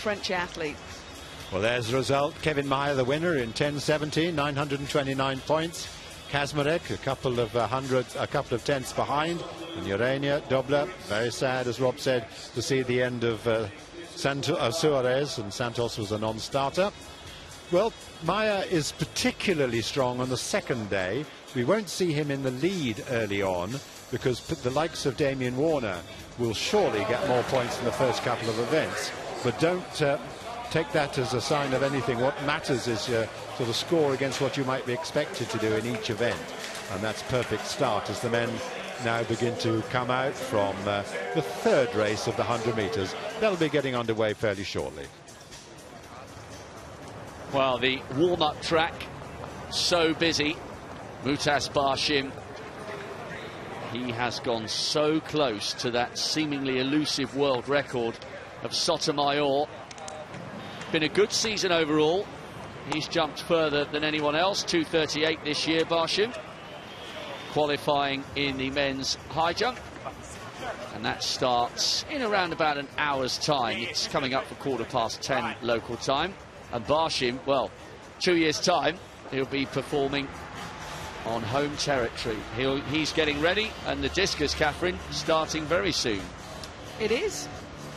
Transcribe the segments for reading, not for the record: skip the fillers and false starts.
French athlete. Well, there's the result. Kevin Mayer, the winner, in 10:17, 929 points. Kazmarek, a couple of tenths behind. And Urania, Dobler, very sad, as Rob said, to see the end of Suarez, and Santos was a non-starter. Well, Mayer is particularly strong on the second day. We won't see him in the lead early on, because the likes of Damien Warner will surely get more points in the first couple of events. But don't take that as a sign of anything. What matters is your sort of score against what you might be expected to do in each event. And that's perfect start as the men now begin to come out from the third race of the 100 metres. They'll be getting underway fairly shortly. Well, the warm-up track, so busy. Mutaz Barshim, he has gone so close to that seemingly elusive world record of Sotomayor. Been a good season overall. He's jumped further than anyone else, 2:38 this year, Barshim. Qualifying in the men's high jump. And that starts in around about an hour's time. It's coming up for 10:15 local time. And Barshim, well, 2 years' time, he'll be performing on home territory. He's getting ready, and the discus, Catherine, starting very soon. It is.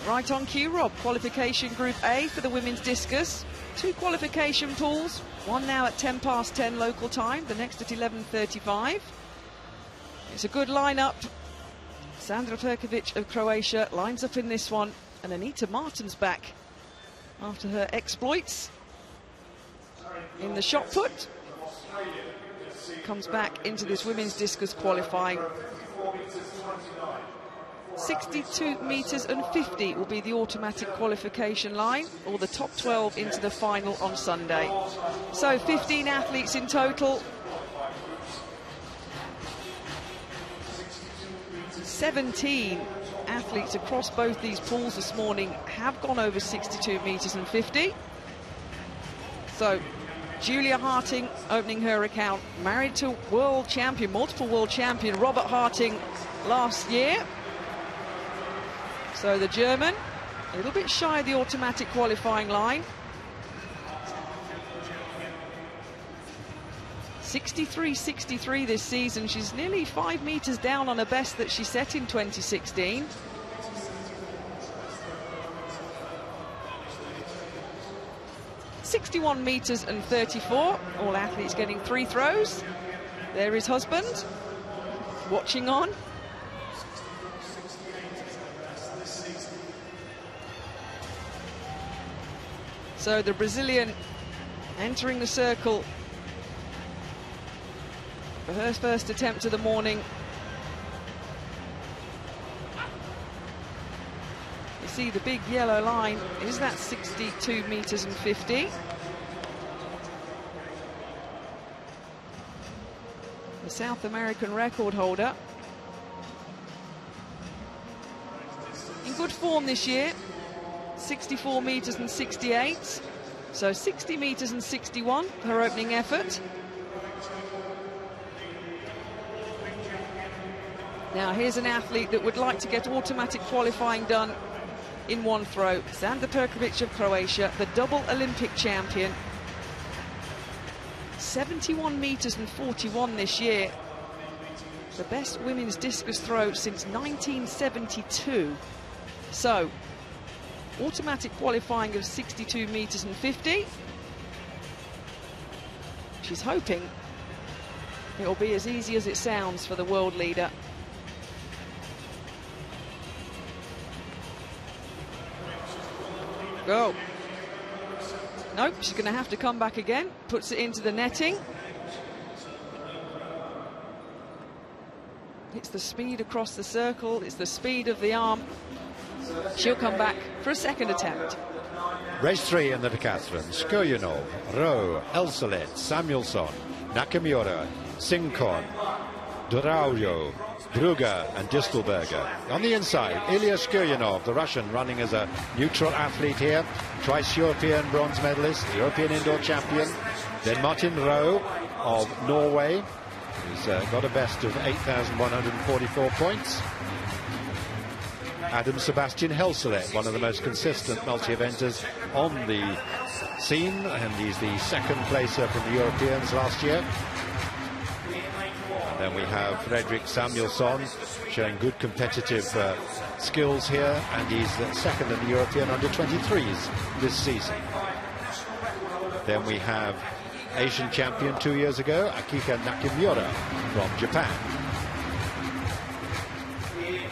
Right on cue, Rob. Qualification Group A for the women's discus. 2 qualification pools. One now at 10:10 local time, the next at 11:35. It's a good lineup. Sandra Perkovic of Croatia lines up in this one, and Anita Martin's back after her exploits in the shot put. Comes back into this women's discus qualifying. 62 metres and 50 will be the automatic qualification line, or the top 12 into the final on Sunday. So 15 athletes in total. 17 athletes across both these pools this morning have gone over 62 metres and 50. So Julia Harting opening her account, married to world champion, multiple world champion Robert Harting last year. So the German, a little bit shy of the automatic qualifying line. 63.63 this season. She's nearly 5 metres down on her best that she set in 2016. .61 metres and 34. All athletes getting 3 throws. There is husband watching on. So the Brazilian entering the circle for her first attempt of the morning. You see the big yellow line, is that 62 metres and 50? The South American record holder. In good form this year. 64 metres and 68, so 60 metres and 61, her opening effort. Now here's an athlete that would like to get automatic qualifying done in one throw. Sandra Perkovic of Croatia, the double Olympic champion. 71 metres and 41 this year. The best women's discus throw since 1972. So automatic qualifying of 62 metres and 50. She's hoping it'll be as easy as it sounds for the world leader. Go. Nope, she's going to have to come back again. Puts it into the netting. It's the speed across the circle. It's the speed of the arm. She'll come back for a second attempt. Race 3 in the decathlon. Skoyanov, Rowe, Elsalet, Samuelsson, Nakamura, Sincon, Duraulio, Brugger and Distelberger. On the inside, Ilya Skoyanov, the Russian, running as a neutral athlete here. Twice European bronze medalist, European indoor champion. Then Martin Rowe of Norway. He's got a best of 8,144 points. Adam Sebastian Helselet, one of the most consistent multi-eventers on the scene, and he's the second placer from the Europeans last year. And then we have Fredrik Samuelsson showing good competitive skills here, and he's second in the European under-23s this season. Then we have Asian champion 2 years ago, Akiko Nakamura from Japan.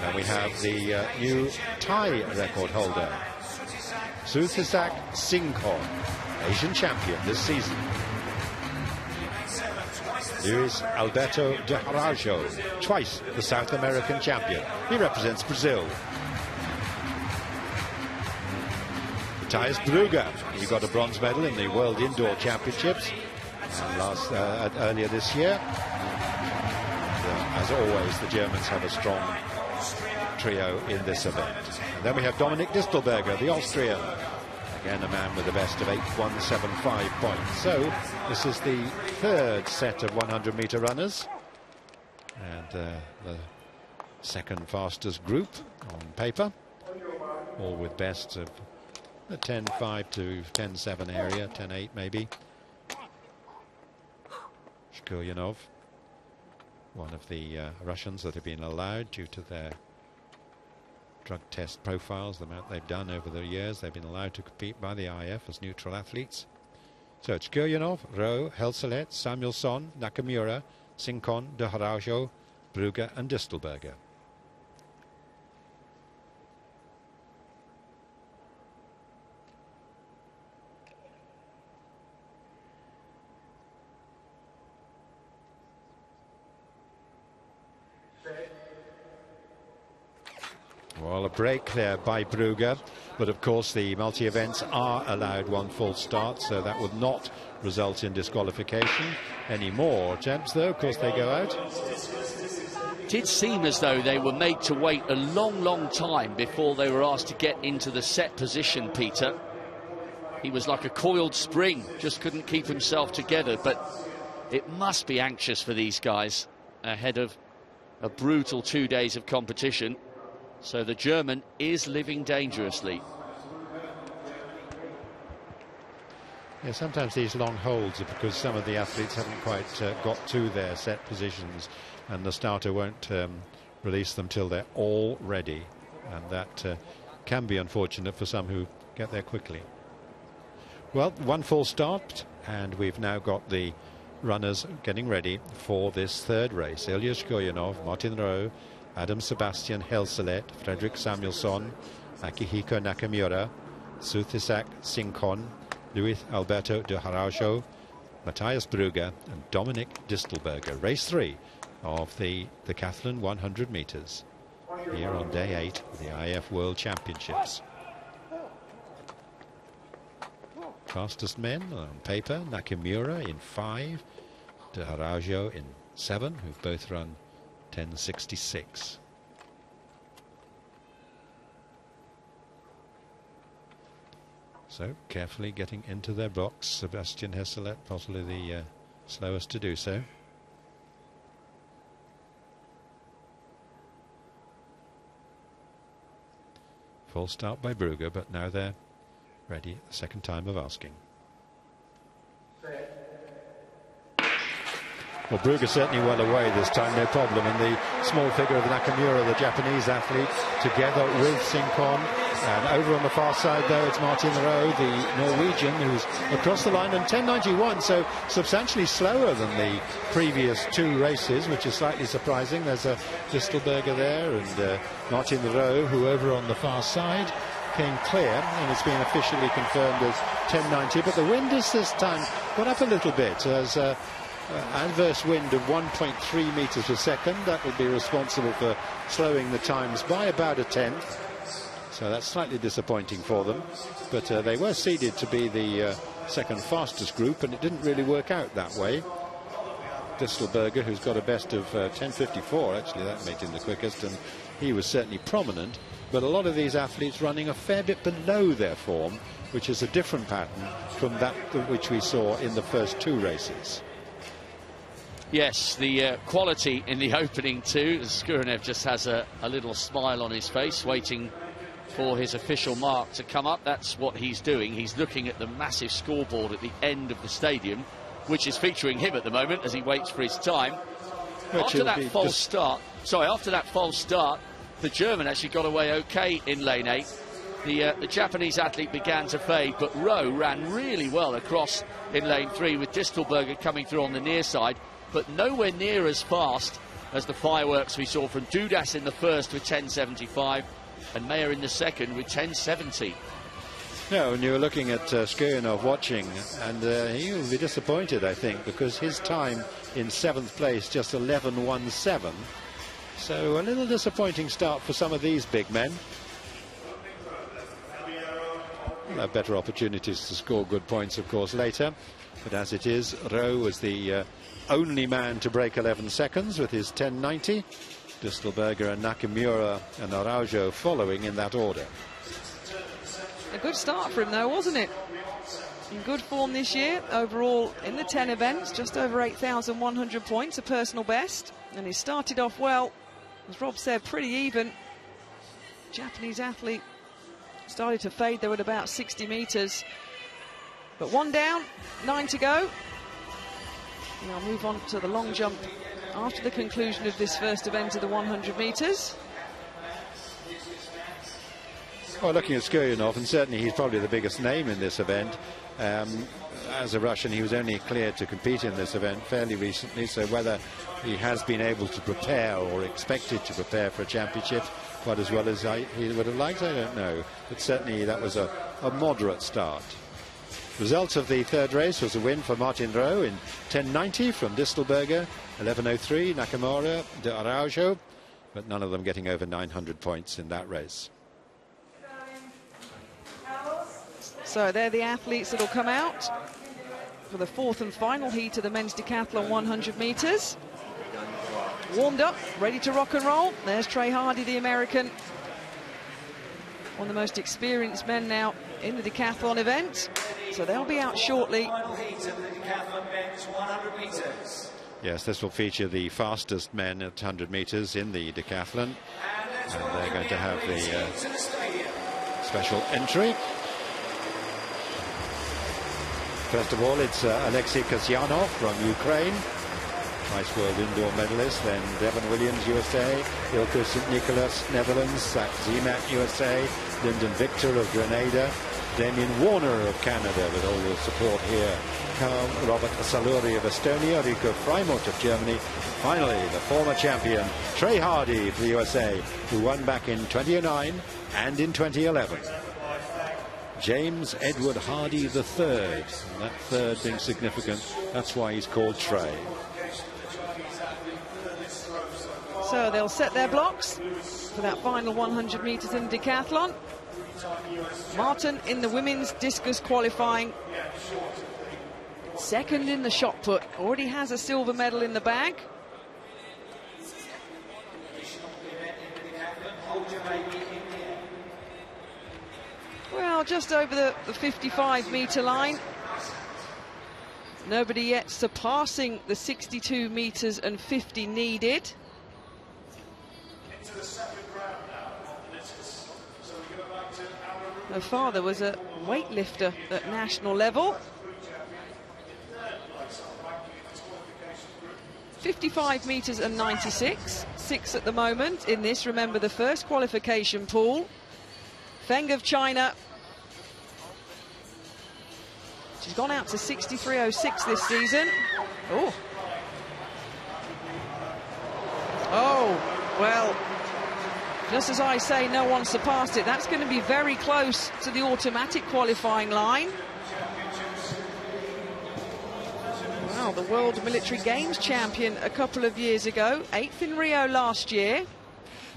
And we have the new Thai record holder, Suthisak Singkhon, Asian champion this season. Luis Alberto de Araujo, twice the South American champion. He represents Brazil. Matthias Brugger, he got a bronze medal in the World Indoor Championships earlier this year. As always, the Germans have a strong trio in this event. And then we have Dominik Distelberger, the Austrian. Again, a man with the best of 8,175 points. So this is the third set of 100-meter runners, and the second fastest group on paper, all with bests of the 10.5 to 10.7 area, 10.8 maybe. Shkuryanov, one of the Russians that have been allowed due to their drug test profiles, the amount they've done over the years. They've been allowed to compete by the IF as neutral athletes. So it's Shkuryanov, Rowe, Helselet, Samuelsson, Nakamura, Singkhon, de Araujo, Brugger and Distelberger. Well, a break there by Brugger, but of course the multi-events are allowed one full start, so that would not result in disqualification. Any more attempts, though, of course they go out. It did seem as though they were made to wait a long time before they were asked to get into the set position, Peter. He was like a coiled spring, just couldn't keep himself together, but it must be anxious for these guys ahead of a brutal 2 days of competition. So the German is living dangerously. Yeah, sometimes these long holds are because some of the athletes haven't quite got to their set positions, and the starter won't release them till they're all ready, and that can be unfortunate for some who get there quickly. Well, one full start, and we've now got the runners getting ready for this third race. Ilya Shkuryanov, Martin Rowe, Adam Sebastian Helselet, Fredrik Samuelsson, Akihiko Nakamura, Suthisak Singkhon, Luis Alberto de Araujo, Matthias Brugger and Dominik Distelberger. Race 3 of the Decathlon 100 metres here on day 8 of the IF World Championships. Fastest men on paper, Nakamura in 5, de Araujo in 7, who've both run 10.66. So carefully getting into their box. Sebastian Helselet possibly the slowest to do so. Full start by Brugger, but now they're ready, the second time of asking. Well, Brugger certainly well away this time, no problem. And the small figure of Nakamura, the Japanese athlete, together with Singkhon. And over on the far side, though, it's Martin Rowe, the Norwegian, who's across the line on 10.91, so substantially slower than the previous 2 races, which is slightly surprising. There's a Distelberger there, and Martin Rowe, who over on the far side came clear, and it's been officially confirmed as 10.90. But the wind has this time got up a little bit as adverse wind of 1.3 meters per second. That would be responsible for slowing the times by about a tenth. So that's slightly disappointing for them. But they were seeded to be the second fastest group, and it didn't really work out that way. Distelberger, who's got a best of 10.54, actually that made him the quickest, and he was certainly prominent. But a lot of these athletes running a fair bit below their form, which is a different pattern from that which we saw in the first 2 races. Yes, the quality in the opening two. Skurenev just has a little smile on his face, waiting for his official mark to come up. That's what he's doing. He's looking at the massive scoreboard at the end of the stadium, which is featuring him at the moment as he waits for his time. After that false start, the German actually got away okay in lane 8. The Japanese athlete began to fade, but Rowe ran really well across in lane 3 with Distelberger coming through on the near side, but nowhere near as fast as the fireworks we saw from Dudas in the first with 10.75 and Mayer in the second with 10.70. No, and you were looking at Skurenov watching, and he will be disappointed, I think, because his time in 7th place, just 11.17. So a little disappointing start for some of these big men. They'll have better opportunities to score good points, of course, later. But as it is, Rowe was the only man to break 11 seconds with his 10.90. Distelberger and Nakamura and Araujo following in that order. A good start for him, though, wasn't it? In good form this year. Overall, in the 10 events, just over 8,100 points, a personal best. And he started off well, as Rob said, pretty even. Japanese athlete started to fade, though, at about 60 metres. But 1 down, 9 to go. And I'll move on to the long jump after the conclusion of this first event of the 100 metres. Well, looking at Skurenov, and certainly he's probably the biggest name in this event. As a Russian, he was only cleared to compete in this event fairly recently, so whether he has been able to prepare or expected to prepare for a championship quite as well as he would have liked, I don't know. But certainly that was a moderate start. Result of the third race was a win for Martin Rowe in 10.90 from Distelberger, 11.03 Nakamura, de Araujo, but none of them getting over 900 points in that race. So they're the athletes that will come out for the 4th and final heat of the men's decathlon 100 metres. Warmed up, ready to rock and roll. There's Trey Hardy, the American. One of the most experienced men now in the decathlon event. So they'll be out shortly. Final heat of the decathlon men's 100 metres. Yes, this will feature the fastest men at 100 metres in the decathlon. And they're going to have the special entry. First of all, it's Alexei Kasyanov from Ukraine, twice world indoor medalist. Then Devon Williams, USA, Ilko St. Nicholas, Netherlands, Zach Zimak, USA, Lyndon Victor of Grenada, Damien Warner of Canada with all the support here, Karl Robert Saluri of Estonia, Rico Freimut of Germany. Finally, the former champion, Trey Hardy for the USA, who won back in 2009 and in 2011. James Edward Hardy III, and that third being significant, that's why he's called Trey. So they'll set their blocks for that final 100 metres in decathlon. Martin in the women's discus qualifying, second in the shot put, already has a silver medal in the bag. Well, just over the 55-metre line. Nobody yet surpassing the 62 metres and 50 needed. Her father was a weightlifter at national level. 55 metres and 96, 6 at the moment in this. Remember, the first qualification pool. Feng of China. She's gone out to 63.06 this season. Oh. Oh, well, just as I say, no one surpassed it. That's going to be very close to the automatic qualifying line. Wow, the World Military Games champion a couple of years ago, 8th in Rio last year.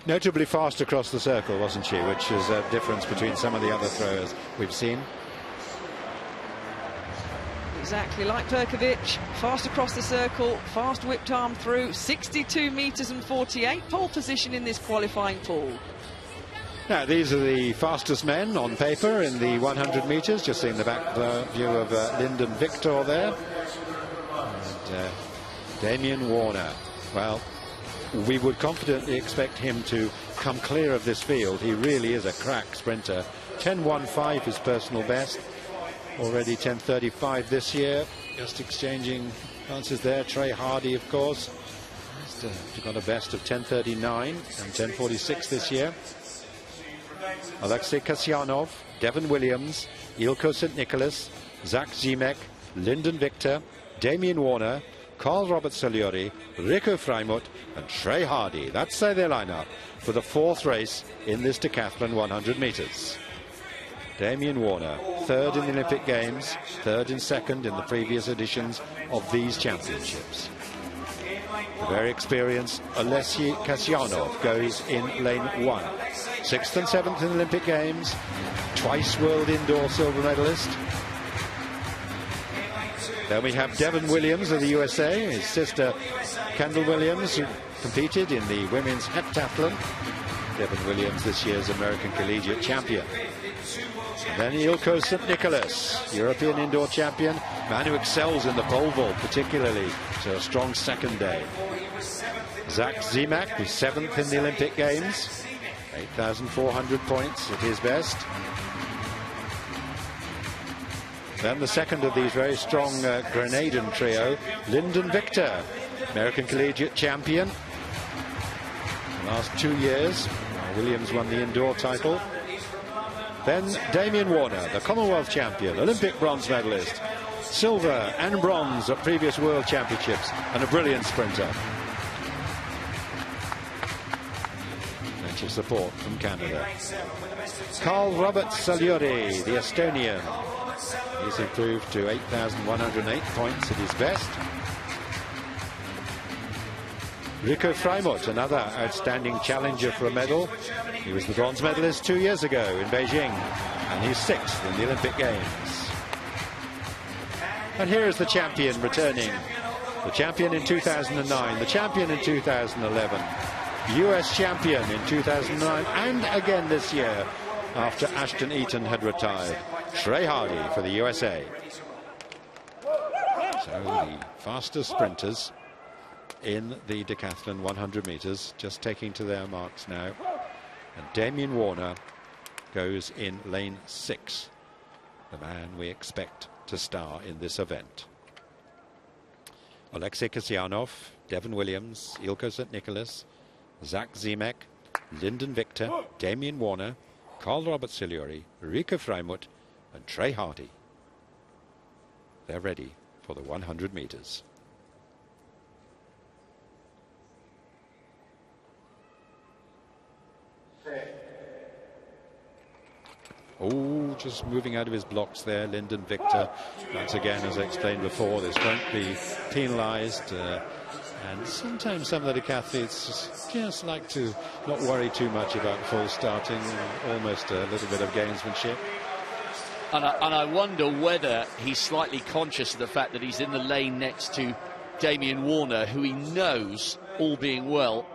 Notably fast across the circle, wasn't she? Which is a difference between some of the other throwers we've seen. Exactly like Perkovic, fast across the circle, fast whipped arm through, 62 metres and 48, pole position in this qualifying pool. Now, these are the fastest men on paper in the 100 metres. Just seeing the back view of Lyndon Victor there. And Damien Warner. Well, we would confidently expect him to come clear of this field. He really is a crack sprinter. 10.15 his personal best. Already 10.35 this year. Just exchanging answers there. Trey Hardy, of course. He's got a best of 10.39 and 10.46 this year. Alexei Kasyanov, Devon Williams, Ilko St. Nicholas, Zach Zimek, Lyndon Victor, Damien Warner, Carl Robert Saliori, Rico Freimut and Trey Hardy. That's their lineup for the fourth race in this decathlon 100 metres. Damien Warner, third in the Olympic Games, third and second in the previous editions of these championships. The very experienced Alexei Kasyanov goes in lane 1. Sixth and seventh in the Olympic Games, twice world indoor silver medalist. Then we have Devon Williams of the USA, his sister Kendall Williams, who competed in the women's heptathlon. Devon Williams, this year's American Collegiate Champion. And then Ilko St. Nicholas, European indoor champion, man who excels in the pole vault particularly, so a strong second day. Zach Zimek, who's seventh in the Olympic Games, 8,400 points at his best. Then the second of these very strong Grenadian trio, Lyndon Victor, American Collegiate Champion. The last 2 years, Williams won the indoor title. Then Damien Warner, the Commonwealth Champion, Olympic bronze medalist, silver and bronze at previous World Championships, and a brilliant sprinter. Plenty of support from Canada. Carl Robert Saliori, the Estonian. He's improved to 8,108 points at his best. Rico Freimut, another outstanding challenger for a medal. He was the bronze medalist 2 years ago in Beijing, and he's sixth in the Olympic Games. And here is the champion returning. The champion in 2009, the champion in 2011, US champion in 2009, and again this year after Ashton Eaton had retired. Trey Hardy for the USA. So the fastest sprinters in the decathlon 100 metres just taking to their marks now, and Damien Warner goes in lane 6, the man we expect to star in this event. Alexei Kasyanov, Devon Williams, Ilko St. Nicholas, Zach Zimek, Lyndon Victor, Damien Warner, Carl Robert Saliori, Rico Freimut and Trey Hardy. They're ready for the 100 metres. Oh, just moving out of his blocks there, Lyndon Victor. Once again, as I explained before, this won't be penalised. And sometimes some of the decathletes just like to not worry too much about full starting, almost a little bit of gamesmanship. And I wonder whether he's slightly conscious of the fact that he's in the lane next to Damien Warner, who he knows, all being well,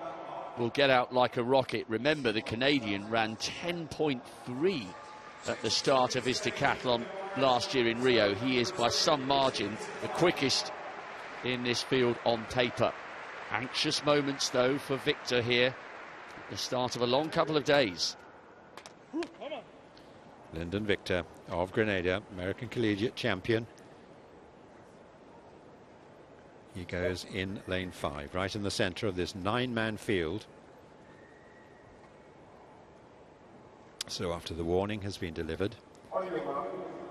will get out like a rocket. Remember, the Canadian ran 10.3 at the start of his decathlon last year in Rio. He is by some margin the quickest in this field on paper. Anxious moments though for Victor here at the start of a long couple of days. Lyndon Victor of Grenada, American Collegiate Champion. He goes in lane 5, right in the centre of this 9-man field. So after the warning has been delivered,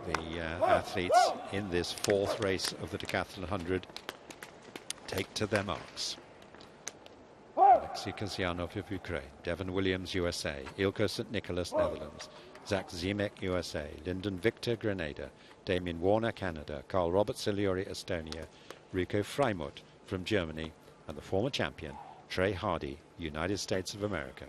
the athletes in this fourth race of the Decathlon 100 take to their marks. Alexei Kasyanov of Ukraine, Devon Williams, USA, Ilko St. Nicholas, Netherlands, Zach Zimek, USA, Lyndon Victor, Grenada, Damien Warner, Canada, Carl Robert Saliori, Estonia, Rico Freimut from Germany, and the former champion, Trey Hardy, United States of America.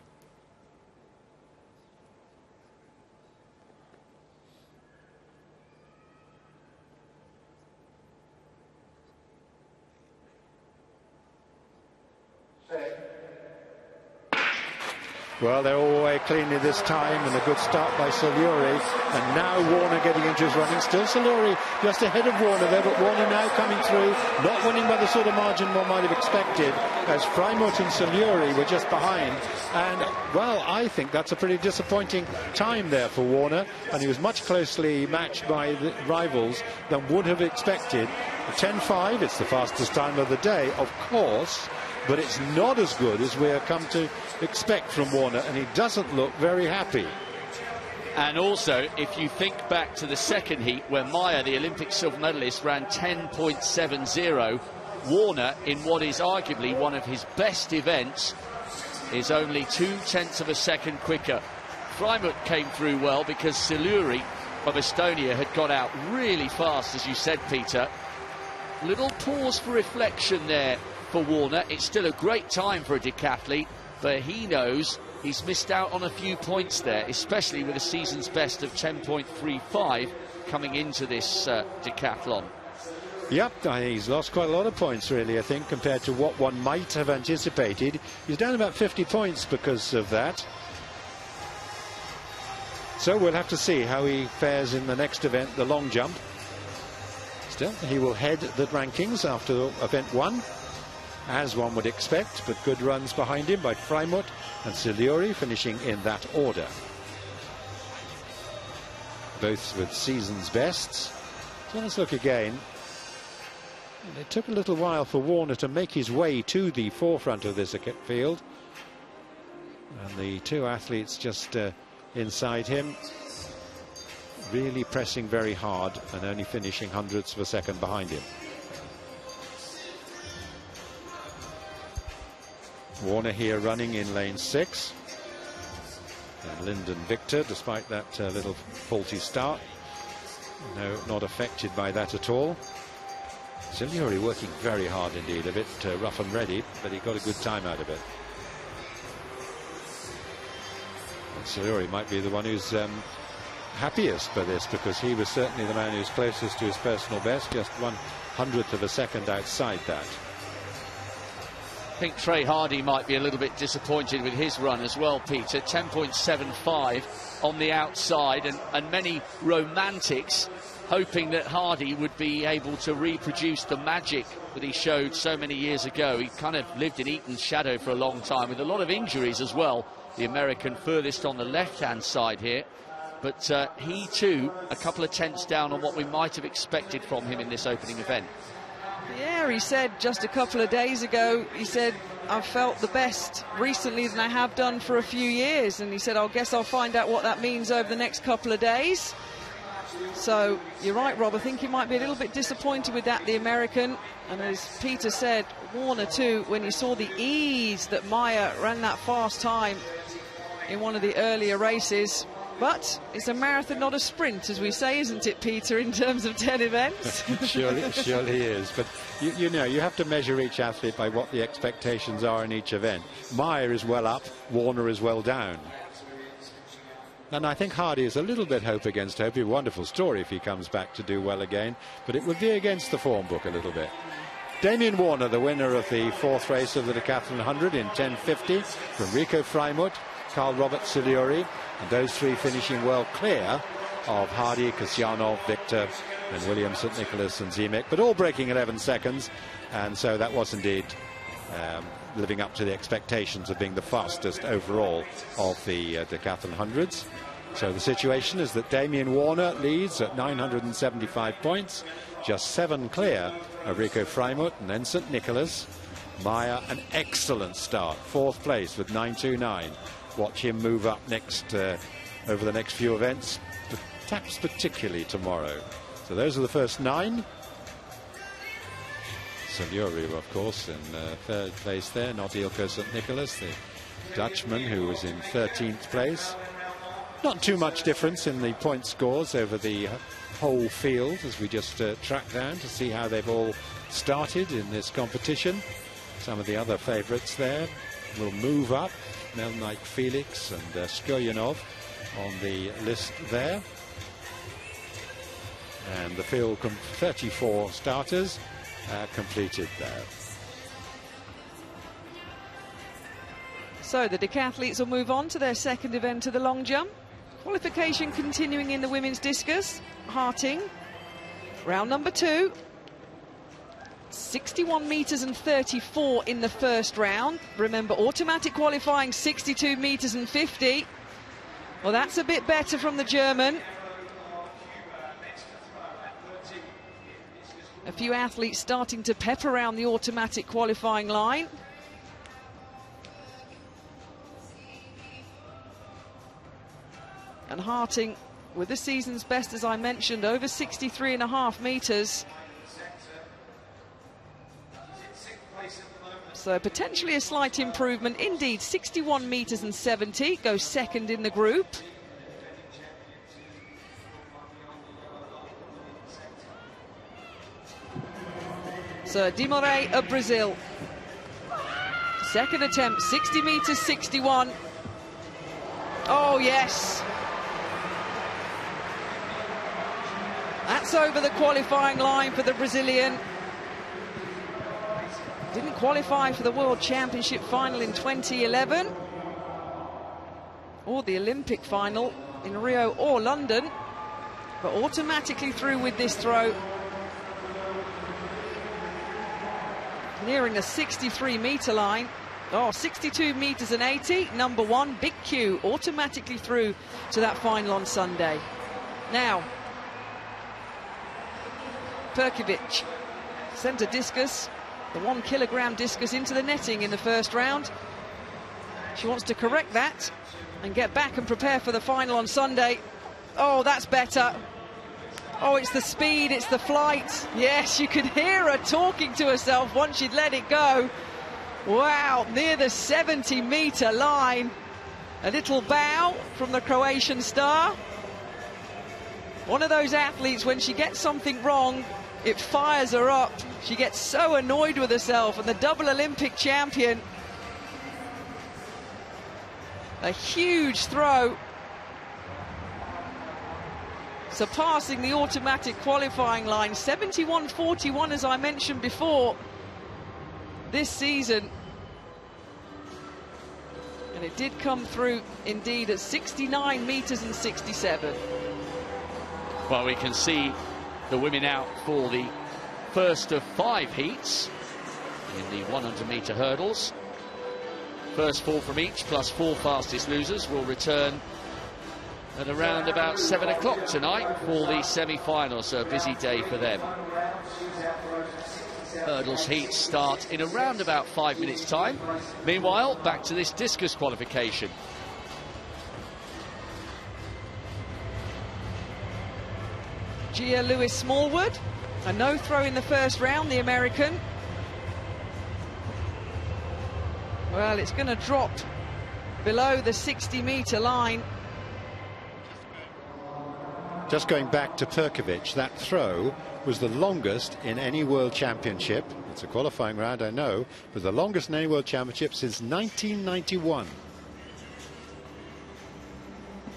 Well, they're all away cleanly this time, and a good start by Siluri. And now Warner getting into his running. Still Siluri just ahead of Warner there, but Warner now coming through, not winning by the sort of margin one might have expected, as Freimut and Siluri were just behind. And, well, I think that's a pretty disappointing time there for Warner, and he was much closely matched by the rivals than would have expected. 10.5, it's the fastest time of the day, of course, but it's not as good as we have come to expect from Warner, and he doesn't look very happy. And also, if you think back to the second heat where Meyer, the Olympic silver medalist, ran 10.70, Warner, in what is arguably one of his best events, is only 0.2 of a second quicker. Freimut came through well because Siluri of Estonia had got out really fast, as you said, Peter. Little pause for reflection there for Warner. It's still a great time for a decathlete, but he knows he's missed out on a few points there, especially with a season's best of 10.35 coming into this decathlon. Yep, he's lost quite a lot of points, really, I think, compared to what one might have anticipated. He's down about 50 points because of that. So we'll have to see how he fares in the next event, the long jump. Still, he will head the rankings after event 1, as one would expect, but good runs behind him by Freimut and Siluri, finishing in that order. Both with season's bests. So let's look again. It took a little while for Warner to make his way to the forefront of this field. And the two athletes just inside him, really pressing very hard and only finishing hundredths of a second behind him. Warner here running in lane 6. And Lyndon Victor, despite that little faulty start, no, not affected by that at all. Siluri working very hard indeed, a bit rough and ready, but he got a good time out of it. And Siluri might be the one who's happiest for this, because he was certainly the man who's closest to his personal best, just 1/100th of a second outside that. I think Trey Hardy might be a little bit disappointed with his run as well, Peter. 10.75 on the outside, and many romantics hoping that Hardy would be able to reproduce the magic that he showed so many years ago. He kind of lived in Eaton's shadow for a long time, with a lot of injuries as well. The American furthest on the left-hand side here. But he too, a couple of tenths down on what we might have expected from him in this opening event. Yeah, he said just a couple of days ago, he said, I've felt the best recently than I have done for a few years. And he said, I guess I'll find out what that means over the next couple of days. So you're right, Rob, I think he might be a little bit disappointed with that, the American. And as Peter said, Warner too, when he saw the ease that Meyer ran that fast time in one of the earlier races. But it's a marathon, not a sprint, as we say, isn't it, Peter, in terms of 10 events? surely is. But, you know, you have to measure each athlete by what the expectations are in each event. Meyer is well up, Warner is well down. And I think Hardy is a little bit hope against hope. A wonderful story if he comes back to do well again. But it would be against the form book a little bit. Damien Warner, the winner of the 4th race of the Decathlon 100 in 10.50 from Rico Freimut, Carl Robert Siluri, and those three finishing well clear of Hardy, Kasyanov, Victor and William St. Nicholas and Zemek, but all breaking 11 seconds, and so that was indeed living up to the expectations of being the fastest overall of the Decathlon hundreds. So the situation is that Damien Warner leads at 975 points, just 7 clear of Rico Freimut, and then St. Nicholas. Meyer, an excellent start, 4th place with 929. Watch him move up next over the next few events, perhaps particularly tomorrow. So those are the first 9. Siluri, of course, in 3rd place there, not Ilko St. Nicholas, the Dutchman, who was in 13th place. Not too much difference in the point scores over the whole field as we just track down to see how they've all started in this competition. Some of the other favourites there will move up. Melnik Felix and Skoyanov on the list there. And the field 34 starters completed there. So the decathletes will move on to their second event of the long jump. Qualification continuing in the women's discus. Harting, round number 2. 61 metres and 34 in the first round. Remember, automatic qualifying 62 metres and 50. Well, that's a bit better from the German. A few athletes starting to pep around the automatic qualifying line. And Harting with the season's best, as I mentioned, over 63.5 metres. So potentially a slight improvement. Indeed, 61 metres and 70, goes second in the group. So Di Moret of Brazil. Second attempt, 60 metres, 61. Oh, yes. That's over the qualifying line for the Brazilian. Didn't qualify for the World Championship final in 2011 or the Olympic final in Rio or London, but automatically through with this throw. Nearing the 63-metre line. Oh, 62 metres and 80, number 1, big Q, automatically through to that final on Sunday. Now, Perkovic, centre discus, the 1 kilogram discus into the netting in the first round. She wants to correct that and get back and prepare for the final on Sunday. Oh, that's better. Oh, it's the speed, it's the flight. Yes, you could hear her talking to herself once she'd let it go. Wow, near the 70-metre line. A little bow from the Croatian star. One of those athletes, when she gets something wrong, it fires her up. She gets so annoyed with herself, and the double Olympic champion. A huge throw. Surpassing the automatic qualifying line, 71.41, as I mentioned before, this season. And it did come through, indeed, at 69 metres and 67. Well, we can see the women out for the first of 5 heats in the 100-metre hurdles. First 4 from each, plus 4 fastest losers, will return at around about 7 o'clock tonight for the semi-final, so a busy day for them. Hurdles heats start in around about 5 minutes' time. Meanwhile, back to this discus qualification. Gia Lewis-Smallwood, a no throw in the first round, the American. Well, it's going to drop below the 60-metre line. Just going back to Perkovic, that throw was the longest in any World Championship. It's a qualifying round, I know. It was the longest in any World Championship since 1991.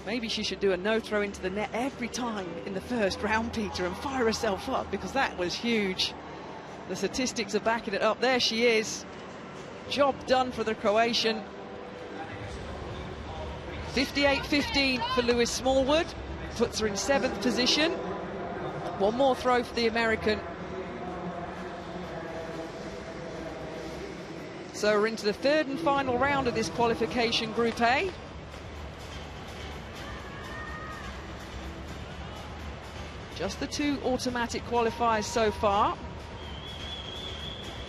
Maybe she should do a no throw into the net every time in the first round, Peter, and fire herself up, because that was huge. The statistics are backing it up. There she is. Job done for the Croatian. 58.15 for Lewis-Smallwood. Puts her in 7th position. One more throw for the American. So we're into the 3rd and final round of this qualification, Group A. Just the 2 automatic qualifiers so far.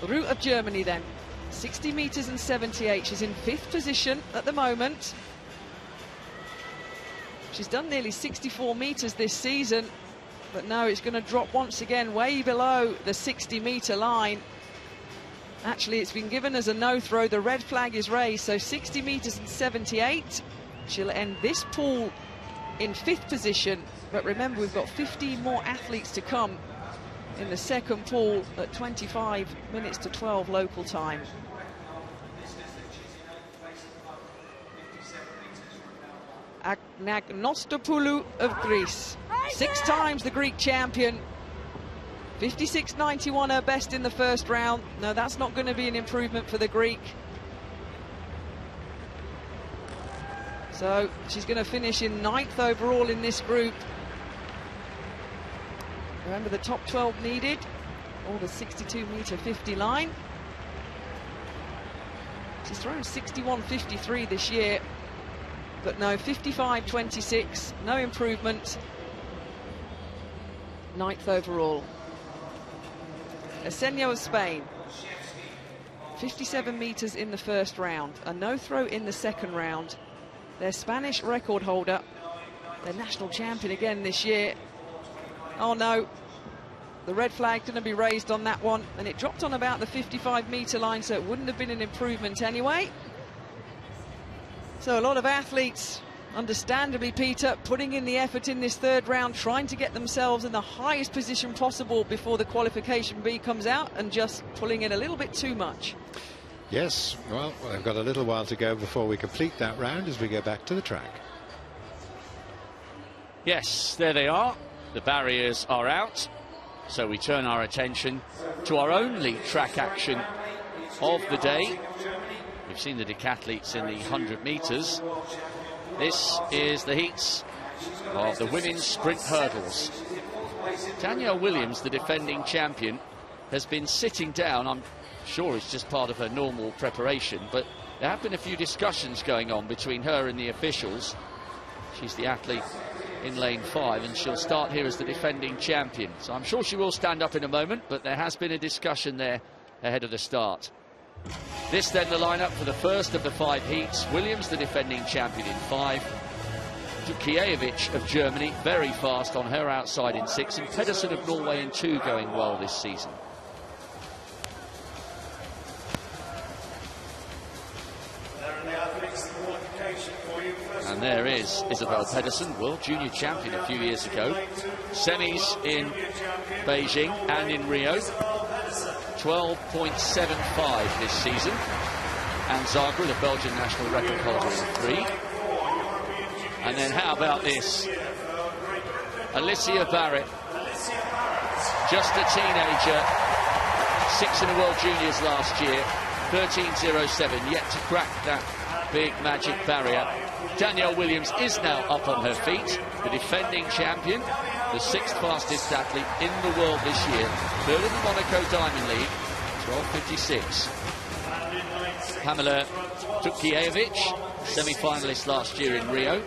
The route of Germany then. 60 metres and 78. She's in 5th position at the moment. She's done nearly 64 metres this season, but no, it's going to drop once again way below the 60-metre line. Actually, it's been given as a no throw. The red flag is raised, so 60 metres and 78. She'll end this pool in 5th position, but remember, we've got 15 more athletes to come in the second pool at 25 minutes to 12 local time. Agnostopoulou of Greece, 6 times the Greek champion. 56.91 her best in the first round. No, that's not going to be an improvement for the Greek. So she's going to finish in 9th overall in this group. Remember, the top 12 needed, or the 62-metre 50 line. She's thrown 61.53 this year, but no, 55.26, no improvement. 9th overall. Esenio of Spain, 57 metres in the first round, a no throw in the second round. Their Spanish record holder, their national champion again this year. Oh no, the red flag didn't be raised on that one, and it dropped on about the 55-metre line, so it wouldn't have been an improvement anyway. So a lot of athletes, understandably, Peter, putting in the effort in this third round, trying to get themselves in the highest position possible before the qualification B comes out, and just pulling in a little bit too much. Yes, well, we've got a little while to go before we complete that round as we go back to the track. Yes, there they are. The barriers are out. So we turn our attention to our only track action of the day. We've seen the decathletes in the 100 metres. This is the heats of the women's sprint hurdles. Danielle Williams, the defending champion, has been sitting down. I'm sure it's just part of her normal preparation, but there have been a few discussions going on between her and the officials. She's the athlete in lane 5, and she'll start here as the defending champion. So I'm sure she will stand up in a moment, but there has been a discussion there ahead of the start. This then the lineup for the first of the 5 heats. Williams, the defending champion, in 5. Dukievich of Germany, very fast on her outside in 6, and Pedersen of Norway in 2 going well this season. And there is Isabel Pedersen, world junior champion a few years ago. Semis in Beijing and in Rio. 12.75 this season. And Zagreb, the Belgian national record holder, in 3. And then how about this? Alicia Barrett, just a teenager, 6 in the World Juniors last year, 13.07, yet to crack that big magic barrier. Danielle Williams is now up on her feet, the defending champion, the 6th fastest athlete in the world this year, 3rd in the Monaco Diamond League, 12.56. Pamela Dukievich, semi-finalist last year in Rio,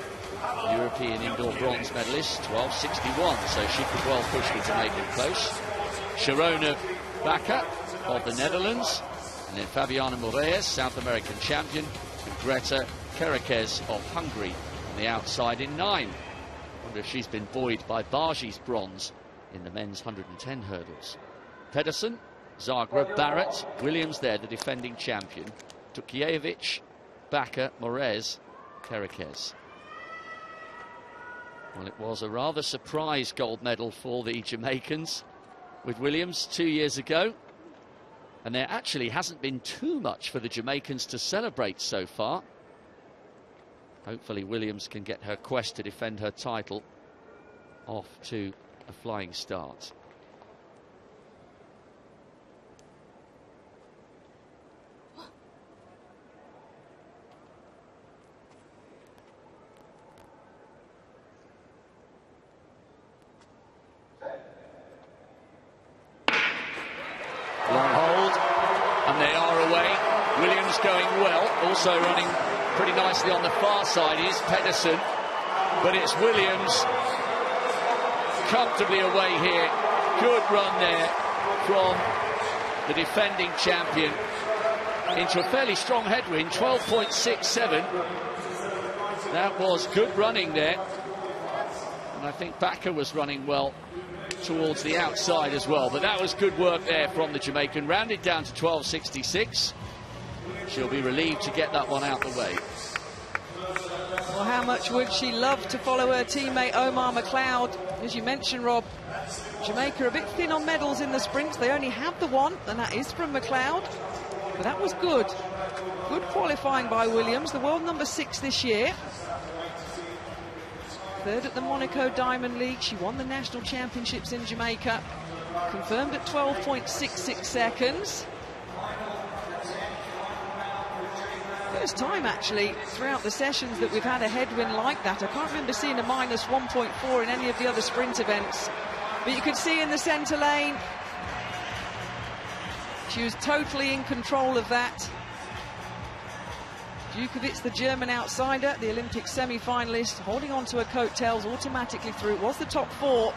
European indoor bronze medalist, 12.61, so she could well push the Jamaican close. Sharona Bakker of the Netherlands, and then Fabiana Moraes, South American champion, and Greta Kerekes of Hungary on the outside in 9. Wonder if she's been buoyed by Bargi's bronze in the men's 110 hurdles. Pedersen, Zagreb, Barrett, Williams there, the defending champion. Dukievich, Bakker, Moraes, Kerekes. Well, it was a rather surprise gold medal for the Jamaicans with Williams 2 years ago. And there actually hasn't been too much for the Jamaicans to celebrate so far. Hopefully Williams can get her quest to defend her title off to a flying start. Long hold, and they are away. Williams going well, also running pretty nicely on the far side is Pedersen, but it's Williams comfortably away here. Good run there from the defending champion into a fairly strong headwind, 12.67. That was good running there, and I think Bakker was running well towards the outside as well, but that was good work there from the Jamaican. Rounded down to 12.66. She'll be relieved to get that one out the way. Well, how much would she love to follow her teammate Omar McLeod? As you mentioned, Rob, Jamaica a bit thin on medals in the sprints. They only have the one, and that is from McLeod. But that was good. Good qualifying by Williams, the world number 6 this year. 3rd at the Monaco Diamond League. She won the national championships in Jamaica. Confirmed at 12.66 seconds. First time, actually, throughout the sessions that we've had a headwind like that. I can't remember seeing a minus 1.4 in any of the other sprint events. But you could see in the centre lane, she was totally in control of that. Djukovic, the German outsider, the Olympic semi-finalist, holding on to her coattails automatically through. It was the top four.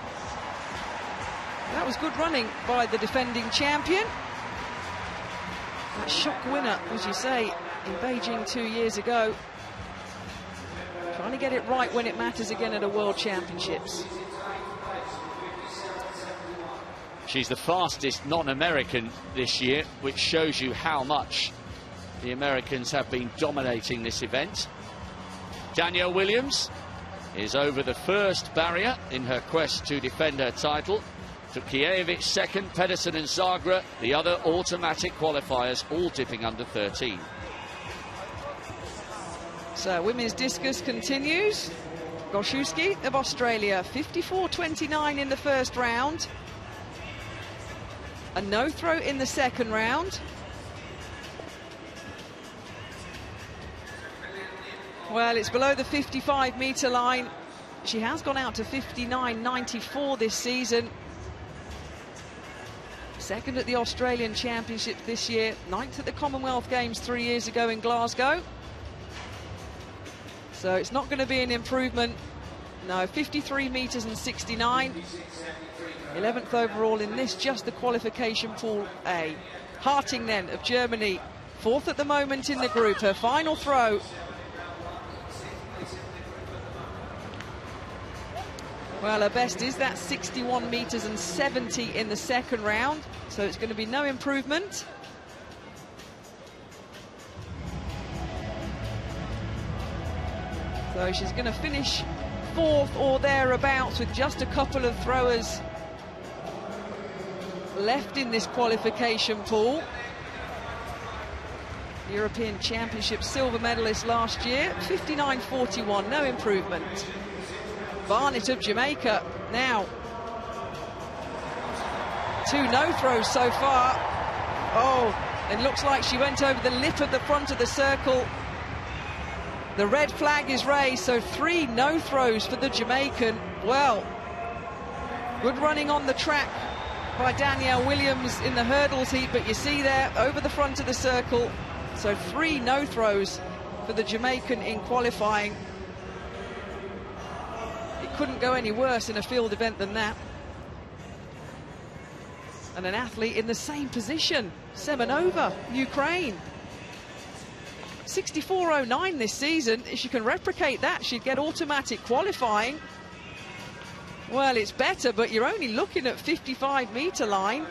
That was good running by the defending champion. That shock winner, as you say, in Beijing 2 years ago. Trying to get it right when it matters again at a World Championships. She's the fastest non-American this year, which shows you how much the Americans have been dominating this event. Danielle Williams is over the first barrier in her quest to defend her title. Tukievich second, Pedersen and Zagra, the other automatic qualifiers, all dipping under 13. So women's discus continues. Goszewski of Australia, 54.29 in the first round. A no throw in the second round. Well, it's below the 55-metre line. She has gone out to 59.94 this season. Second at the Australian Championships this year. 9th at the Commonwealth Games 3 years ago in Glasgow. So it's not going to be an improvement. No, 53 metres and 69. 11th overall in this, just the qualification pool A. Harting then of Germany, 4th at the moment in the group. Her final throw. Well, her best is that 61 metres and 70 in the second round. So it's going to be no improvement. So she's going to finish 4th or thereabouts with just a couple of throwers left in this qualification pool. European Championship silver medalist last year, 59.41, no improvement. Barnett of Jamaica now. 2 no throws so far. Oh, it looks like she went over the lip of the front of the circle. The red flag is raised, so 3 no throws for the Jamaican. Well, good running on the track by Danielle Williams in the hurdles heat, but you see there over the front of the circle, so 3 no throws for the Jamaican in qualifying. It couldn't go any worse in a field event than that. And an athlete in the same position, Semenova, Ukraine. 64.09 this season. If she can replicate that, she'd get automatic qualifying. Well, it's better, but you're only looking at 55-metre line.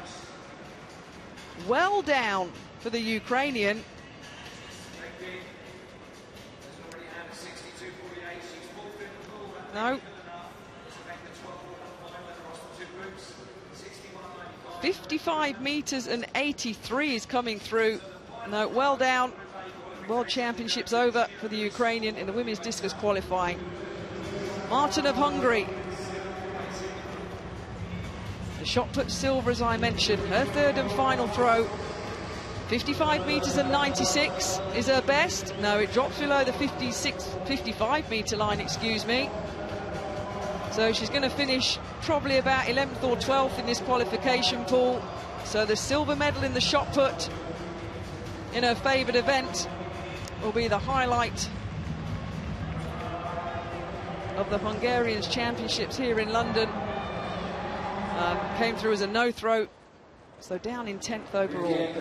Well down for the Ukrainian. No. 55 metres and 83 is coming through. No, well down. World Championships over for the Ukrainian in the women's discus qualifying. Martin of Hungary. The shot put silver, as I mentioned. Her third and final throw. 55 metres and 96 is her best. No, it drops below the 55-metre line, excuse me. So she's going to finish probably about 11th or 12th in this qualification pool. So the silver medal in the shot put in her favoured event will be the highlight of the Hungarians Championships here in London. Came through as a no throw, so down in 10th overall.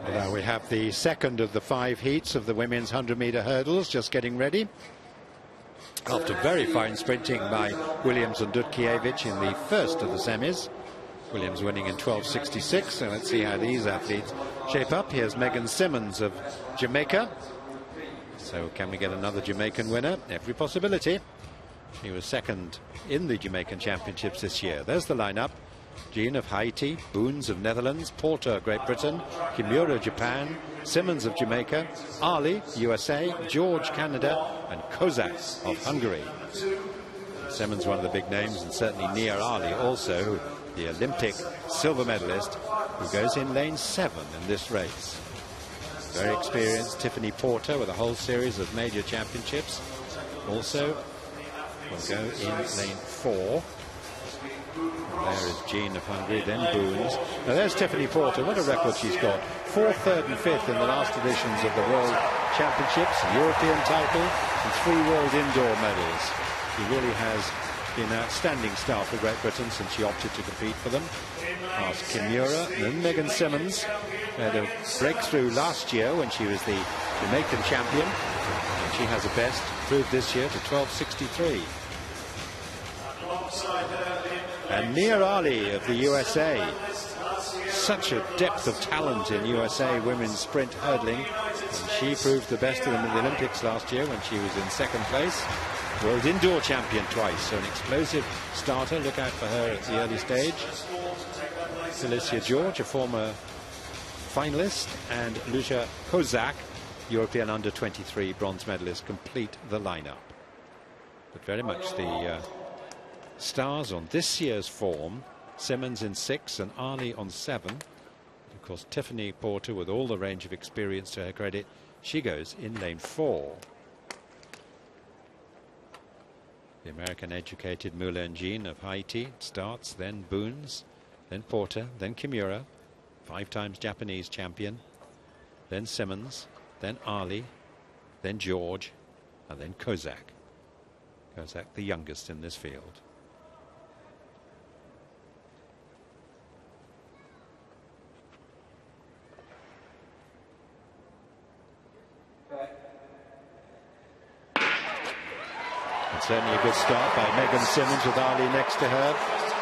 Well, now we have the second of the 5 heats of the women's 100-metre hurdles just getting ready. After very fine sprinting by Williams and Dutkiewicz in the first of the semis. Williams winning in 12.66, so let's see how these athletes shape up. Here's Megan Simmons of Jamaica. So can we get another Jamaican winner? Every possibility. She was second in the Jamaican Championships this year. There's the lineup. Jean of Haiti, Boons of Netherlands, Porter, Great Britain, Kimura, Japan, Simmons of Jamaica, Ali, USA, George, Canada, and Kozak of Hungary. Simmons, one of the big names, and certainly Nia Ali also, the Olympic silver medalist, who goes in lane 7 in this race. Very experienced Tiffany Porter with a whole series of major championships. Also will go in lane 4. There is Jean of Hungary, then Boons. Now there's Tiffany Porter. What a record she's got. 4th, 3rd and 5th in the last editions of the World Championships, European title and 3 World Indoor medals. She really has been an outstanding star for Great Britain since she opted to compete for them. Past Kimura and then Megan Simmons. Had a breakthrough last year when she was the Jamaican champion. And she has a best proved this year to 12.63. And Nia Ali of the USA. Such a depth of talent in USA women's sprint hurdling. And she proved the best of them in the Olympics last year when she was in 2nd place. World Indoor champion twice, so an explosive starter. Look out for her at the early stage. Felicia George, a former finalist, and Lucia Kozak, European under-23 bronze medalist, complete the lineup. But very much the stars on this year's form. Simmons in 6 and Ali on 7. Of course, Tiffany Porter, with all the range of experience to her credit, she goes in lane 4. The American-educated Moulin Jean of Haiti starts, then Boons, then Porter, then Kimura, 5 times Japanese champion, then Simmons, then Ali, then George, and then Kozak. Kozak, the youngest in this field. Certainly a good start by Megan Simmons with Ali next to her.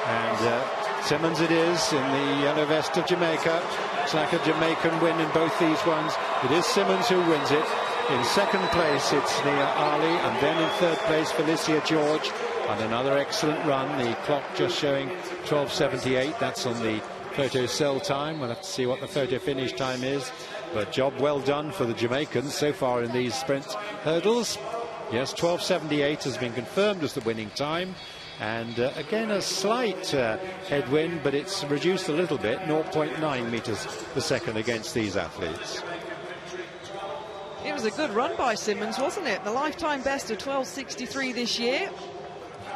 And Simmons it is in the yellow vest of Jamaica. It's like a Jamaican win in both these ones. It is Simmons who wins it. In 2nd place it's Nia Ali, and then in 3rd place Felicia George. And another excellent run. The clock just showing 12.78. That's on the photo cell time. We'll have to see what the photo finish time is. But job well done for the Jamaicans so far in these sprint hurdles. Yes, 12.78 has been confirmed as the winning time. And again, a slight headwind, but it's reduced a little bit, 0.9 meters per second against these athletes. It was a good run by Simmons, wasn't it? The lifetime best of 12.63 this year.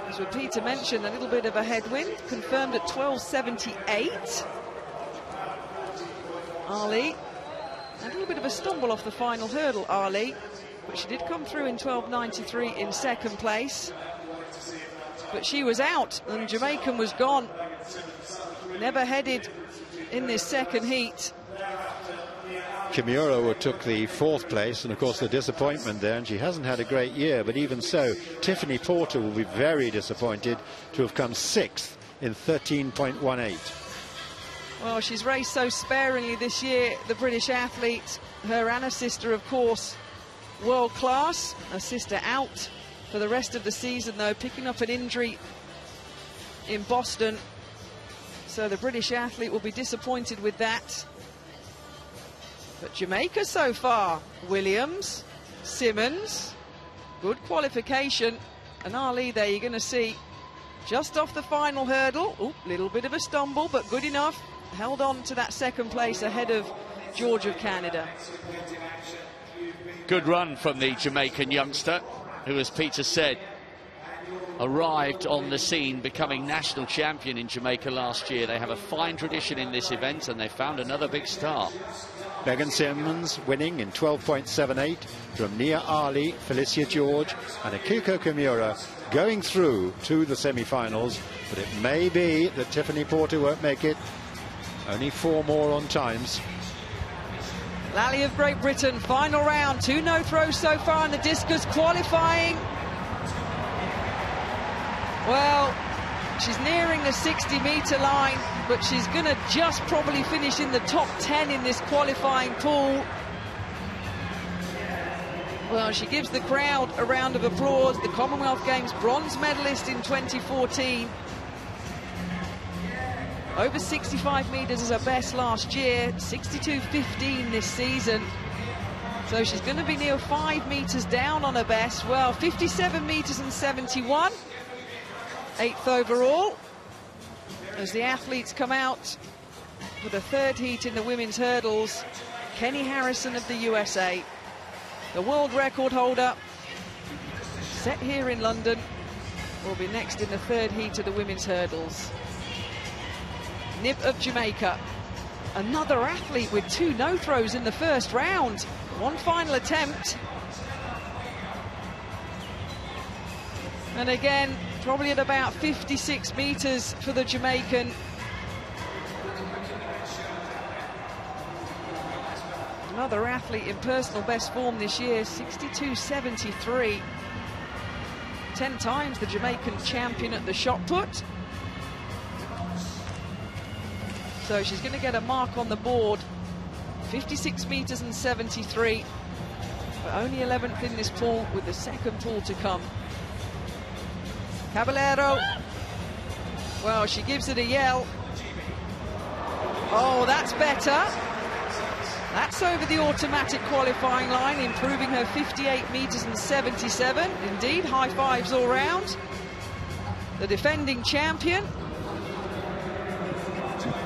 As what Peter mentioned, a little bit of a headwind, confirmed at 12.78. Ali, a little bit of a stumble off the final hurdle, Ali. But she did come through in 12.93 in 2nd place. But she was out and Jamaican was gone. Never headed in this 2nd heat. Kimura took the 4th place, and of course the disappointment there, and she hasn't had a great year, but even so, Tiffany Porter will be very disappointed to have come 6th in 13.18. Well, she's raced so sparingly this year, the British athlete. Her and her sister, of course, world class. Her sister out for the rest of the season, though, picking up an injury in Boston. So the British athlete will be disappointed with that. But Jamaica so far, Williams, Simmons, good qualification. And Ali there, you're going to see just off the final hurdle. Oh, little bit of a stumble, but good enough. Held on to that 2nd place ahead of George of Canada. Good run from the Jamaican youngster, who, as Peter said, arrived on the scene becoming national champion in Jamaica last year. They have a fine tradition in this event, and they found another big star. Megan Simmons winning in 12.78 from Nia Ali, Felicia George and Akiko Kimura going through to the semi-finals. But it may be that Tiffany Porter won't make it. Only 4 more on times. Lally of Great Britain, final round, 2 no throws so far in the discus, qualifying. Well, she's nearing the 60-metre line, but she's going to just probably finish in the top 10 in this qualifying pool. Well, she gives the crowd a round of applause. The Commonwealth Games bronze medalist in 2014. Over 65 metres is her best last year, 62.15 this season. So she's going to be near 5 metres down on her best. Well, 57 metres and 71. 8th overall. As the athletes come out for the 3rd heat in the women's hurdles. Kenny Harrison of the USA, the world record holder, set here in London, will be next in the third heat of the women's hurdles. Nib of Jamaica, another athlete with 2 no-throws in the first round. One final attempt. And again, probably at about 56 meters for the Jamaican. Another athlete in personal best form this year, 62.73. 10 times the Jamaican champion at the shot put. So she's going to get a mark on the board. 56 meters and 73. But only 11th in this pool, with the second pool to come. Caballero. Well, she gives it a yell. Oh, that's better. That's over the automatic qualifying line, improving her 58 meters and 77. Indeed, high fives all round. The defending champion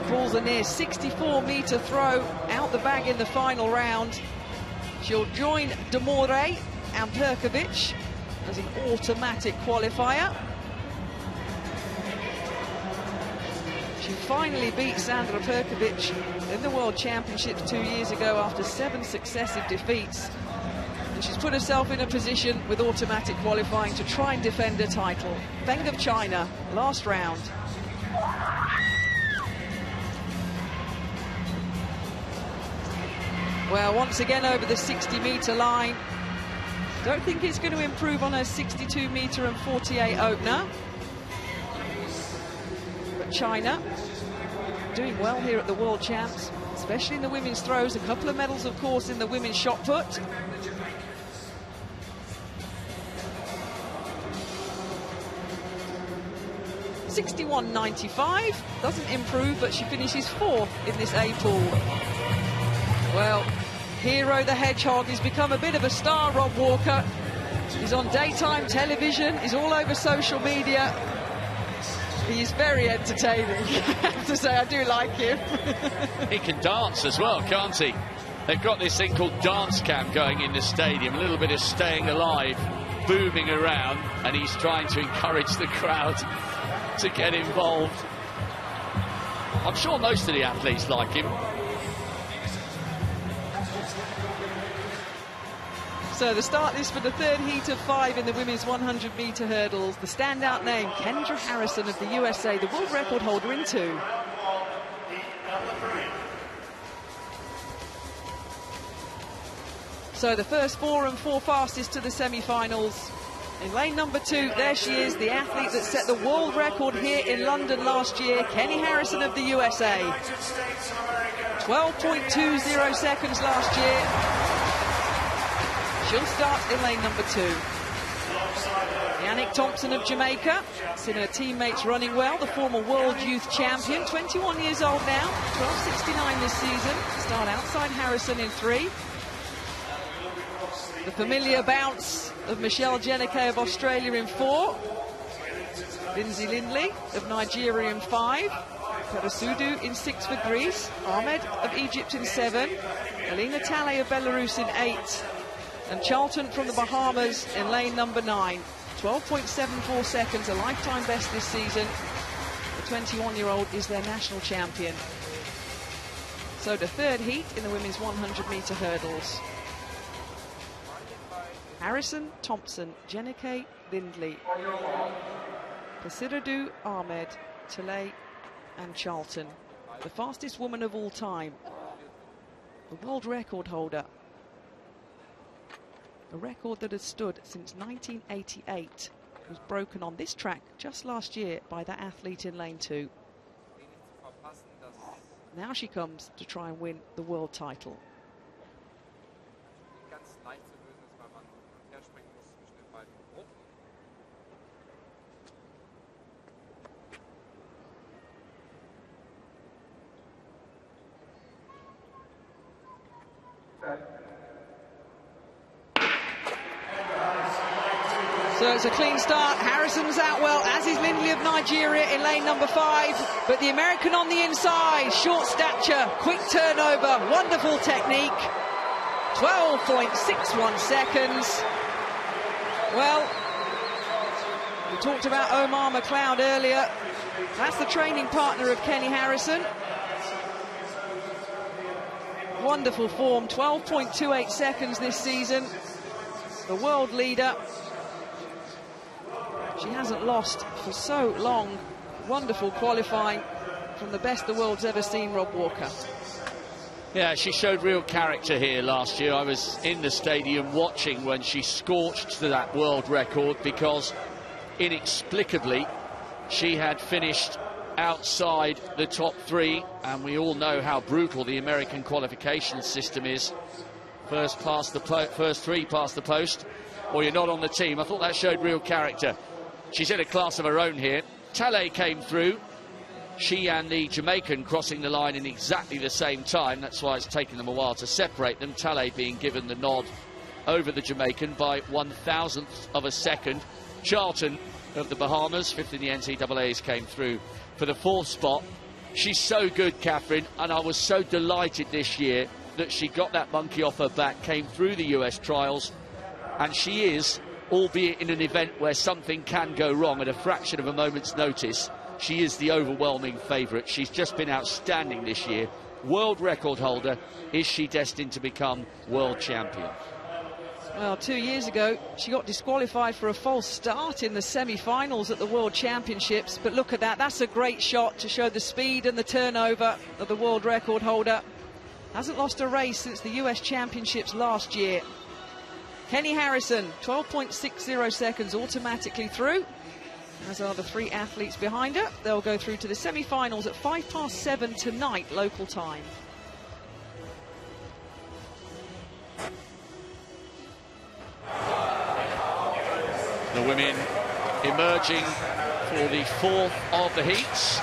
pulls a near 64-meter throw out the bag in the final round. She'll join Demore and Perkovic as an automatic qualifier. She finally beat Sandra Perkovic in the World Championships 2 years ago after 7 successive defeats. And she's put herself in a position with automatic qualifying to try and defend her title. Feng of China, last round. Well, once again over the 60-meter line. Don't think it's going to improve on her 62-meter and 48 opener. But China doing well here at the World Champs, especially in the women's throws. A couple of medals, of course, in the women's shot put. (61.95) doesn't improve, but she finishes 4th in this A pool. Well, Hero the Hedgehog has become a bit of a star, Rob Walker. He's on daytime television, he's all over social media. He's very entertaining, I have to say. I do like him. He can dance as well, can't he? They've got this thing called dance camp going in the stadium, a little bit of staying alive, booming around, and he's trying to encourage the crowd to get involved. I'm sure most of the athletes like him. So the start list for the third heat of 5 in the women's 100-meter hurdles. The standout name, Kendra Harrison of the USA, the world record holder in 2. So the first 4 and 4 fastest to the semi-finals. In lane number 2, there she is, the athlete that set the world record here in London last year, Kenny Harrison of the USA. 12.20 seconds last year. She'll start in lane number 2. Yannick Thompson of Jamaica, seen her teammates running well, the former world youth champion, 21 years old now, 12.69 this season. Start outside Harrison in 3. The familiar bounce of Michelle Jenike of Australia in 4. Lindsay Lindley of Nigeria in 5. Perasudu in 6 for Greece. Ahmed of Egypt in 7. Alina Tale of Belarus in 8. And Charlton from the Bahamas in lane number 9. 12.74 seconds, a lifetime best this season. The 21-year-old is their national champion. So the third heat in the women's 100-meter hurdles. Harrison, Thompson, Jenike, Lindley, Perasidu, Ahmed, Tale and Charlton. The fastest woman of all time. The world record holder. A record that has stood since 1988 was broken on this track just last year by that athlete in lane 2. Now she comes to try and win the world title. So it's a clean start. Harrison's out well, as is Lindley of Nigeria in lane number 5. But the American on the inside, short stature, quick turnover, wonderful technique. 12.61 seconds. Well, we talked about Omar McLeod earlier. That's the training partner of Kenny Harrison. Wonderful form, 12.28 seconds this season. The world leader. She hasn't lost for so long. Wonderful qualifying from the best the world's ever seen, Rob Walker. Yeah, she showed real character here last year. I was in the stadium watching when she scorched to that world record, because inexplicably she had finished outside the top 3, and we all know how brutal the American qualification system is. First 3 past the post, or you're not on the team. I thought that showed real character. She's in a class of her own here. Talley came through. She and the Jamaican crossing the line in exactly the same time. That's why it's taken them a while to separate them. Talley being given the nod over the Jamaican by 1,000th of a second. Charlton of the Bahamas, 5th in the NCAAs, came through for the 4th spot. She's so good, Catherine, and I was so delighted this year that she got that monkey off her back, came through the US trials, and she is, albeit in an event where something can go wrong at a fraction of a moment's notice, she is the overwhelming favourite. She's just been outstanding this year. World record holder. Is she destined to become world champion? Well, 2 years ago, she got disqualified for a false start in the semi-finals at the World Championships. But look at that. That's a great shot to show the speed and the turnover of the world record holder. Hasn't lost a race since the US Championships last year. Kenny Harrison, 12.60 seconds automatically through, as are the 3 athletes behind her. They'll go through to the semi-finals at 7:05 tonight, local time. The women emerging for the 4th of the heats.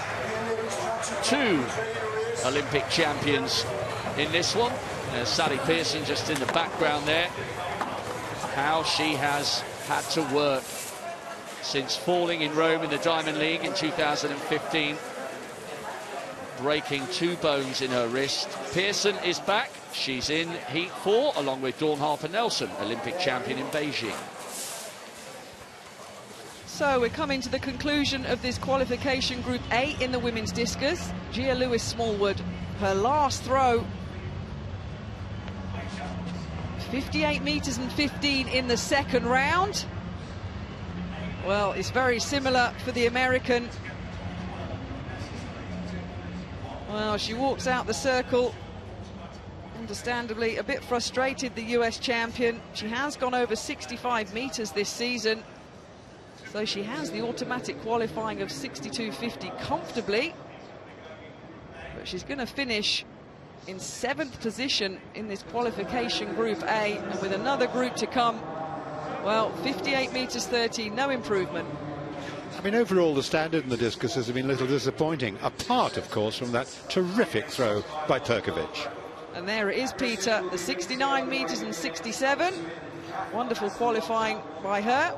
2 Olympic champions in this one. There's Sally Pearson just in the background there. How she has had to work since falling in Rome in the Diamond League in 2015, breaking 2 bones in her wrist. Pearson is back. She's in heat 4 along with Dawn Harper-Nelson, Olympic champion in Beijing. So we're coming to the conclusion of this qualification Group A in the women's discus. Gia Lewis-Smallwood, her last throw, 58 metres and 15 in the second round. Well, it's very similar for the American. Well, she walks out the circle, understandably a bit frustrated, the US champion. She has gone over 65 metres this season, so she has the automatic qualifying of 62.50 comfortably. But she's going to finish in 7th position in this qualification Group A, and with another group to come, well, 58 metres 30, no improvement. I mean, overall, the standard in the discus has been a little disappointing, apart, of course, from that terrific throw by Perkovic. And there it is, Peter, the 69 metres and 67. Wonderful qualifying by her.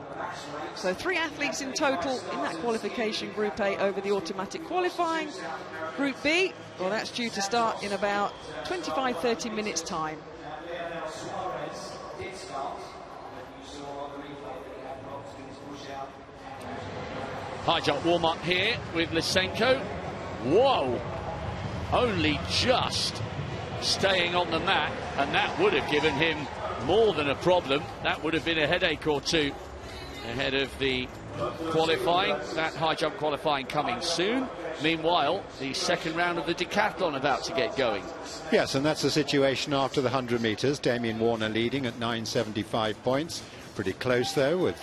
So 3 athletes in total in that qualification Group A over the automatic qualifying. Group B, well, that's due to start in about 25-30 minutes time. High jump warm-up here with Lysenko. Whoa! Only just staying on the mat, and that would have given him more than a problem. That would have been a headache or 2 ahead of the qualifying. That high jump qualifying coming soon. Meanwhile, the second round of the decathlon about to get going. Yes, and that's the situation after the 100 metres. Damien Warner leading at 9.75 points. Pretty close, though, with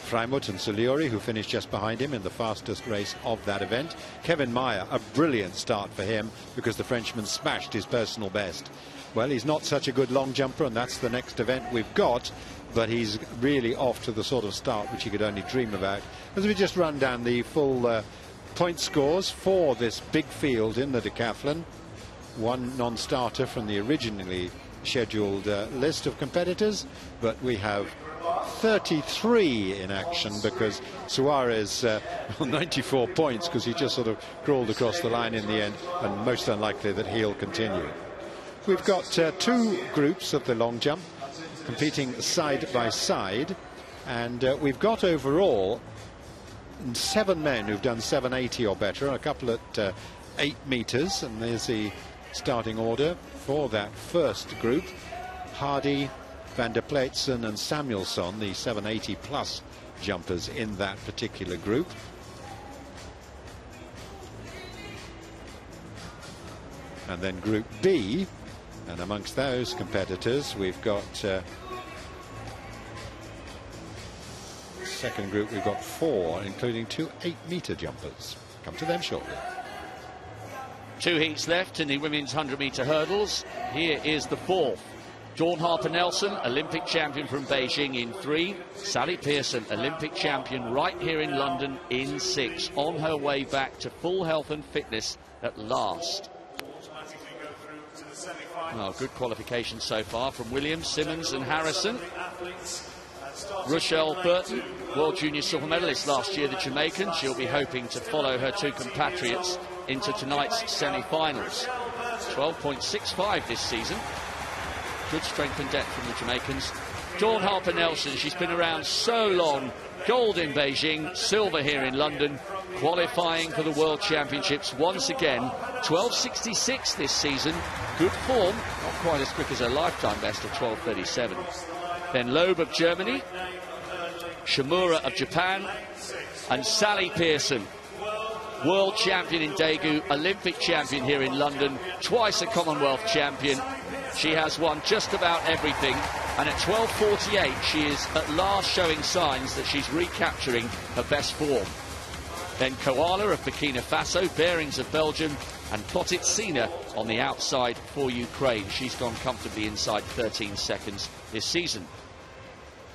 Freimut and Soliori, who finished just behind him in the fastest race of that event. Kevin Mayer, a brilliant start for him, because the Frenchman smashed his personal best. Well, he's not such a good long jumper, and that's the next event we've got, but he's really off to the sort of start which he could only dream about. As we just run down the full point scores for this big field in the decathlon. 1 non-starter from the originally scheduled list of competitors, but we have 33 in action, because Suarez 94 points because he just sort of crawled across the line in the end, and most unlikely that he'll continue. We've got two groups of the long jump competing side by side, and we've got overall 7 men who've done 780 or better, a couple at 8 meters, and there's the starting order for that first group. Hardy, Van der Pleitsen and Samuelsson, the 780 plus jumpers in that particular group. And then Group B, and amongst those competitors we've got second group, we've got 4, including 2 8-meter jumpers. Come to them shortly. 2 heats left in the women's 100-meter hurdles. Here is the 4th. Dawn Harper-Nelson, Olympic champion from Beijing, in 3. Sally Pearson, Olympic champion right here in London, in 6. On her way back to full health and fitness at last. Oh, good qualification so far from Williams, Simmons and Harrison. Rochelle Burton, World Junior Silver medalist last year, the Jamaican. She'll be hoping to follow her 2 compatriots into tonight's semi-finals. 12.65 this season. Good strength and depth from the Jamaicans. Dawn Harper-Nelson, she's been around so long. Gold in Beijing, silver here in London, qualifying for the World Championships once again. 12.66 this season. Good form, not quite as quick as her lifetime best of 12.37. Then Loeb of Germany, Shimura of Japan, and Sally Pearson, world champion in Daegu, Olympic champion here in London, twice a Commonwealth champion. She has won just about everything, and at 12.48 she is at last showing signs that she's recapturing her best form. Then Koala of Burkina Faso, Bearings of Belgium, and Plotitsina on the outside for Ukraine. She's gone comfortably inside 13 seconds this season.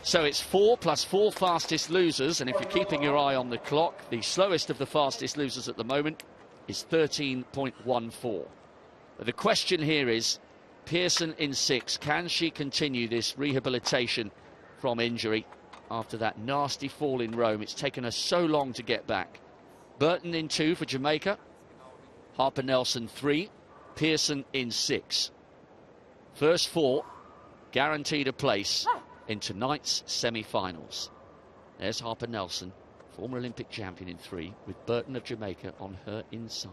So it's 4 plus 4 fastest losers, and if you're keeping your eye on the clock, the slowest of the fastest losers at the moment is 13.14. But the question here is, Pearson in 6, can she continue this rehabilitation from injury after that nasty fall in Rome? It's taken her so long to get back. Burton in 2 for Jamaica, Harper-Nelson 3, Pearson in 6. First 4 guaranteed a place in tonight's semi-finals. There's Harper-Nelson, former Olympic champion, in 3, with Burton of Jamaica on her inside.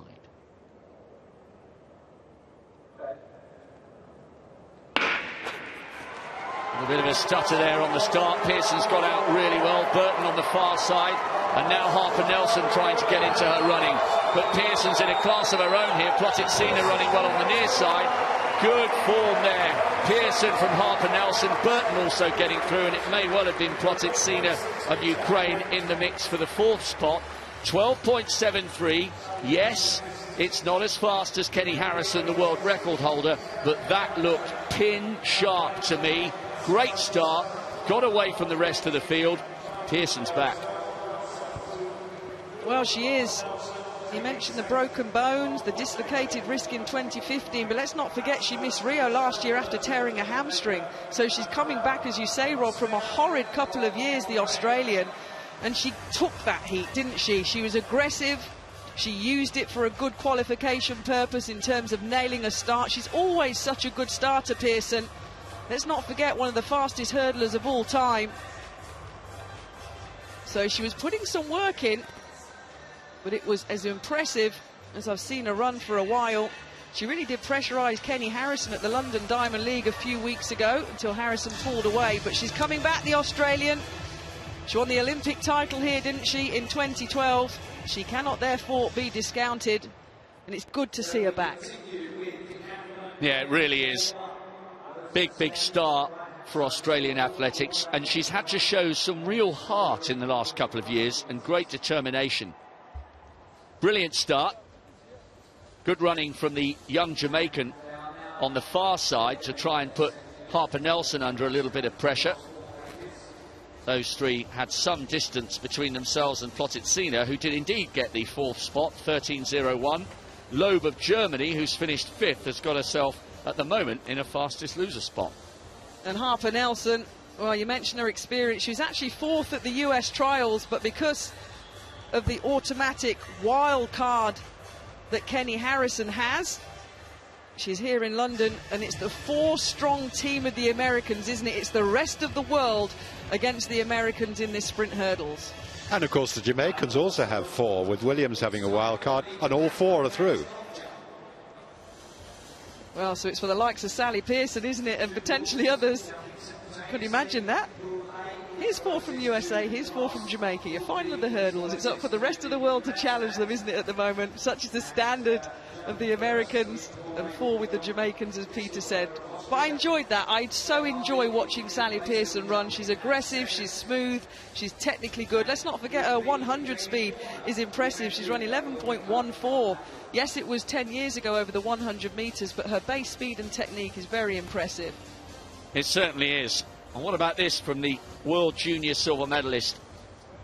A bit of a stutter there on the start. Pearson's got out really well. Burton on the far side, and now Harper-Nelson trying to get into her running. But Pearson's in a class of her own here. Plotitsina running well on the near side. Good form there. Pearson from Harper-Nelson. Burton also getting through, and it may well have been Plotitsina of Ukraine in the mix for the 4th spot. 12.73. Yes, it's not as fast as Kenny Harrison, the world record holder, but that looked pin sharp to me. Great start, got away from the rest of the field. Pearson's back. Well, she is. You mentioned the broken bones, the dislocated wrist in 2015, but let's not forget she missed Rio last year after tearing a hamstring. So she's coming back, as you say, Rob, from a horrid couple of years, the Australian, and she took that heat, didn't she? She was aggressive. She used it for a good qualification purpose in terms of nailing a start. She's always such a good starter, Pearson. Let's not forget, one of the fastest hurdlers of all time. So she was putting some work in, but it was as impressive as I've seen her run for a while. She really did pressurise Kenny Harrison at the London Diamond League a few weeks ago until Harrison pulled away. But she's coming back, the Australian. She won the Olympic title here, didn't she, in 2012. She cannot therefore be discounted, and it's good to see her back. Yeah, it really is. Big start for Australian athletics, and she's had to show some real heart in the last couple of years and great determination. Brilliant start. Good running from the young Jamaican on the far side to try and put Harper-Nelson under a little bit of pressure. Those 3 had some distance between themselves and Plotitsina, who did indeed get the 4th spot, 13.01. Loeb of Germany, who's finished 5th, has got herself at the moment in a fastest loser spot. And Harper-Nelson Well, you mentioned her experience. She was actually 4th at the US trials, but because of the automatic wild card that Kenny Harrison has, she's here in London, and it's the 4-strong team of the Americans, isn't it? It's the rest of the world against the Americans in this sprint hurdles. And of course the Jamaicans also have 4, with Williams having a wild card, and all 4 are through. Well, so it's for the likes of Sally Pearson, isn't it? And potentially others. Could you imagine that? Here's 4 from USA, here's 4 from Jamaica. Your final of the hurdles. It's up for the rest of the world to challenge them, isn't it, at the moment? Such is the standard of the Americans, and 4 with the Jamaicans, as Peter said. But I enjoyed that. I so enjoy watching Sally Pearson run. She's aggressive, she's smooth, she's technically good. Let's not forget her 100 speed is impressive. She's run 11.14. Yes, it was 10 years ago over the 100 metres, but her base speed and technique is very impressive. It certainly is. And what about this from the World Junior silver medalist?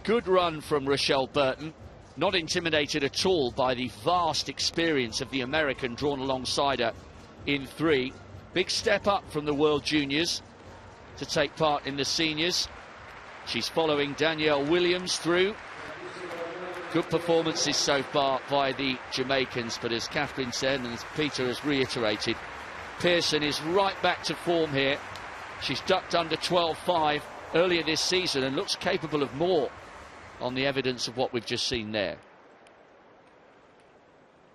Good run from Rochelle Burton. Not intimidated at all by the vast experience of the American drawn alongside her in 3. Big step up from the World Juniors to take part in the seniors. She's following Danielle Williams through. Good performances so far by the Jamaicans, but as Catherine said and as Peter has reiterated, Pearson is right back to form here. She's ducked under 12.5 earlier this season and looks capable of more on the evidence of what we've just seen there.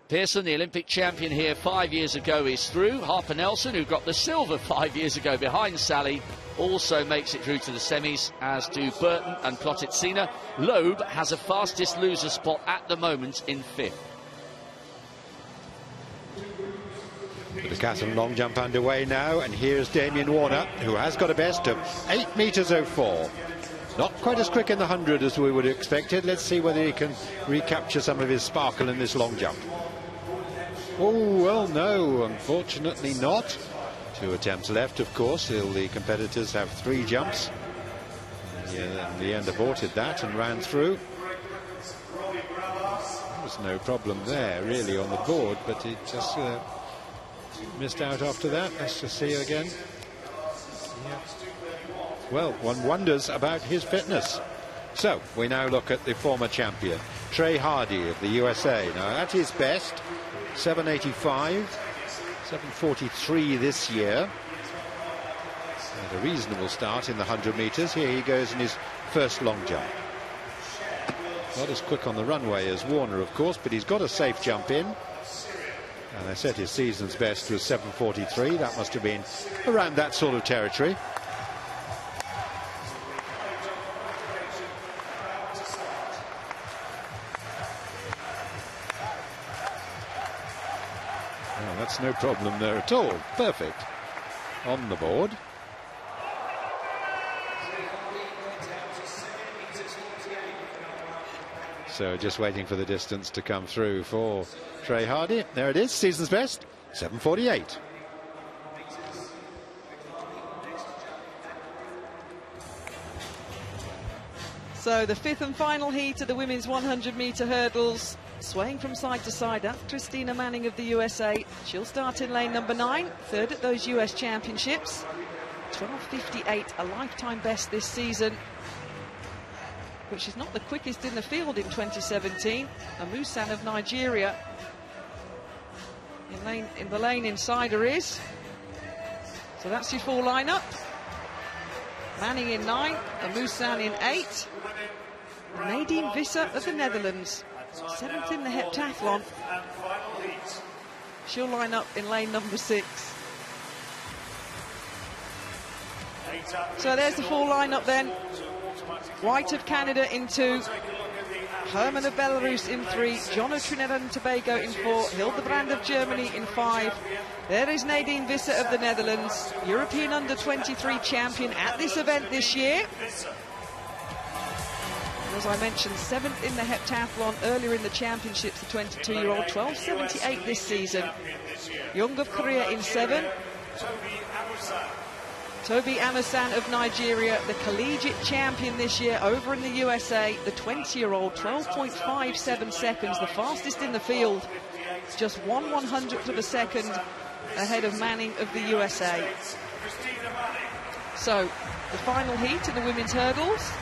Pearson, the Olympic champion here 5 years ago, is through. Harper Nelson, who got the silver 5 years ago behind Sally, also makes it through to the semis, as do Burton and Plotitsina. Loeb has a fastest loser spot at the moment in 5th. The Decathlon long jump underway now, and here's Damien Warner, who has got a best of 8 metres 04. Not quite as quick in the 100 as we would have expected. Let's see whether he can recapture some of his sparkle in this long jump. Oh, well, no, unfortunately not. 2 attempts left, of course. The competitors have 3 jumps. Yeah, in the end aborted that and ran through. There was no problem there, really, on the board, but it just missed out after that. Let's just see again. Yeah. Well, one wonders about his fitness. So we now look at the former champion, Trey Hardy of the USA. Now at his best, 7.85, 7.43 this year. Had a reasonable start in the 100 metres. Here he goes in his first long jump. Not as quick on the runway as Warner, of course, but he's got a safe jump in. And I said his season's best was 7.43. That must have been around that sort of territory. Oh, that's no problem there at all. Perfect. On the board. So just waiting for the distance to come through for Trey Hardy. There it is, season's best, 7.48. So the 5th and final heat of the women's 100-metre hurdles, swaying from side to side. That's Christina Manning of the USA. She'll start in lane number 9, 3rd at those US championships. 12.58, a lifetime best this season. But she's not the quickest in the field in 2017. Amusan of Nigeria in the lane inside her is. So that's your full lineup. Manning in 9, Amusan in 8. Nadine Visser of the Netherlands, 7th in the heptathlon. She'll line up in lane number 6. So there's the full lineup then. White of Canada in 2, Herman of Belarus in 3, John of Trinidad and Tobago in 4, Hildebrand of Germany in 5. There is Nadine Visser of the Netherlands, European under-23 champion at this event this year. As I mentioned, 7th in the heptathlon earlier in the championships, the 22-year-old, 12.78 this season. Young of Korea in 7. Toby Amusan of Nigeria, the collegiate champion this year over in the USA, the 20-year-old, 12.57 seconds, the fastest in the field, just 1/100th of a second ahead of Manning of the USA. So The final heat in the women's hurdles.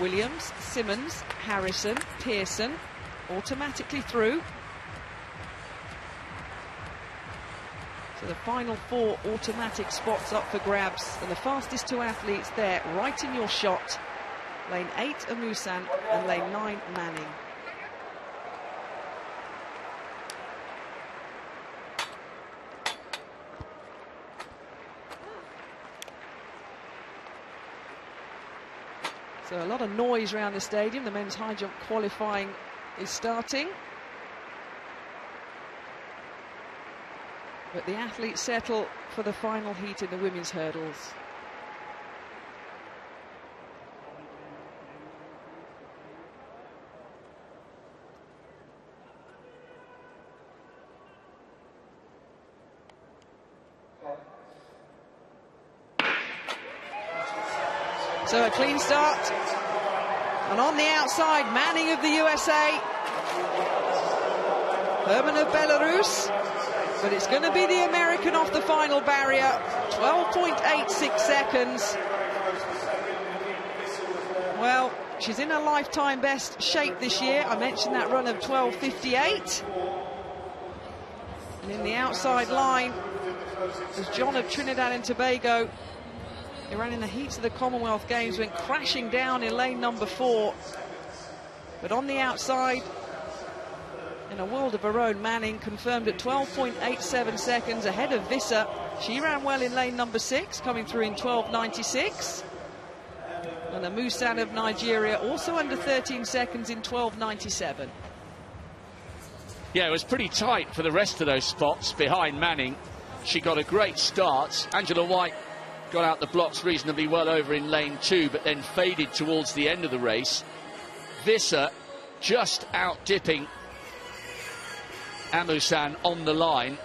Williams, Simmons, Harrison, Pearson automatically through. So the final 4 automatic spots up for grabs, and the fastest 2 athletes there right in your shot. Lane 8 Amusan and lane 9 Manning. So a lot of noise around the stadium. The men's high jump qualifying is starting. But the athletes settle for the final heat in the women's hurdles. So a clean start, and on the outside, Manning of the USA, Herman of Belarus, but it's going to be the American off the final barrier, 12.86 seconds. Well, she's in her lifetime best shape this year. I mentioned that run of 12.58. And in the outside line was John of Trinidad and Tobago. He ran in the heats of the Commonwealth Games, went crashing down in lane number 4. But on the outside, in a world of her own, Manning confirmed at 12.87 seconds ahead of Visser. She ran well in lane number 6, coming through in 12.96. And the Musan of Nigeria also under 13 seconds in 12.97. Yeah, it was pretty tight for the rest of those spots behind Manning. She got a great start. Angela White got out the blocks reasonably well over in lane 2, but then faded towards the end of the race. Visser just out dipping Amusan on the line.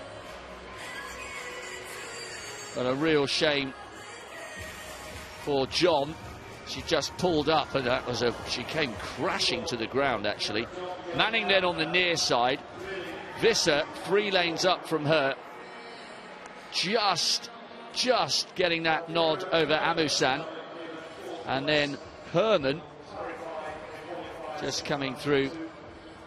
But a real shame for John. She just pulled up, and that was she came crashing to the ground, actually. Manning then on the near side. Visser 3 lanes up from her. Just getting that nod over Amusan. And then Herman just coming through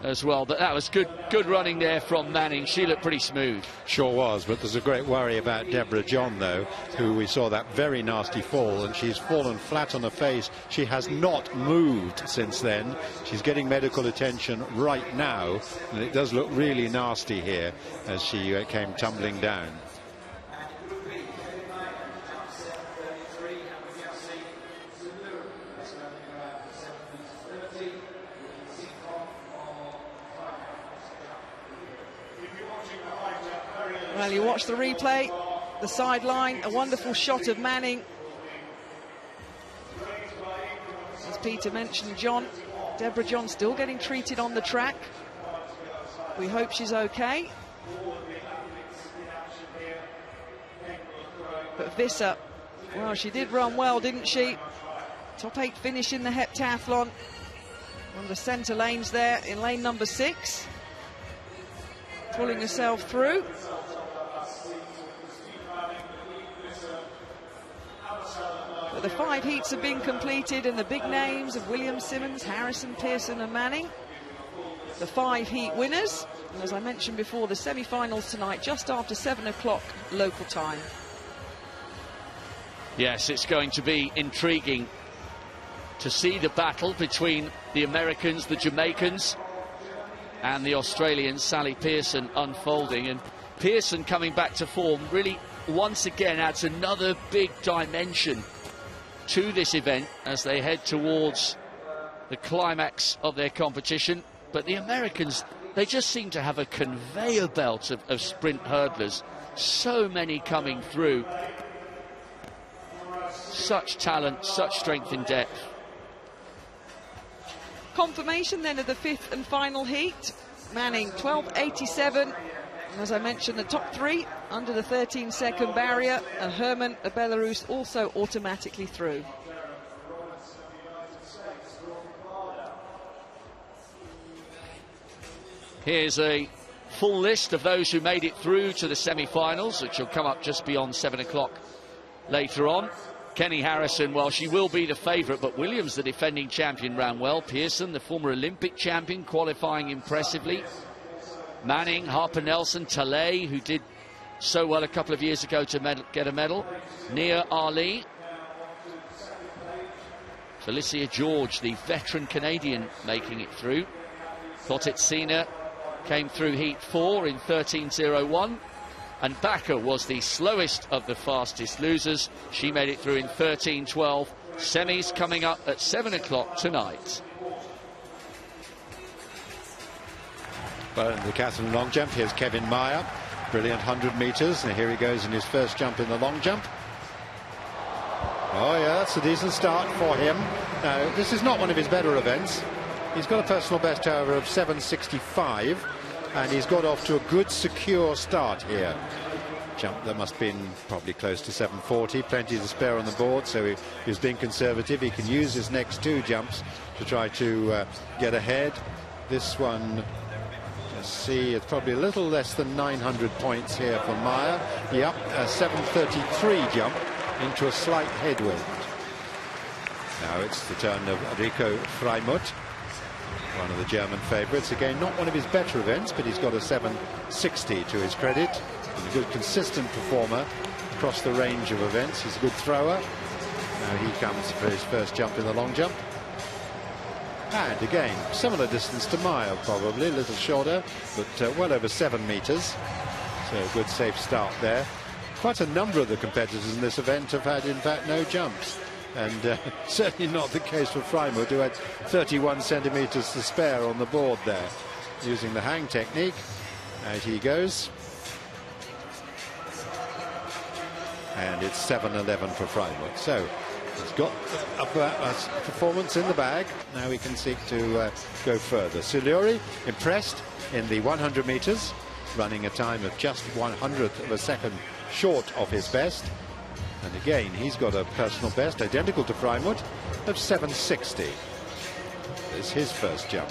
as well. But that was good running there from Manning. She looked pretty smooth. Sure was, but there's a great worry about Deborah John, though, who we saw that very nasty fall, and she's fallen flat on her face. She has not moved since then. She's getting medical attention right now, and it does look really nasty here as she came tumbling down. Well, you watch the replay, the sideline, a wonderful shot of Manning. As Peter mentioned, Deborah John still getting treated on the track. We hope she's okay. But Visser, well, she did run well, didn't she? Top 8 finish in the heptathlon. On the centre lanes there in lane number 6. Pulling herself through. But the 5 heats have been completed, and the big names of Williams, Simmons, Harrison, Pearson and Manning, the 5 heat winners. And as I mentioned before, the semi-finals tonight just after 7 o'clock local time. Yes, it's going to be intriguing to see the battle between the Americans, the Jamaicans and the Australian Sally Pearson unfolding. And Pearson coming back to form really once again adds another big dimension to this event as they head towards the climax of their competition. But the Americans, they just seem to have a conveyor belt of sprint hurdlers. So many coming through. Such talent, such strength in depth. Confirmation then of the 5th and final heat. Manning 12.87. And as I mentioned, the top 3 under the 13-second barrier, and Herman of Belarus also automatically through. Here's a full list of those who made it through to the semi-finals, which will come up just beyond 7 o'clock later on. Kenny Harrison, well, she will be the favourite, but Williams, the defending champion, ran well. Pearson, the former Olympic champion, qualifying impressively. Manning, Harper Nelson, Talay, who did so well a couple of years ago to get a medal. Nia Ali. Felicia George, the veteran Canadian, making it through. Kotetsina came through heat 4 in 13.01. And Bakker was the slowest of the fastest losers. She made it through in 13.12. Semis coming up at 7 o'clock tonight. Well, in the Decathlon long jump, here's Kevin Mayer. Brilliant 100 metres. And here he goes in his first jump in the long jump. Oh, yeah, that's a decent start for him. Now, this is not one of his better events. He's got a personal best, however, of 7.65. And he's got off to a good, secure start here. Jump that must have been probably close to 7.40. Plenty to spare on the board, so he's being conservative. He can use his next 2 jumps to try to get ahead. This one, let's see, it's probably a little less than 900 points here for Meyer. Yep, a 7.33 jump into a slight headwind. Now it's the turn of Rico Freimuth, one of the German favourites. Again, not one of his better events, but he's got a 7.60 to his credit. He's a good, consistent performer across the range of events. He's a good thrower. Now he comes for his first jump in the long jump. And again, similar distance to Meyer, probably a little shorter, but well over 7 metres. So a good, safe start there. Quite a number of the competitors in this event have had, in fact, no jumps. And certainly not the case for Freimuth, who had 31 centimetres to spare on the board there, using the hang technique. Out he goes. And it's 7.11 for Freimuth. So he's got a performance in the bag. Now he can seek to go further. Siliori, impressed in the 100 metres, running a time of just 100th of a second short of his best. And again, he's got a personal best, identical to Freimuth, of 7.60. This is his first jump.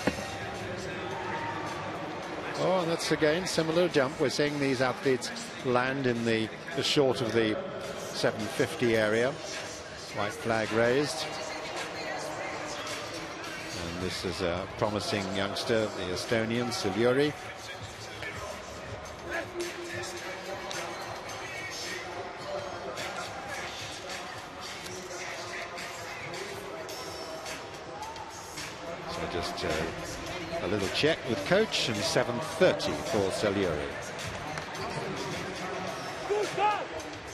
Oh, and that's again similar jump. We're seeing these athletes land in the short of the 7.50 area. White flag raised. And this is a promising youngster, the Estonian, Siliori. Just a little check with coach, and 7.30 for Salieri.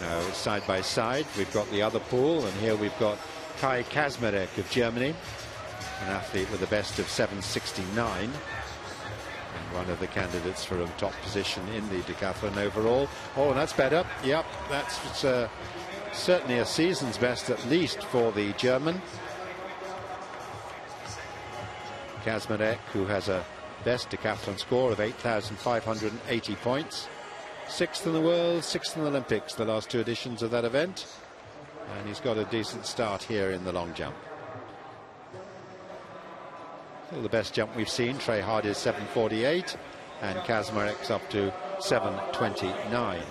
Now it's side by side. We've got the other pool, and here we've got Kai Kazmarek of Germany, an athlete with a best of 7.69, and one of the candidates for a top position in the decathlon overall. Oh, and that's better. Yep, that's certainly a season's best, at least for the German. Kazmarek, who has a best decathlon score of 8,580 points. 6th in the world, 6th in the Olympics, the last 2 editions of that event. And he's got a decent start here in the long jump. Still the best jump we've seen. Trey Hardy's 7.48, and Kazmarek's up to 7.29.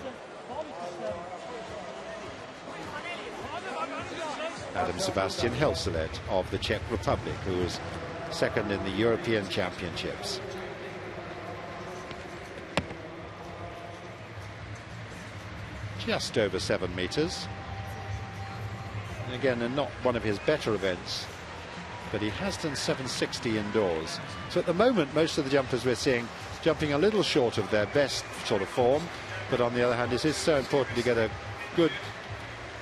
Adam Sebastian Helselet of the Czech Republic, who is second in the European Championships. Just over 7 metres. And again, not one of his better events, but he has done 7.60 indoors. So at the moment, most of the jumpers we're seeing jumping a little short of their best sort of form, but on the other hand, it is so important to get a good,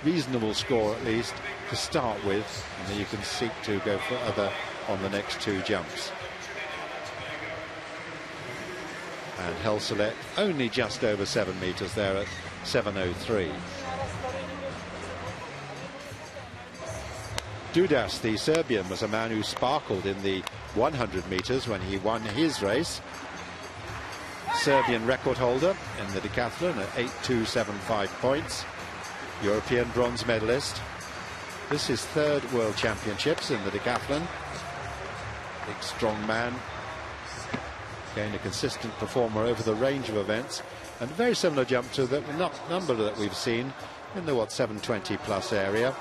reasonable score at least to start with, and then you can seek to go further on the next 2 jumps. And Helselet only just over 7 metres there at 7.03. Dudas, the Serbian, was a man who sparkled in the 100 metres when he won his race. Serbian record holder in the decathlon at 8.275 points. European bronze medalist. This is 3rd World Championships in the decathlon. Big, strong man. Again, a consistent performer over the range of events, and a very similar jump to the number that we've seen in the 720 plus area.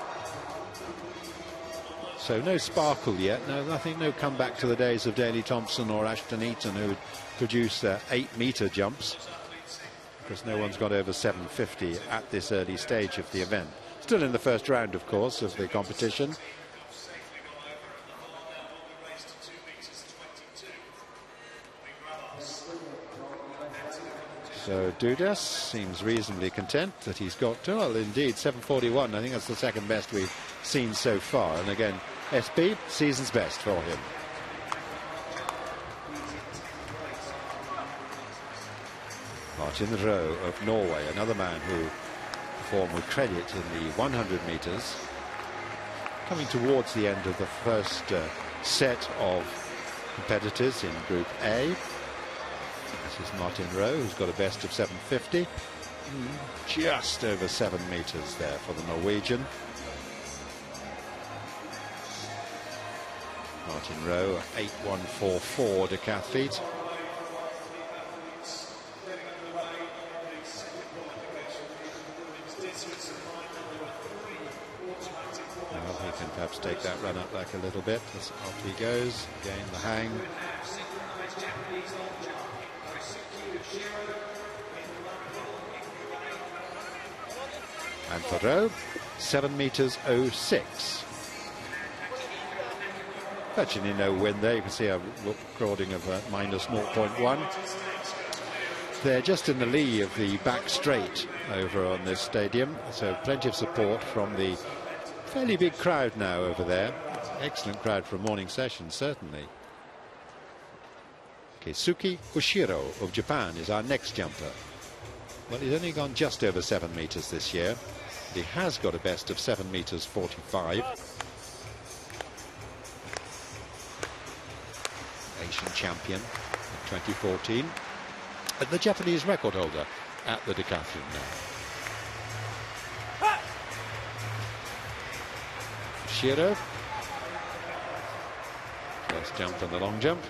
So no sparkle yet. No, nothing. No comeback to the days of Daley Thompson or Ashton Eaton, who would produce 8-meter jumps, because no one's got over 750 at this early stage of the event. Still in the first round, of course, of the competition. So Dudas seems reasonably content that he's got to. Well, indeed, 7:41. I think that's the second best we've seen so far. And again, SB, season's best for him. Martin Rowe of Norway, another man who performed with credit in the 100 metres. Coming towards the end of the first set of competitors in Group A. This is Martin Rowe, who's got a best of 750. Just over 7 metres there for the Norwegian. Martin Rowe, 8:144 decathlete. Well, he can perhaps take that run up back a little bit as off he goes. Gain the hang. And for Rowe, 7 metres 06. Virtually no wind there. You can see a recording of minus 0.1. They're just in the lee of the back straight over on this stadium, so plenty of support from the fairly big crowd now over there. Excellent crowd for a morning session, certainly. Keisuke Oshiro of Japan is our next jumper. Well, he's only gone just over 7 metres this year. He has got a best of 7 metres 45. Asian champion in 2014. And the Japanese record holder at the Decathlon now. Shiro. First jump on the long jump.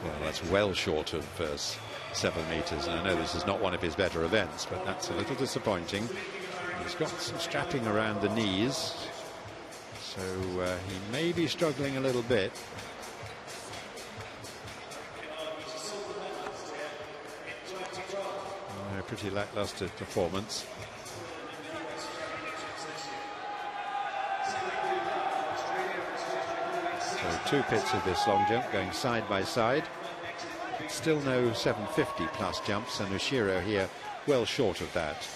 Well, that's well short of 7 metres, and I know this is not one of his better events, but that's a little disappointing. He's got some strapping around the knees, so he may be struggling a little bit. Pretty lackluster performance. So 2 pits of this long jump going side by side. It's still no 750 plus jumps, and Oshiro here well short of that,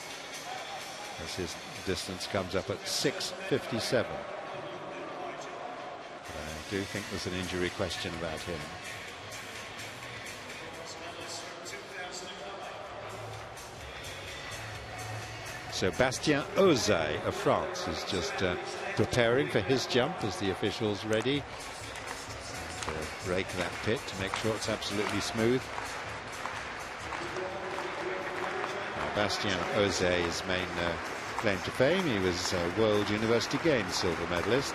as his distance comes up at 6:57. I do think there's an injury question about him. So Bastien Ozay of France is just preparing for his jump as the officials ready to rake that pit to make sure it's absolutely smooth. Now, Bastien Ozay's main claim to fame, he was a World University Games silver medalist,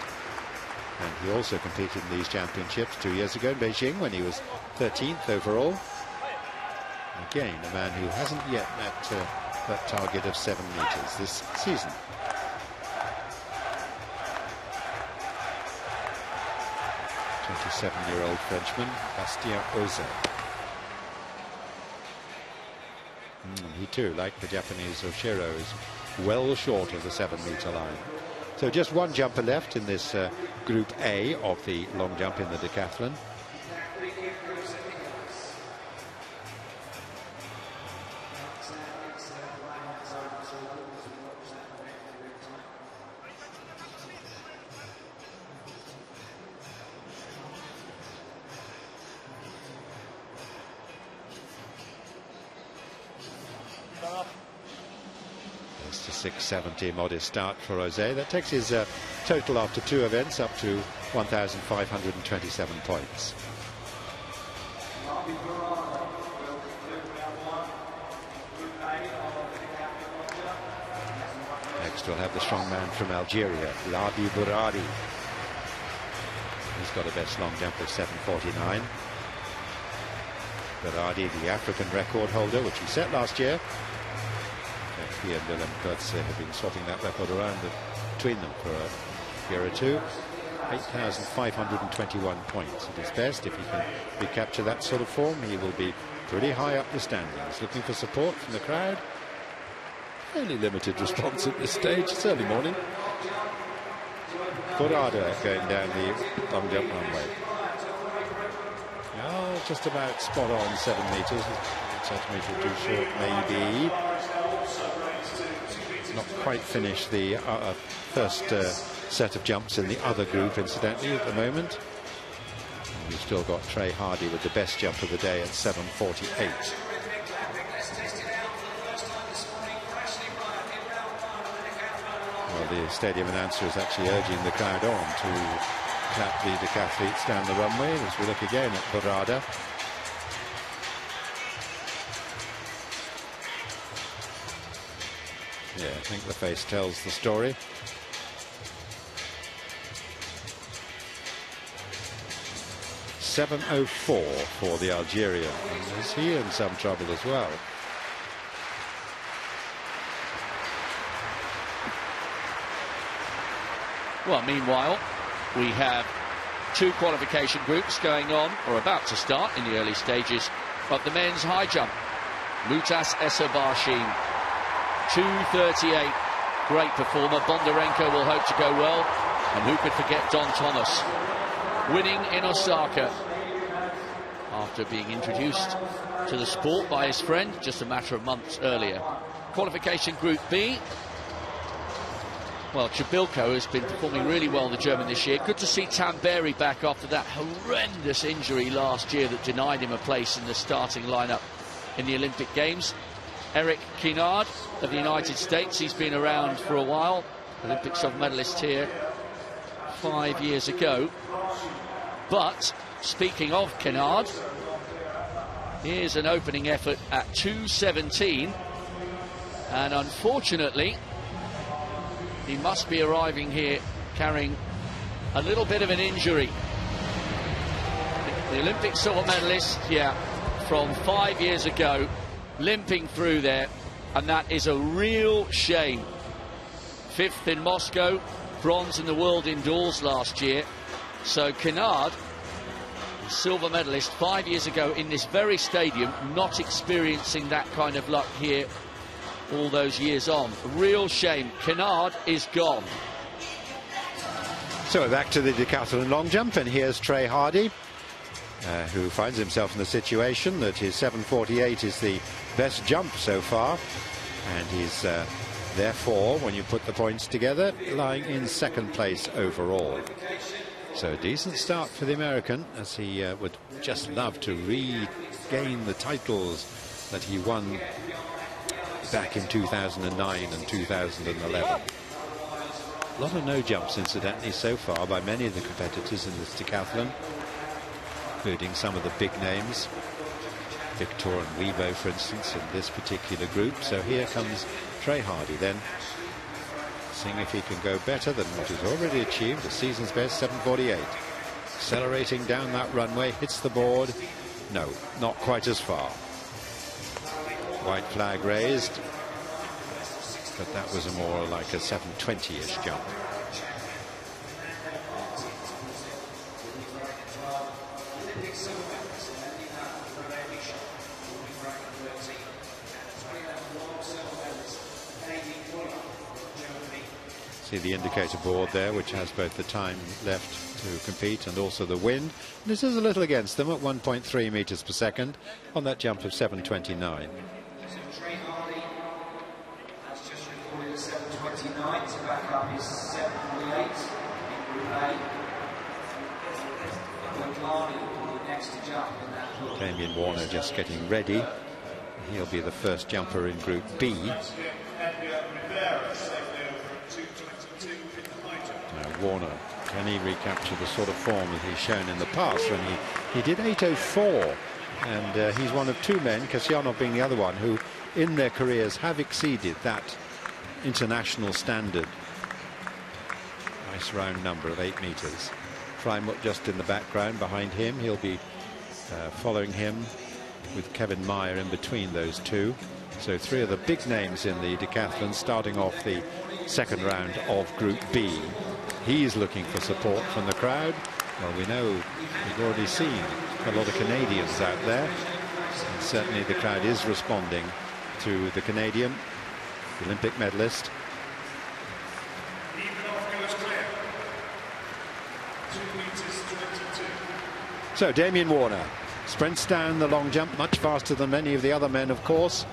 and he also competed in these championships 2 years ago in Beijing when he was 13th overall. Again, a man who hasn't yet met that target of 7 metres this season. A 27-year-old Frenchman, Bastien Ozay. He too, like the Japanese Oshiro, is well short of the 7-metre line. So just one jumper left in this Group A of the long jump in the decathlon. It's a 670 modest start for Ozay. That takes his total after 2 events up to 1,527 points. Next we'll have the strongman from Algeria, Labi Bourari. He's got a best long jump of 7:49. Bourari, the African record holder, which he set last year. He and Willem Kurtz have been swapping that record around between them for here are two. 8,521 points at his best. If he can recapture that sort of form, he will be pretty high up the standings. Looking for support from the crowd. Fairly limited response at this stage. It's early morning. Burrada going down the long jump runway. Oh, just about spot on, 7 meters. A centimetre too short, maybe. Not quite finished the first set of jumps in the other group, incidentally, at the moment. And we've still got Trey Hardy with the best jump of the day at 7:48. Well, the stadium announcer is actually urging the crowd on to clap the decathletes down the runway as we look again at Burrada. Yeah, I think the face tells the story. .704 for the Algerian. And is he in some trouble as well? Well, meanwhile, we have two qualification groups going on, or about to start in the early stages of the men's high jump. Mutas Esobashim, 2:38, great performer. Bondarenko will hope to go well, and who could forget Don Thomas, winning in Osaka after being introduced to the sport by his friend just a matter of months earlier. Qualification Group B. Well, Chabilko has been performing really well, the German, this year. Good to see Tamberi back after that horrendous injury last year that denied him a place in the starting lineup in the Olympic Games. Eric Kinard of the United States, he's been around for a while. Olympic silver medalist here 5 years ago. But speaking of Kinard, here's an opening effort at 2:17, and unfortunately he must be arriving here carrying a little bit of an injury. The Olympic silver medalist, yeah, from 5 years ago, limping through there, and that is a real shame. 5th in Moscow, bronze in the world indoors last year. So Kinard, silver medalist 5 years ago in this very stadium, not experiencing that kind of luck here all those years on. Real shame. Kinard is gone. So back to the decathlon long jump, and here's Trey Hardy, who finds himself in the situation that his 7:48 is the best jump so far, and he's therefore, when you put the points together, lying in second place overall. So a decent start for the American, as he would just love to regain the titles that he won back in 2009 and 2011. A lot of no jumps, incidentally, so far by many of the competitors in this decathlon, including some of the big names, Victor and Weibo, for instance, in this particular group. So here comes Trey Hardy then, seeing if he can go better than what he's already achieved, the season's best 7:48. Accelerating down that runway, hits the board. No, not quite as far. White flag raised, but that was a more like a 7:20-ish jump. See the indicator board there, which has both the time left to compete and also the wind. This is a little against them at 1.3 meters per second on that jump of 7:29. That's just recorded at 7:29, so back up is 7:48 in Group A. The next to jump in that. Damien Warner just getting ready. He'll be the first jumper in Group B. Warner, can he recapture the sort of form that he's shown in the past when he did 8:04, and he's one of two men, Kasyanov being the other one, who in their careers have exceeded that international standard. Nice round number of 8 meters. Freimut just in the background behind him. He'll be following him with Kevin Mayer in between those two. So three of the big names in the decathlon starting off the second round of Group B. he's looking for support from the crowd. Well, we know we've already seen a lot of Canadians out there. And certainly the crowd is responding to the Canadian, the Olympic medalist. So Damien Warner sprints down the long jump much faster than many of the other men, of course.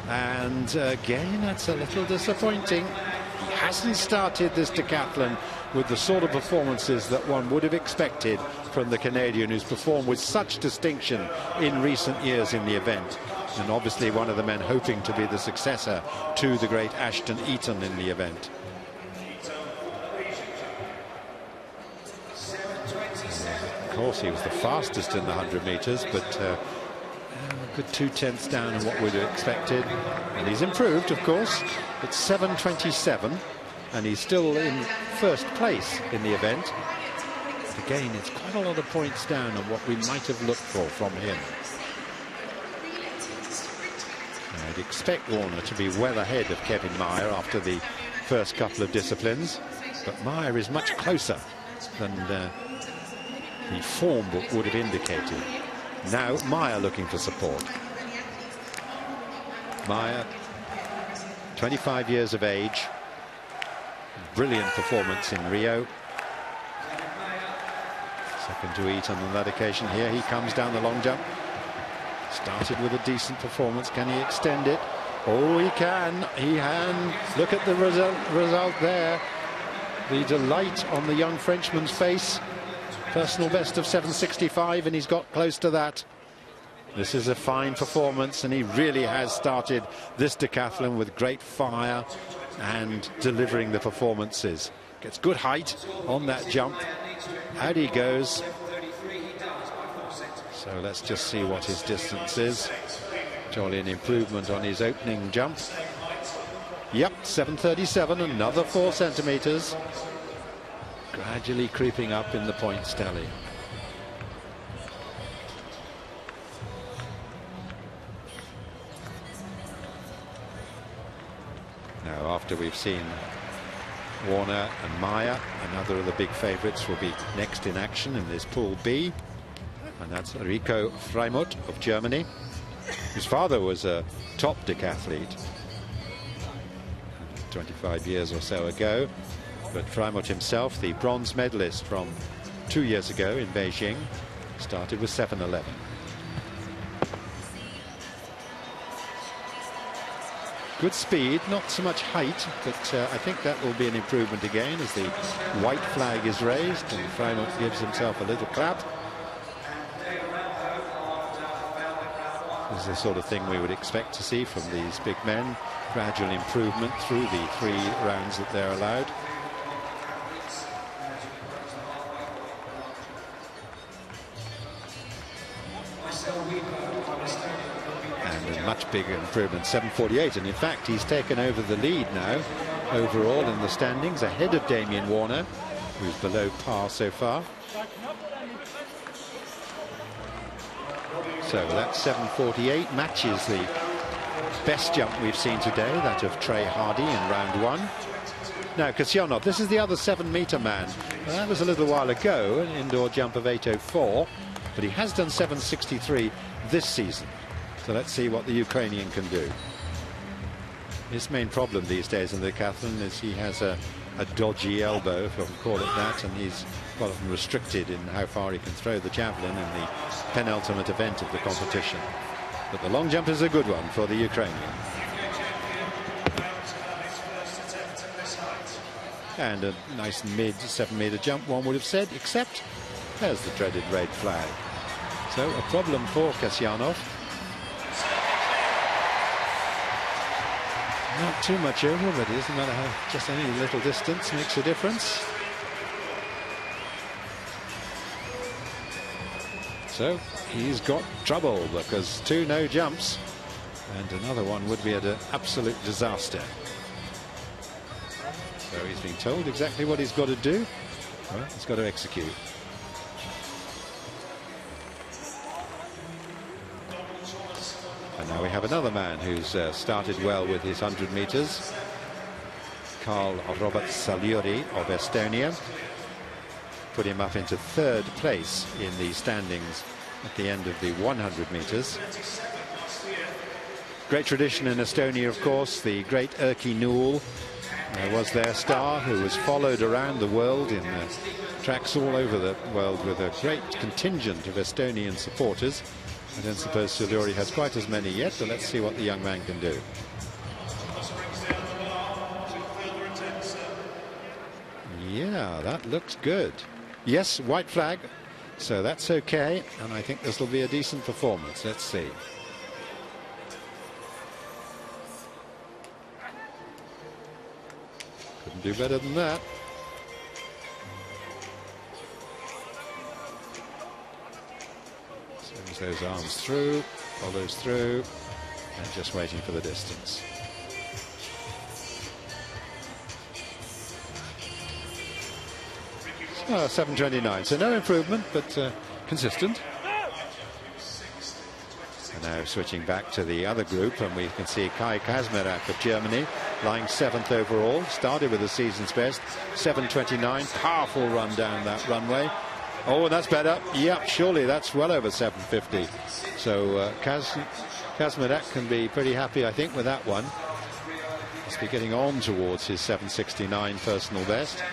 And again, that's a little disappointing. He hasn't started this decathlon with the sort of performances that one would have expected from the Canadian, who's performed with such distinction in recent years in the event. And obviously one of the men hoping to be the successor to the great Ashton Eaton in the event. Of course, he was the fastest in the 100 metres, but a good 2/10 down on what we'd have expected. And he's improved, of course. It's 7:27, and he's still in first place in the event. But again, it's quite a lot of points down on what we might have looked for from him. I'd expect Warner to be well ahead of Kevin Meyer after the first couple of disciplines, but Meyer is much closer than the form book would have indicated. Now Meyer looking for support. Meyer, 25 years of age, brilliant performance in Rio. Second to Eaton on that occasion. Here he comes down the long jump. Started with a decent performance. Can he extend it? Oh, he can. He can. Look at the result there. The delight on the young Frenchman's face. Personal best of 7:65, and he's got close to that. This is a fine performance, and he really has started this decathlon with great fire and delivering the performances. Gets good height on that jump. Out he goes. So let's just see what his distance is. Jolly an improvement on his opening jump. Yep, 7:37, another 4 centimetres. Gradually creeping up in the points tally. Now, after we've seen Warner and Meyer, another of the big favourites will be next in action in this Pool B. And that's Rico Freimuth of Germany. His father was a top decathlete 25 years or so ago. But Freimuth himself, the bronze medalist from 2 years ago in Beijing, started with 7:11. Good speed, not so much height, but I think that will be an improvement again as the white flag is raised and Freimuth gives himself a little clap. This is the sort of thing we would expect to see from these big men. Gradual improvement through the 3 rounds that they're allowed. And a much bigger improvement, 7:48, and in fact he's taken over the lead now overall in the standings, ahead of Damien Warner, who's below par so far. So that 7:48 matches the best jump we've seen today, that of Trey Hardy in round 1. Now Kasyanov, this is the other 7-metre man. Well, that was a little while ago, an indoor jump of 8:04, but he has done 7:63 this season. So let's see what the Ukrainian can do. His main problem these days in the decathlon is he has a dodgy elbow, if I can call it that, and he's quite often restricted in how far he can throw the javelin in the penultimate event of the competition. But the long jump is a good one for the Ukrainian. And a nice mid 7-metre jump, one would have said, except there's the dreaded red flag. So a problem for Kasyanov. Not too much over, but it doesn't matter how just any little distance makes a difference. So he's got trouble because 2 no jumps, and another one would be an absolute disaster. So he's been told exactly what he's got to do. Well, he's got to execute. And now we have another man who's started well with his 100 metres. Karl Robert Saliuri of Estonia. Put him up into 3rd place in the standings at the end of the 100 meters. Great tradition in Estonia, of course. The great Erkki Nuul was their star, who was followed around the world in tracks all over the world with a great contingent of Estonian supporters. I don't suppose Saliuri has quite as many yet, but let's see what the young man can do. Yeah, that looks good. Yes, white flag, so that's okay, and I think this will be a decent performance. Let's see. Couldn't do better than that. Sends those arms through, follows through, and just waiting for the distance. Oh, 7:29, so no improvement, but consistent. And now switching back to the other group, and we can see Kai Kazmarek of Germany lying 7th overall. Started with the season's best, 7:29. Powerful run down that runway. Oh, that's better. Yep, surely that's well over 7:50. So Kazmarek can be pretty happy, I think, with that one. Must be getting on towards his 7:69 personal best.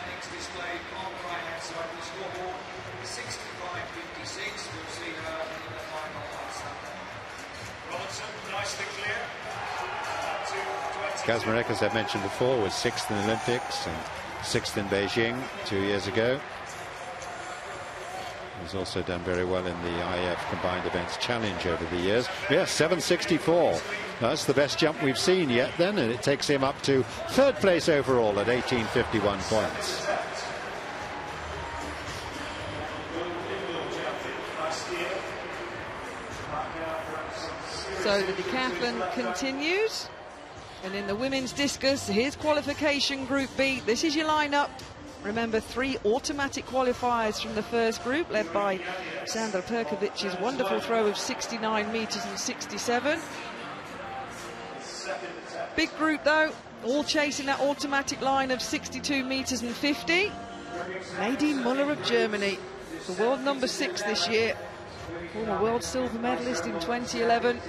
Kazmarek, as I mentioned before, was 6th in the Olympics and 6th in Beijing 2 years ago. He's also done very well in the IF Combined Events Challenge over the years. Yes, 7:64. That's the best jump we've seen yet then, and it takes him up to 3rd place overall at 1851 points. So the decathlon continues. And in the women's discus, here's qualification Group B. This is your lineup. Remember, 3 automatic qualifiers from the first group, led by Sandra Perkovic's wonderful throw of 69 meters and 67. Big group, though, all chasing that automatic line of 62 meters and 50. Nadine Muller of Germany, the world number 6 this year, former world silver medalist in 2011.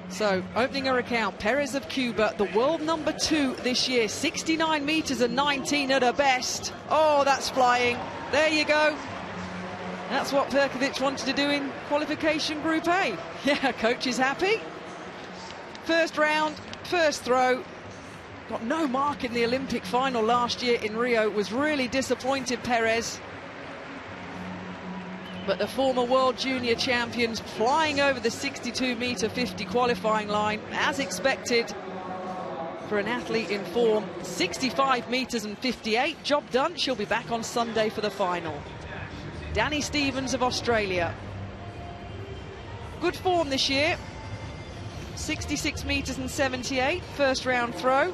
So, opening her account, Perez of Cuba, the world number 2 this year, 69 meters and 19 at her best. Oh, that's flying. There you go. That's what Perkovic wanted to do in qualification Group A. Yeah, coach is happy. First round, first throw. Got no mark in the Olympic final last year in Rio. Was really disappointed, Perez. But the former world junior champions flying over the 62-meter 50 qualifying line, as expected for an athlete in form. 65 meters and 58, job done. She'll be back on Sunday for the final. Danny Stevens of Australia. Good form this year. 66 meters and 78, first round throw.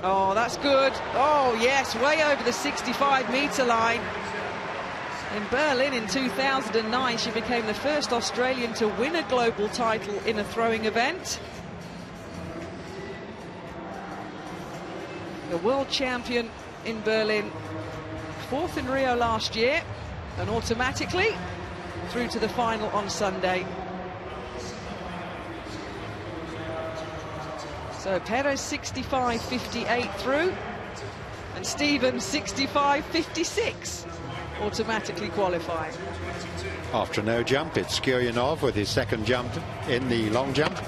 Oh, that's good. Oh, yes, way over the 65-meter line. In Berlin in 2009, she became the first Australian to win a global title in a throwing event. The world champion in Berlin, 4th in Rio last year, and automatically through to the final on Sunday. So Perez 65.58 through, and Stevens 65.56 automatically qualifying. After no jump, it's Skurianov with his 2nd jump in the long jump.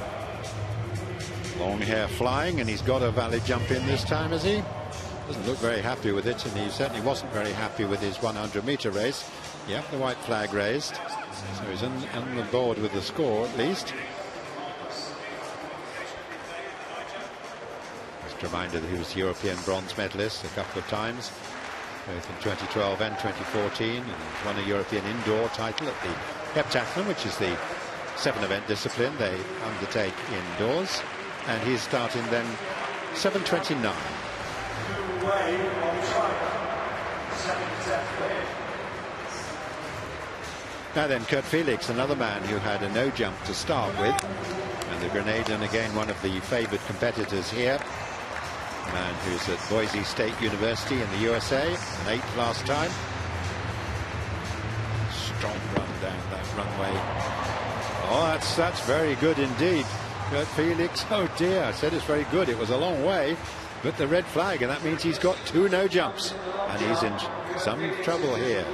Long hair flying, and he's got a valid jump in this time, has he? Doesn't look very happy with it, and he certainly wasn't very happy with his 100-meter race. Yep, the white flag raised, so he's on the board with the score at least. Reminder that he was European bronze medalist a couple of times, both in 2012 and 2014, and won a European indoor title at the heptathlon, which is the 7-event discipline they undertake indoors, and he's starting then 7:29. Now then, Kurt Felix, another man who had a no jump to start with. And the Grenadian, again, one of the favoured competitors here. A man who's at Boise State University in the USA, an 8th last time. Strong run down that runway. Oh, that's very good indeed. Kurt Felix, oh dear, I said it's very good. It was a long way, but the red flag, and that means he's got 2 no jumps. And he's in some trouble here.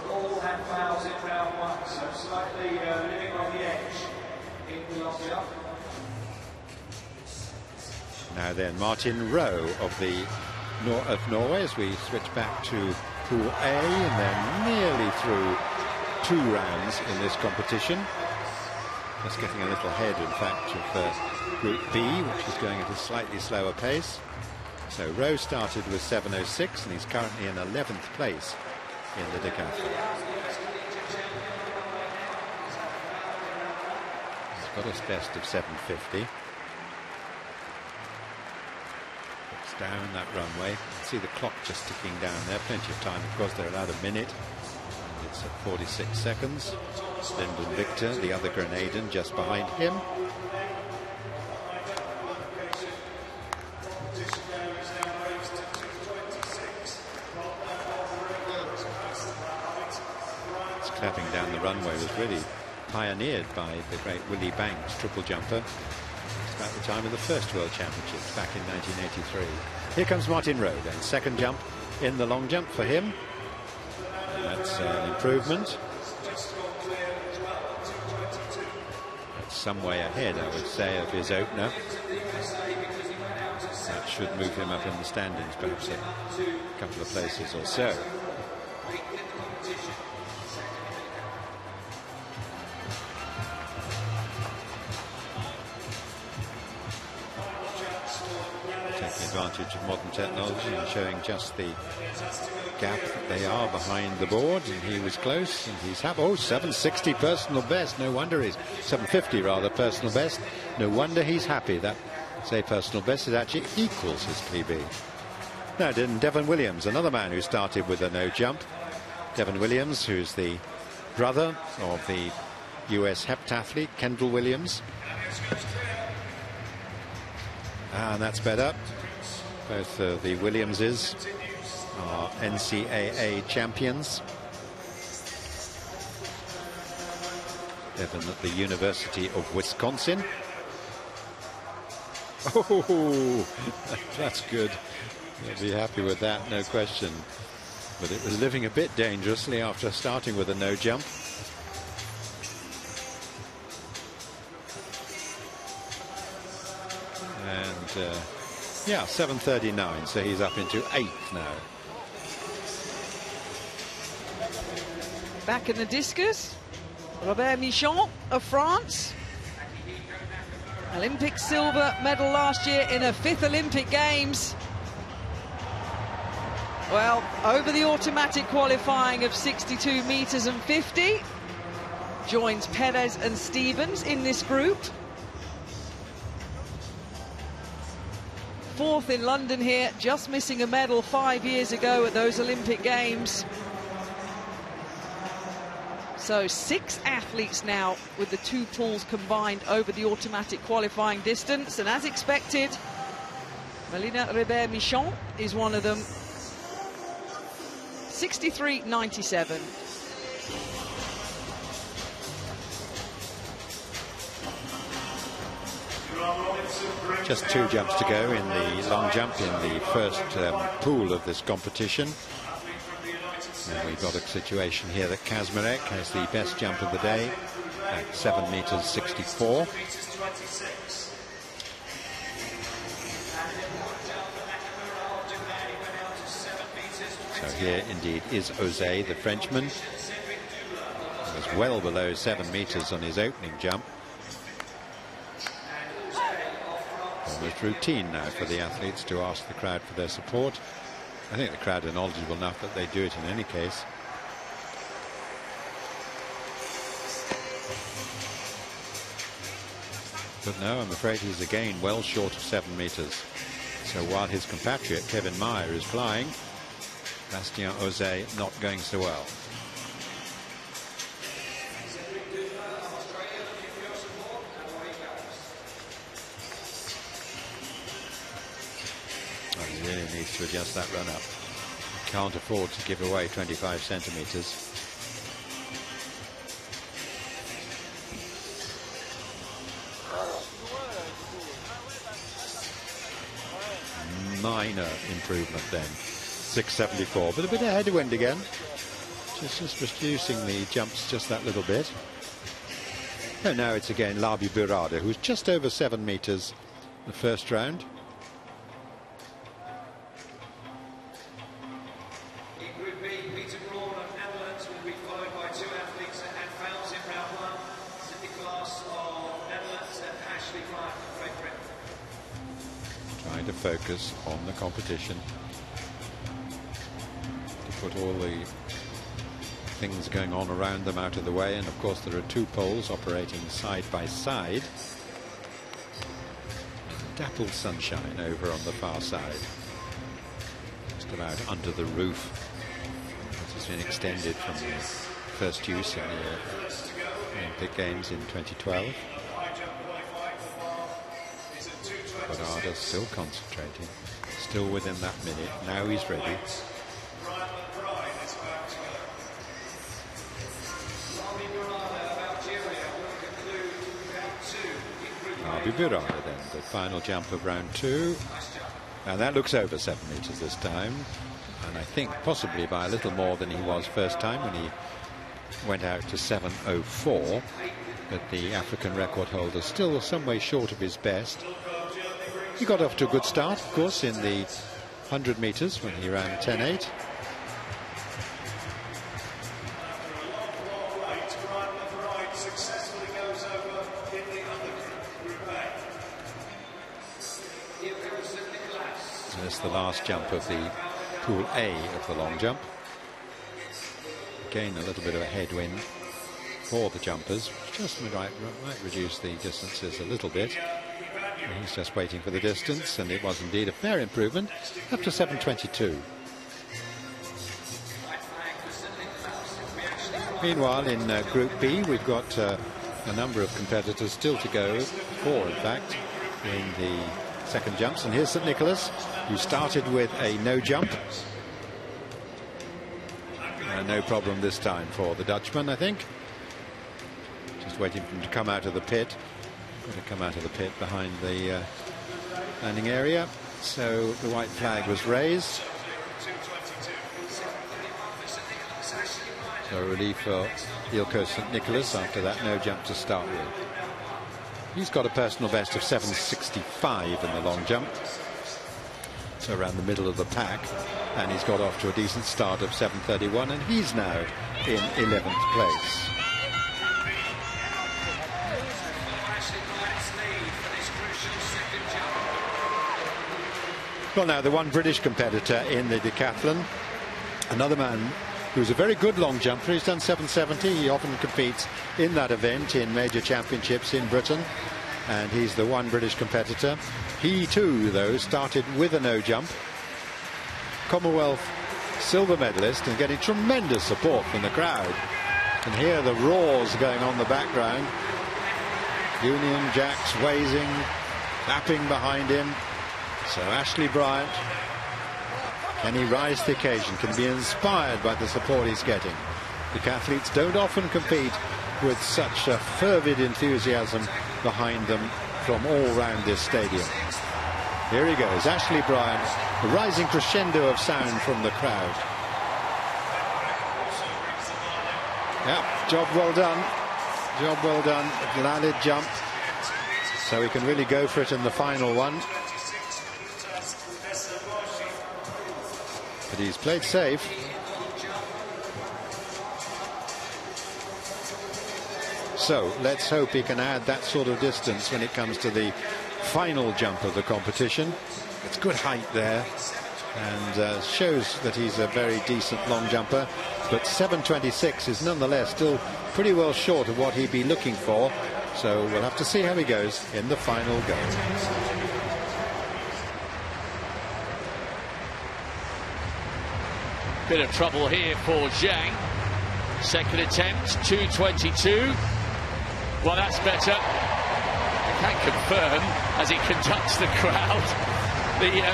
All had fouls in round 1, so slightly living on the edge in the long jump. Now then, Martin Rowe of Norway, as we switch back to Pool A, and they're nearly through 2 rounds in this competition. Just getting a little ahead, in fact, of Group B, which is going at a slightly slower pace. So Rowe started with 7:06, and he's currently in 11th place in the decathlon. He's got his best of 7:50. It's down that runway. You can see the clock just ticking down there. Plenty of time, of course. They're allowed a minute. It's at 46 seconds. Lyndon Victor, the other Grenadian, just behind him. Clapping down the runway was really pioneered by the great Willie Banks, triple jumper. It's about the time of the first World Championships back in 1983. Here comes Martin Rowe then, 2nd jump in the long jump for him. And that's an improvement. That's some way ahead, I would say, of his opener. That should move him up in the standings, perhaps a couple of places or so. Advantage of modern technology and showing just the gap that they are behind the board, and he was close, and he's happy. Oh, 7:60 personal best. No wonder he's 7:50 rather personal best. No wonder he's happy. That, say, personal best, it actually equals his PB. Now Devon Williams, another man who started with a no jump. Devon Williams, who's the brother of the US heptathlete Kendall Williams. And that's better. Both the Williamses are NCAA champions. Devon at the University of Wisconsin. Oh, that's good. You'll be happy with that, no question. But it was living a bit dangerously after starting with a no jump. And yeah, 7:39, so he's up into 8th now. Back in the discus, Robert Michon of France. Olympic silver medal last year in a 5th Olympic Games. Well, over the automatic qualifying of 62 meters and 50. Joins Perez and Stevens in this group. 4th in London here, just missing a medal 5 years ago at those Olympic Games. So 6 athletes now with the 2 pools combined over the automatic qualifying distance. And as expected, Melina Robert-Michon is one of them. 63.97. Just 2 jumps to go in the long jump in the first pool of this competition. And we've got a situation here that Kazmarek has the best jump of the day at 7 meters 64. So here indeed is Ozay, the Frenchman. He was well below 7 meters on his opening jump. Almost routine now for the athletes to ask the crowd for their support. I think the crowd are knowledgeable enough that they do it in any case. But no, I'm afraid he's again well short of 7 meters. So while his compatriot Kevin Mayer is flying, Bastien Ose not going so well. Oh, he really needs to adjust that run up. Can't afford to give away 25 centimetres. Minor improvement then, 6.74, but a bit of headwind again. Just reducing the jumps just that little bit. And now it's again Labi Burada, who's just over 7 meters the first round. In Group B, Peter Braun of Netherlands will be followed by two athletes that had fouls in round one. Decathlon of Netherlands and Ashley Bryant of Great Britain. Trying to focus on the competition, to put all the things going on around them out of the way. And of course there are two poles operating side by side. Dappled sunshine over on the far side, just about under the roof, which has been extended from the first use in the Olympic Games in 2012. Burada still concentrating, still within that minute. Now he's ready. Labi Burada then, the final jump of round two. And that looks over 7 meters this time. And I think possibly by a little more than he was first time when he went out to 7.04. But the African record holder still some way short of his best. He got off to a good start, of course, in the 100 meters when he ran 10.8. That's the last jump of the Pool A of the long jump. Again, a little bit of a headwind for the jumpers, which just might reduce the distances a little bit. He's just waiting for the distance, and it was indeed a fair improvement, up to 7.22. Meanwhile, in Group B, we've got a number of competitors still to go, 4 in fact, in the second jumps. And here's St Nicholas, who started with a no jump. No problem this time for the Dutchman, I think. Just waiting for him to come out of the pit. Going to come out of the pit behind the landing area. So the white flag was raised. So a relief for Eelco St Nicholas after that no jump to start with. He's got a personal best of 7.65 in the long jump, so around the middle of the pack, and he's got off to a decent start of 7.31, and he's now in 11th place. Well, now the one British competitor in the decathlon, another man who's a very good long jumper. He's done 7.70. He often competes in that event in major championships in Britain, and he's the one British competitor. He too, though, started with a no jump. Commonwealth silver medalist, and getting tremendous support from the crowd. And hear the roars going on in the background. Union Jacks waving, clapping behind him. So Ashley Bryant, can he rise to the occasion? Can he be inspired by the support he's getting? Decathletes don't often compete with such a fervid enthusiasm behind them from all round this stadium. Here he goes, Ashley Bryant, the rising crescendo of sound from the crowd. Yeah, job well done. Job well done. A valid jump. So he can really go for it in the final one. But he's played safe. So let's hope he can add that sort of distance when it comes to the final jump of the competition. It's good height there, and shows that he's a very decent long jumper. But 7.26 is nonetheless still pretty well short of what he'd be looking for. So we'll have to see how he goes in the final go. Bit of trouble here for Zhang. Second attempt, 2:22. Well, that's better. I can confirm, as he conducts the crowd, the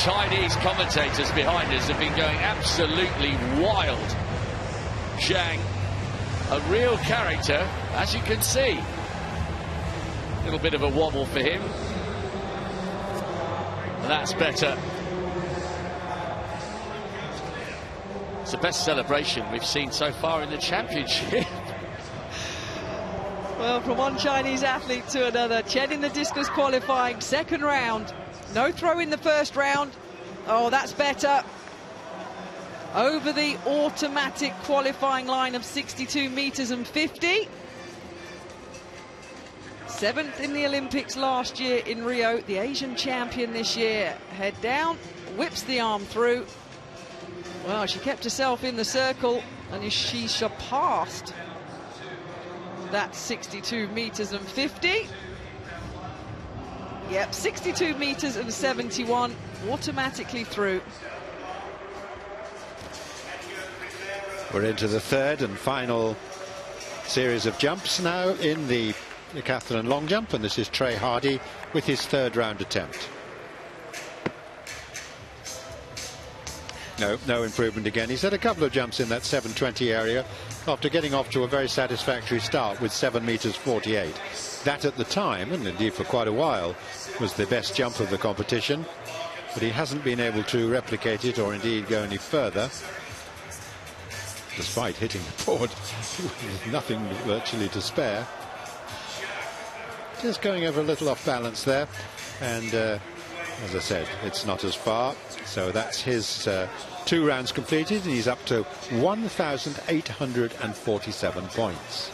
Chinese commentators behind us have been going absolutely wild. Zhang, a real character, as you can see. A little bit of a wobble for him. That's better. It's the best celebration we've seen so far in the championship. Well, from one Chinese athlete to another. Chen in the discus qualifying, second round. No throw in the first round. Oh, that's better. Over the automatic qualifying line of 62 meters and 50. 7th in the Olympics last year in Rio. The Asian champion this year. Head down, whips the arm through. Well, she kept herself in the circle, and she surpassed that 62 meters and 50. Yep, 62 meters and 71, automatically through. We're into the third and final series of jumps now in the Decathlon long jump, and this is Trey Hardy with his third round attempt. No improvement again. He's had a couple of jumps in that 7:20 area after getting off to a very satisfactory start with 7 meters 48. That at the time, and indeed for quite a while, was the best jump of the competition, but he hasn't been able to replicate it or indeed go any further, despite hitting the board with nothing virtually to spare. Just going over a little off balance there, and as I said, it's not as far. So that's his 2 rounds completed, and he's up to 1,847 points.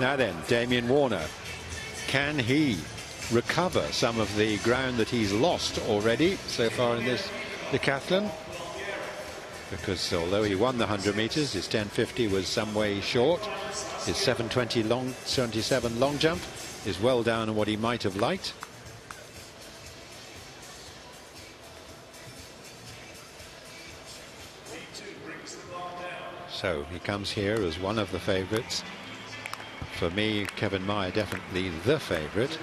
Now then, Damien Warner, can he recover some of the ground that he's lost already so far in this decathlon? Because although he won the 100 meters, his 10:50 was some way short. His 7:20 long jump is well down on what he might have liked. So he comes here as one of the favourites. For me, Kevin Mayer definitely the favourite.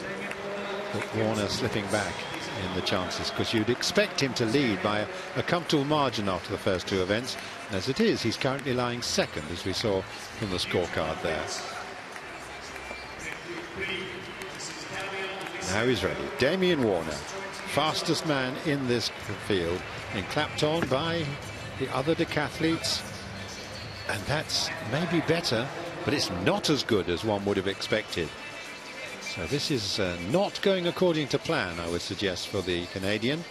But Warner slipping back in the chances, because you'd expect him to lead by a comfortable margin after the first 2 events. And as it is, he's currently lying second, as we saw from the scorecard there. Now he's ready. Damien Warner, fastest man in this field, and clapped on by the other decathletes. And that's maybe better, but it's not as good as one would have expected. So this is not going according to plan, I would suggest, for the Canadian.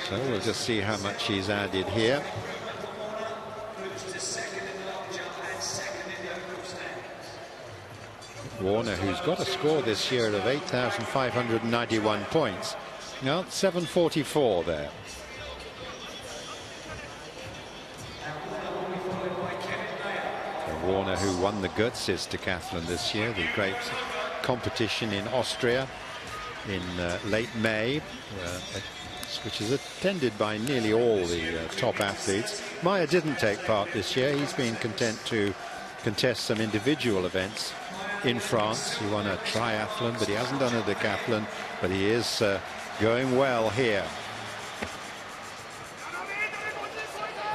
So we'll just see how much he's added here. Warner, who's got a score this year of 8,591 points. Now 744 there. Warner, who won the Goethes Decathlon this year, the great competition in Austria in late May, which is attended by nearly all the top athletes. Mayer didn't take part this year. He's been content to contest some individual events in France. He won a triathlon, but he hasn't done a decathlon, but he is going well here.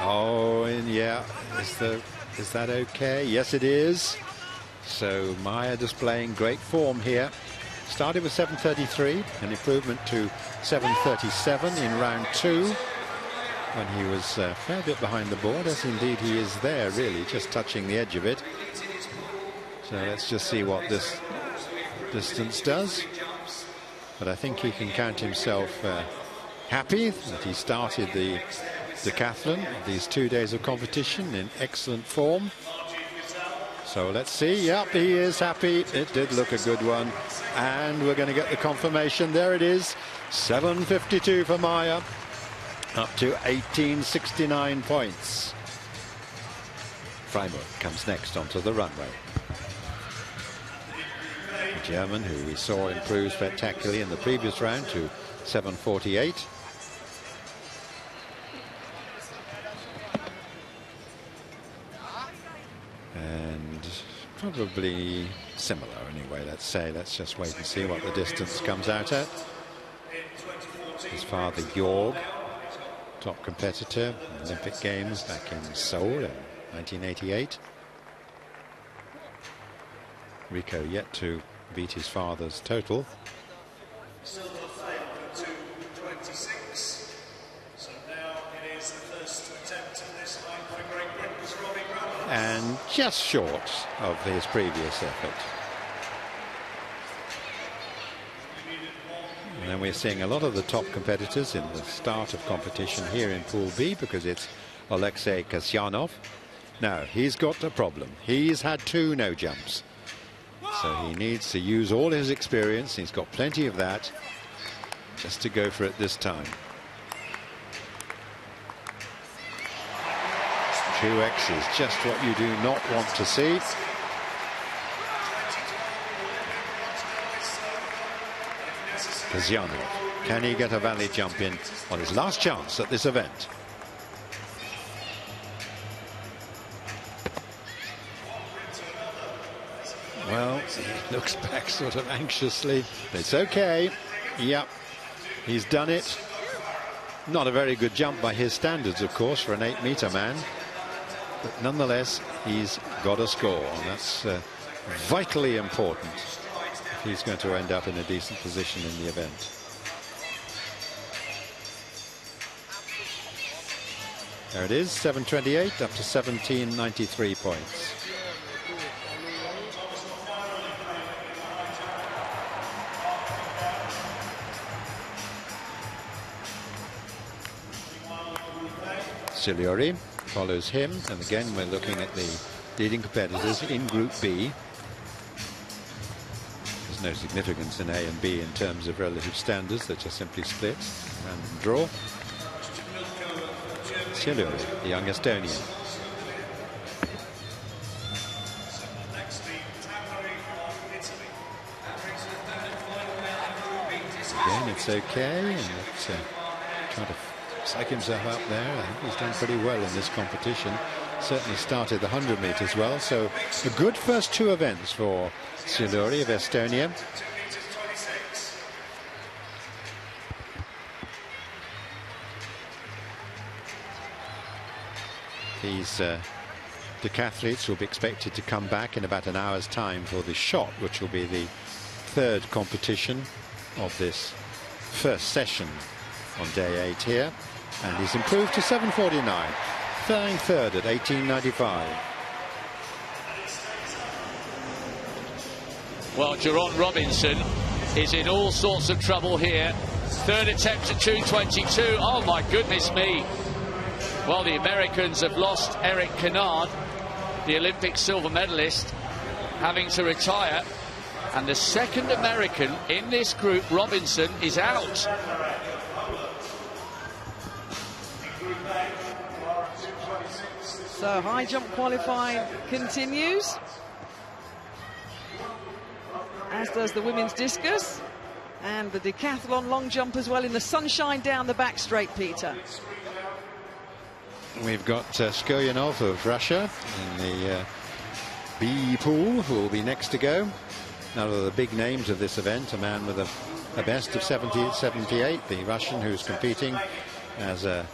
Oh, and yeah, is that okay? Yes, it is. So Mayer displaying great form here. Started with 7:33, an improvement to 7:37 in round 2, when he was a fair bit behind the board, as indeed he is there, really, just touching the edge of it. So let's just see what this distance does. But I think he can count himself happy that he started the decathlon, these 2 days of competition, in excellent form. So let's see. Yep, he is happy. It did look a good one. And we're going to get the confirmation. There it is. 7:52 for Mayer. Up to 1869 points. Freimuth comes next onto the runway. the German, who we saw improve spectacularly in the previous round to 7:48. And probably similar anyway, let's say. Let's just wait and see what the distance comes out at. His father, Jorg, top competitor in Olympic Games back in Seoul in 1988. Rico yet to beat his father's total. Silver failed for 2:26. So now it is the first attempt at this line for Great Britain's Robbie Brown. And just short of his previous effort. And then we're seeing a lot of the top competitors in the start of competition here in Pool B, because it's Alexei Kasyanov. Now, he's got a problem. He's had 2 no jumps. So he needs to use all his experience. He's got plenty of that, just to go for it this time. 2X is just what you do not want to see. Kasyanov, can he get a valley jump in on his last chance at this event? Well, he looks back sort of anxiously. It's okay. Yep, he's done it. Not a very good jump by his standards, of course, for an 8-meter man. But nonetheless, he's got a score, and that's vitally important if he's going to end up in a decent position in the event. There it is, 7:28 up to 1793 points. Siliori follows him, and again we're looking at the leading competitors in Group B. There's no significance in A and B in terms of relative standards, they're just simply split and draw. Siliori, the young Estonian. Again, it's okay, and it's trying to psych himself up there. I think he's done pretty well in this competition. Certainly started the 100 meters well. So a good first 2 events for Siliori of Estonia. These decathletes will be expected to come back in about an hour's time for the shot, which will be the 3rd competition of this first session on day 8 here. And he's improved to 7:49, flying 3rd at 18:95. Well, Jerron Robinson is in all sorts of trouble here. 3rd attempt at 2:22. Oh my goodness me. Well, the Americans have lost Eric Kennard, the Olympic silver medalist, having to retire. And the 2nd American in this group, Robinson, is out. So high jump qualifying continues, as does the women's discus and the decathlon long jump as well, in the sunshine down the back straight, Peter. We've got Skoyanov of Russia in the B pool, who will be next to go. Another of the big names of this event, a man with a best of 78, the Russian who's competing as a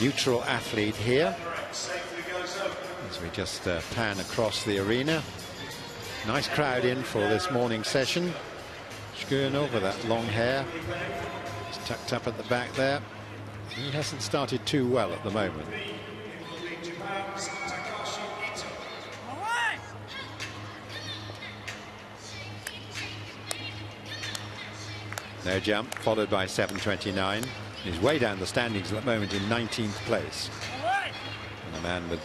neutral athlete here. As we just pan across the arena. Nice crowd in for this morning session. Skoyanov with that long hair. He's tucked up at the back there. He hasn't started too well at the moment. No jump, followed by 7:29. He's way down the standings at the moment in 19th place. And a man with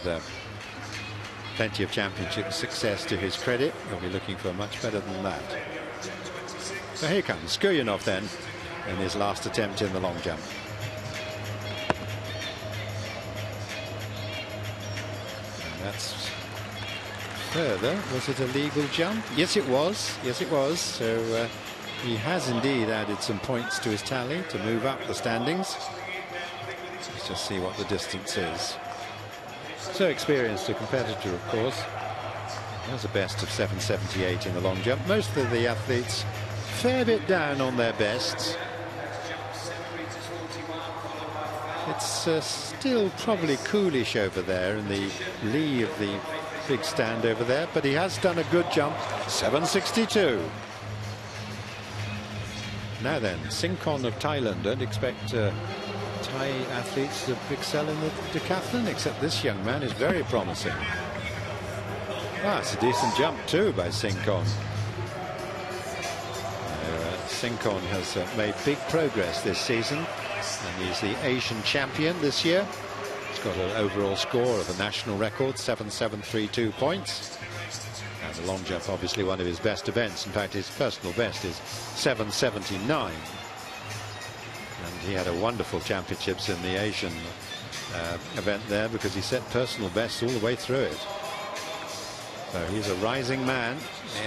plenty of championship success to his credit. He'll be looking for much better than that. So here comes Skoyanov then in his last attempt in the long jump. And that's further. Was it a legal jump? Yes, it was. Yes, it was. So he has indeed added some points to his tally to move up the standings. Let's just see what the distance is. So experienced a competitor, of course. He has a best of 7.78 in the long jump. Most of the athletes a fair bit down on their bests. It's still probably coolish over there in the lee of the big stand over there, but he has done a good jump. 7.62. Now then, Cont of Thailand. Don't expect Thai athletes to excel in the decathlon, except this young man is very promising. Ah, it's a decent jump too by Cont. Cont has made big progress this season, and he's the Asian champion this year. He's got an overall score of a national record, 7.732 points. And the long jump, obviously one of his best events. In fact, his personal best is 7.79. And he had a wonderful championships in the Asian event there, because he set personal bests all the way through it. So he's a rising man.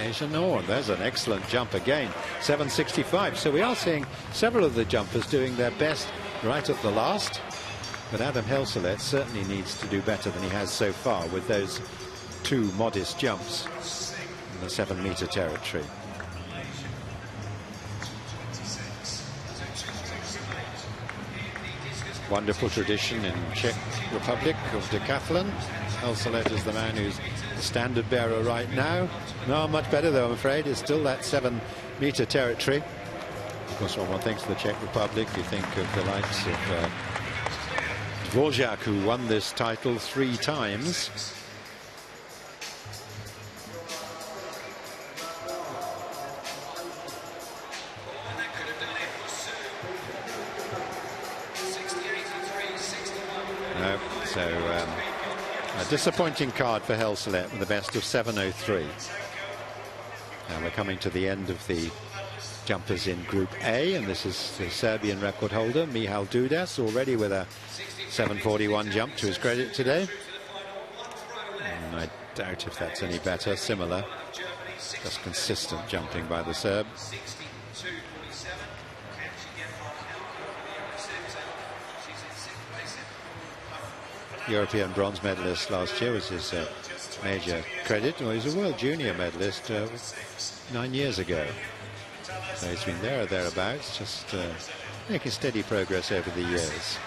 Asian. Oh, there's an excellent jump again. 7.65. So we are seeing several of the jumpers doing their best right at the last. But Adam Helselet certainly needs to do better than he has so far with those two modest jumps in the 7-meter territory. Wonderful tradition in Czech Republic of decathlon. Helselet is the man who's the standard bearer right now. No, much better though, I'm afraid. It's still that 7-meter territory. Of course, when one thinks of the Czech Republic, you think of the likes of Dvořák, who won this title 3 times. No, so a disappointing card for Helselet with a best of 7.03. Now we're coming to the end of the jumpers in Group A, and this is the Serbian record holder Mihal Dudas, already with a 7.41 jump to his credit today. And I doubt if that's any better. Similar, just consistent jumping by the Serb. European bronze medalist last year was his major credit. Well, he's a world junior medalist 9 years ago. So he's been there or thereabouts, just making steady progress over the years.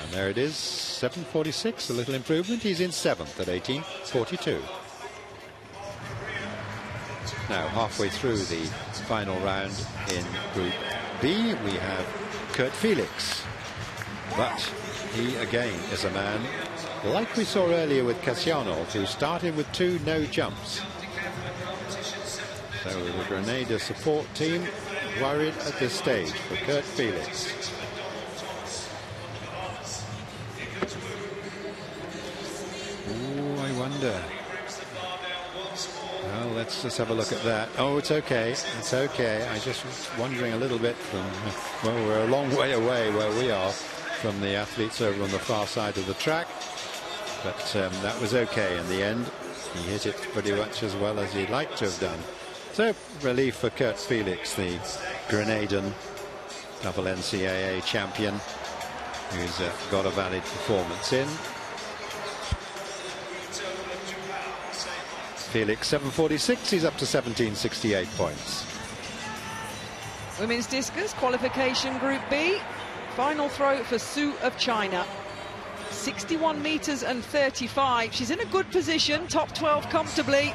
And there it is, 7.46, a little improvement. He's in 7th at 18.42. Now, halfway through the final round in Group B, we have Kurt Felix. But he, again, is a man, like we saw earlier with Kasyanov, who started with 2 no jumps. So the Grenada support team worried at this stage for Kurt Felix. Oh, I wonder. Well, let's just have a look at that. Oh, it's okay. It's okay. I just was wondering a little bit from, well, we're a long way away where we are from the athletes over on the far side of the track. But that was okay in the end. He hit it pretty much as well as he'd like to have done. So, relief for Kurt Felix, the Grenadan double NCAA champion, who's got a valid performance in. Felix 7.46, he's up to 17.68 points. Women's discus qualification Group B, final throw for Su of China. 61 meters and 35. She's in a good position, top 12 comfortably,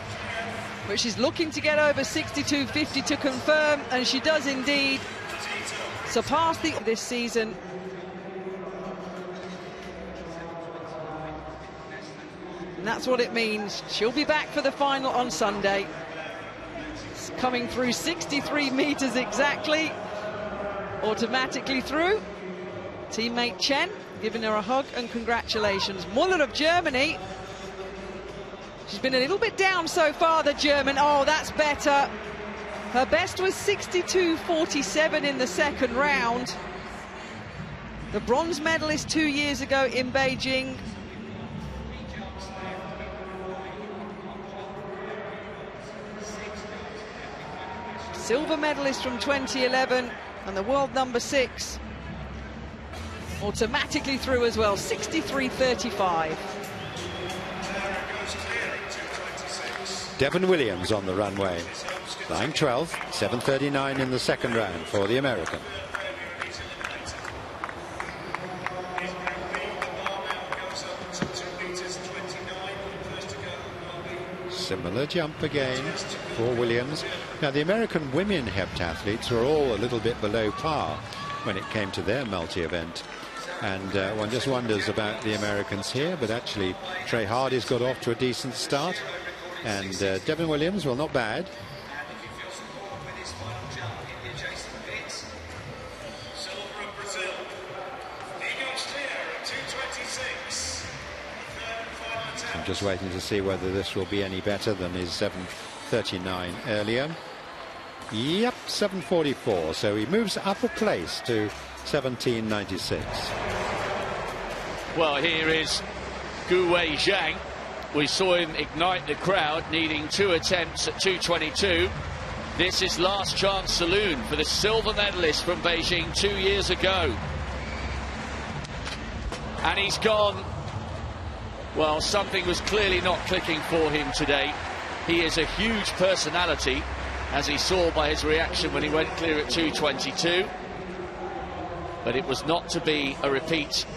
but she's looking to get over 62.50 to confirm, and she does indeed surpass this season. And that's what it means. She'll be back for the final on Sunday. It's coming through 63 meters exactly, automatically through. Teammate Chen giving her a hug and congratulations. Muller of Germany. She's been a little bit down so far, the German. Oh, that's better. Her best was 62.47 in the second round. The bronze medalist 2 years ago in Beijing. Silver medalist from 2011 and the world number 6. Automatically through as well, 63.35. Devon Williams on the runway. Flying 12, 7:39 in the second round for the American. Similar jump again for Williams. Now the American women heptathletes were all a little bit below par when it came to their multi-event. And one just wonders about the Americans here, but actually Trey Hardy's got off to a decent start. And Devon Williams, well, not bad. I'm just waiting to see whether this will be any better than his 7:39 earlier. Yep, 7:44. So he moves up a place to 17.96. Well, here is Guwei Zhang. We saw him ignite the crowd, needing 2 attempts at 2:22. This is last chance saloon for the silver medalist from Beijing 2 years ago. And he's gone. Well, something was clearly not clicking for him today. He is a huge personality, as he saw by his reaction when he went clear at 2:22. But it was not to be a repeat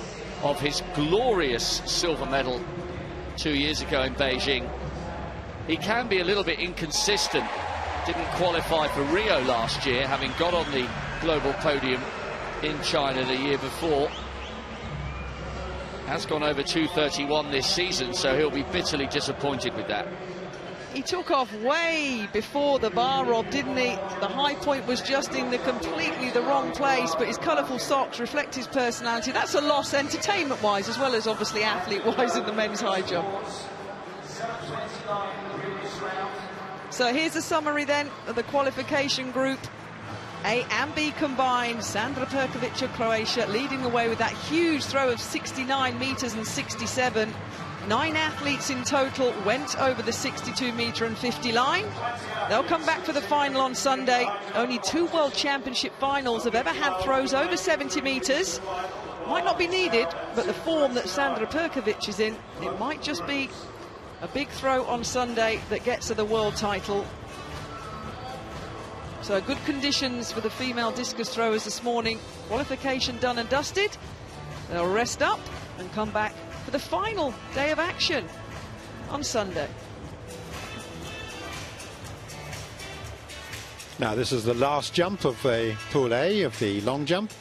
of his glorious silver medal 2 years ago in Beijing. He can be a little bit inconsistent. Didn't qualify for Rio last year, having got on the global podium in China the year before. Has gone over 2:31 this season, so he'll be bitterly disappointed with that. He took off way before the bar, Rob, didn't he? The high point was just in completely the wrong place, but his colourful socks reflect his personality. That's a loss entertainment-wise, as well as obviously athlete-wise in the men's high jump. So here's a summary then of the qualification group. A and B combined. Sandra Perkovic of Croatia leading the way with that huge throw of 69 metres and 67. 9 athletes in total went over the 62-metre and 50 line. They'll come back for the final on Sunday. Only 2 World Championship finals have ever had throws over 70 metres. Might not be needed, but the form that Sandra Perkovic is in, it might just be a big throw on Sunday that gets her the world title. So good conditions for the female discus throwers this morning. Qualification done and dusted. They'll rest up and come back for the final day of action on Sunday. Now this is the last jump of Pool A of the long jump.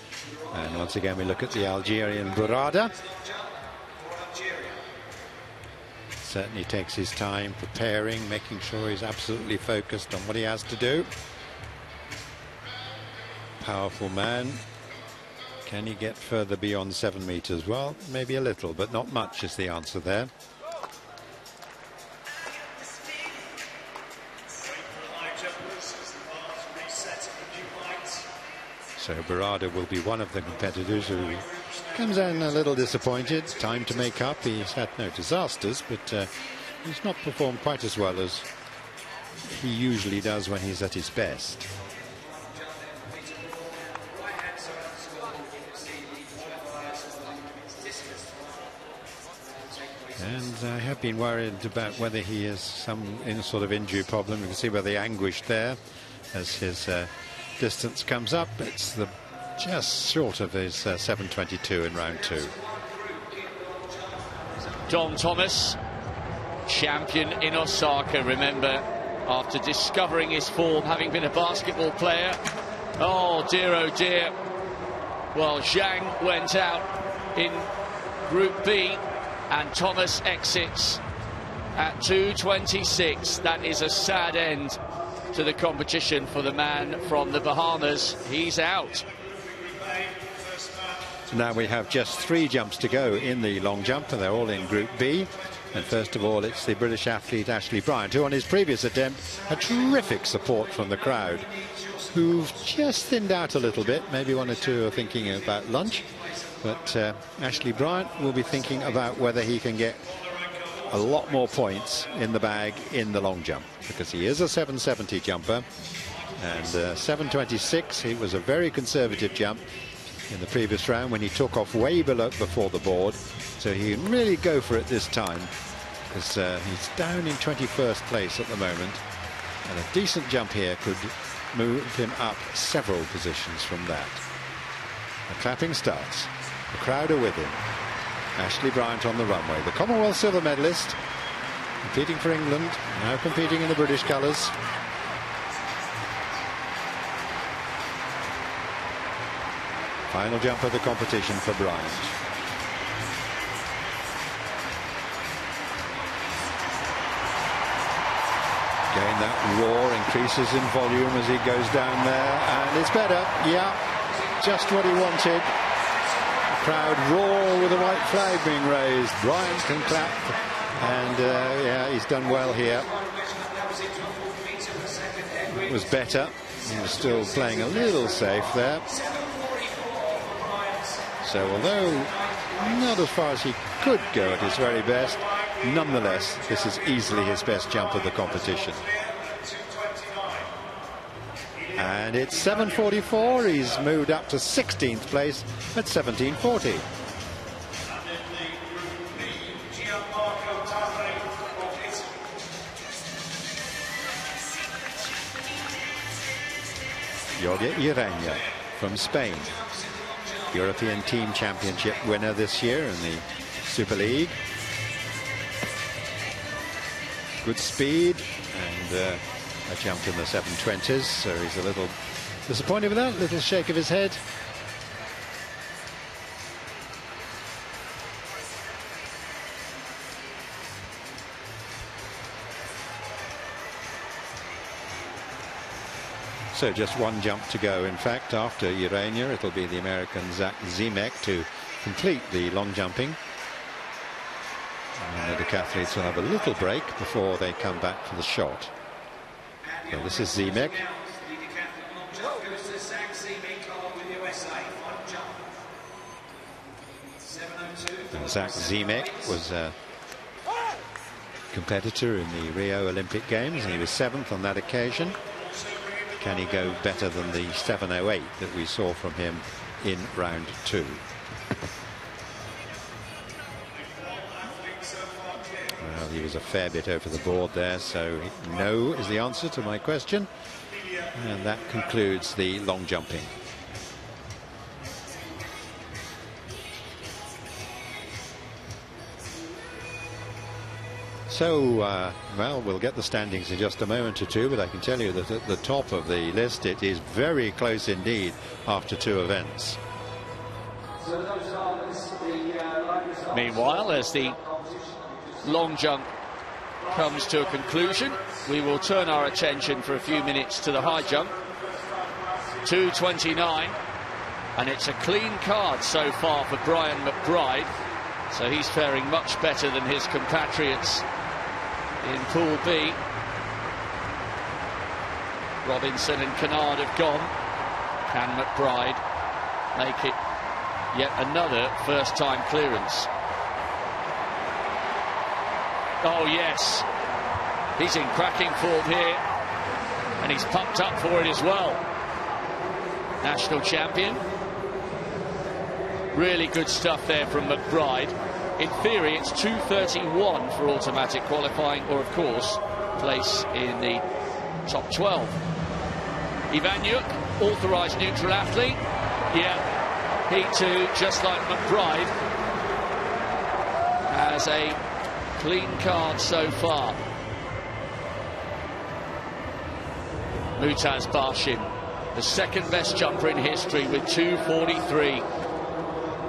And once again we look at the Algerian Burada. Certainly takes his time preparing, making sure he's absolutely focused on what he has to do. Powerful man. Can he get further beyond 7 metres? Well, maybe a little, but not much is the answer there. So Burada will be one of the competitors who comes in a little disappointed. Time to make up. He's had no disasters, but he's not performed quite as well as he usually does when he's at his best. And I have been worried about whether he has some sort of injury problem. You can see by the anguish there as his distance comes up. It's just short of his 7:22 in round 2. Don Thomas, champion in Osaka, remember, after discovering his form, having been a basketball player. Oh dear, well, Zhang went out in Group B and Thomas exits at 2:26. That is a sad end to the competition for the man from the Bahamas. He's out. Now we have just 3 jumps to go in the long jump, and they're all in Group B. And first of all, it's the British athlete Ashley Bryant, who on his previous attempt had terrific support from the crowd, who've just thinned out a little bit. Maybe 1 or 2 are thinking about lunch. But Ashley Bryant will be thinking about whether he can get a lot more points in the bag in the long jump, because he is a 770 jumper, and 726, he was a very conservative jump in the previous round when he took off way below before the board, so he can really go for it this time, because he's down in 21st place at the moment, and a decent jump here could move him up several positions from that. The clapping starts. The crowd are with him. Ashley Bryant on the runway, the Commonwealth silver medalist, competing for England, now competing in the British colours. Final jump of the competition for Bryant. Again, that roar increases in volume as he goes down there, and it's better. Yeah, just what he wanted. Crowd roar with the white flag being raised. Bryant can clap, and yeah, he's done well here. It was better. He was still playing a little safe there. So although not as far as he could go at his very best, nonetheless, this is easily his best jump of the competition. And it's 7:44. He's moved up to 16th place at 17:40. Jorge Iraña from Spain, European Team Championship winner this year in the Super League. Good speed and a jump in the 720s, so he's a little disappointed with that, little shake of his head. So just one jump to go. In fact, after Iraña, it'll be the American Zach Zemek to complete the long jumping. And the decathletes will have a little break before they come back for the shot. So this is Zemek. And Zach Zemek was a competitor in the Rio Olympic Games, and he was 7th on that occasion. Can he go better than the 7:08 that we saw from him in round 2? Well, he was a fair bit over the board there, so no is the answer to my question. And that concludes the long jumping. So, well, we'll get the standings in just a moment or two, but I can tell you that at the top of the list it is very close indeed after 2 events. Meanwhile, as the long jump comes to a conclusion, we will turn our attention for a few minutes to the high jump. 2:29, and it's a clean card so far for Brian McBride, so he's faring much better than his compatriots in Pool B. Robinson and Kennard have gone. Can McBride make it yet another first-time clearance? Oh yes, he's in cracking form here, and he's pumped up for it as well. National champion. Really good stuff there from McBride. In theory, it's 2:31 for automatic qualifying, or of course, place in the top 12. Ivanyuk, authorised neutral athlete. Yeah, he too, just like McBride, has a clean card so far. Mutaz Barshim, the second best jumper in history with 2:43.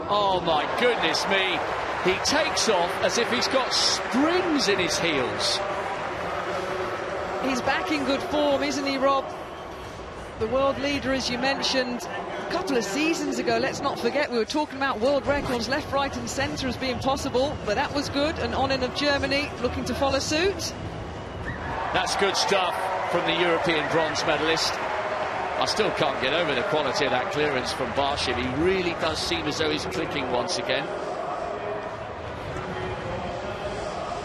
Oh my goodness me, he takes off as if he's got springs in his heels. He's back in good form, isn't he, Rob? The world leader, as you mentioned, a couple of seasons ago. Let's not forget, we were talking about world records left, right and centre as being possible, but that was good. And Onin of Germany looking to follow suit. That's good stuff from the European bronze medalist. I still can't get over the quality of that clearance from Barshim. He really does seem as though he's clicking once again.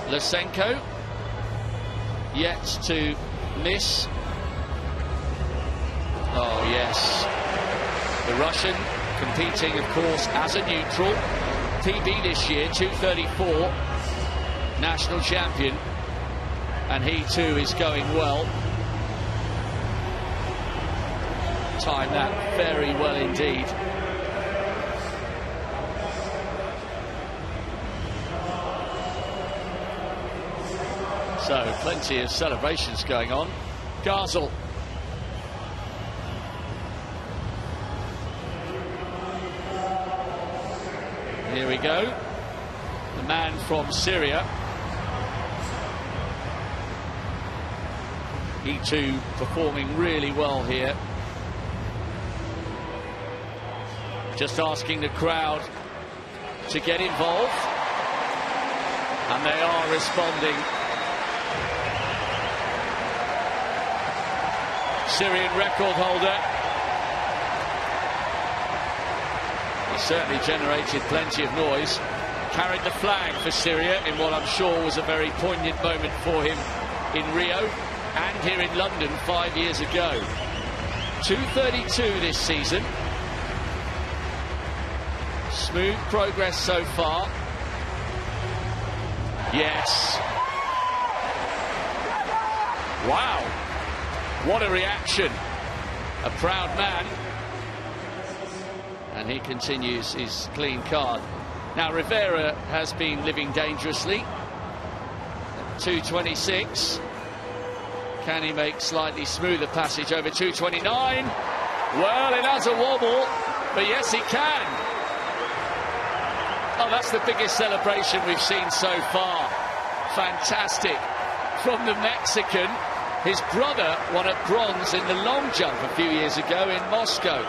Lysenko yet to miss. Oh yes, the Russian competing of course as a neutral, PB this year 2:34, national champion, and he too is going well. Timed that very well indeed. So plenty of celebrations going on. Gazel. Here we go. The man from Syria. He too performing really well here. Just asking the crowd to get involved. And they are responding. Syrian record holder. He certainly generated plenty of noise. Carried the flag for Syria in what I'm sure was a very poignant moment for him in Rio and here in London 5 years ago. 2:32 this season. Smooth progress so far. Yes. Wow. What a reaction. A proud man. And he continues his clean card. Now Rivera has been living dangerously. 2:26. Can he make slightly smoother passage over 2:29? Well, it has a wobble, but yes, he can. Oh, that's the biggest celebration we've seen so far. Fantastic. From the Mexican. His brother won a bronze in the long jump a few years ago in Moscow.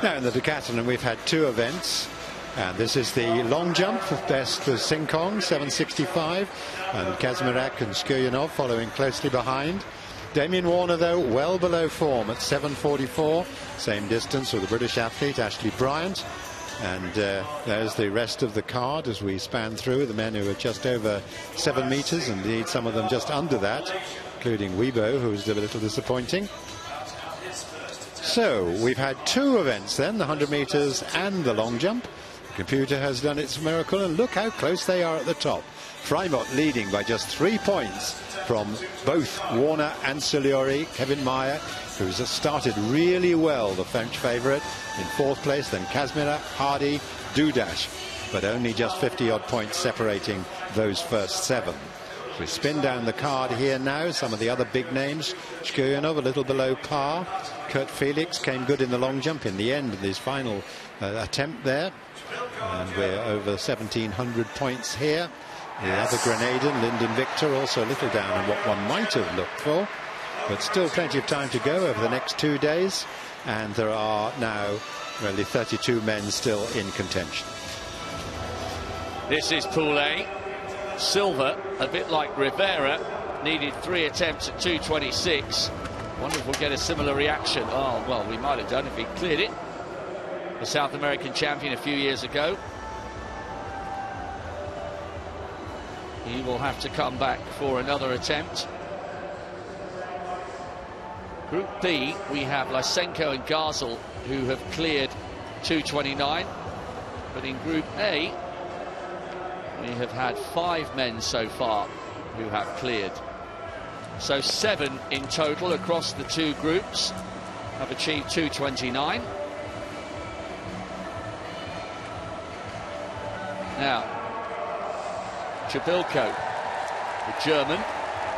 Now in the Decathlon we've had two events, and this is the long jump. Best was Sinkong 765, and Kazmarek and Skuyunov following closely behind. Damien Warner though well below form at 744, same distance with the British athlete Ashley Bryant. And there's the rest of the card as we span through the men who are just over 7 meters, indeed some of them just under that, including Weibo, who's a little disappointing. So we've had two events then, the 100 meters and the long jump. The computer has done its miracle, and look how close they are at the top. Freimott leading by just 3 points from both Warner and Soliori. Kevin Mayer, who's started really well, the French favourite, in 4th place, then Kazmira, Hardy, Dudash, but only just 50-odd points separating those first 7. We spin down the card here now. Some of the other big names. Shkuyunov a little below par. Kurt Felix came good in the long jump in the end of his final attempt there. And we're over 1,700 points here. The other Grenadian, Lyndon Victor, also a little down on what one might have looked for. But still plenty of time to go over the next 2 days. And there are now really 32 men still in contention. This is Pool A. Silva, a bit like Rivera, needed 3 attempts at 2:26. Wonder if we'll get a similar reaction. Oh, well, we might have done if he cleared it. The South American champion a few years ago. He will have to come back for another attempt. Group B, we have Lysenko and Gazel, who have cleared 2:29. But in Group A, we have had 5 men so far who have cleared. So 7 in total across the 2 groups have achieved 2:29. Now, Chabilko, the German,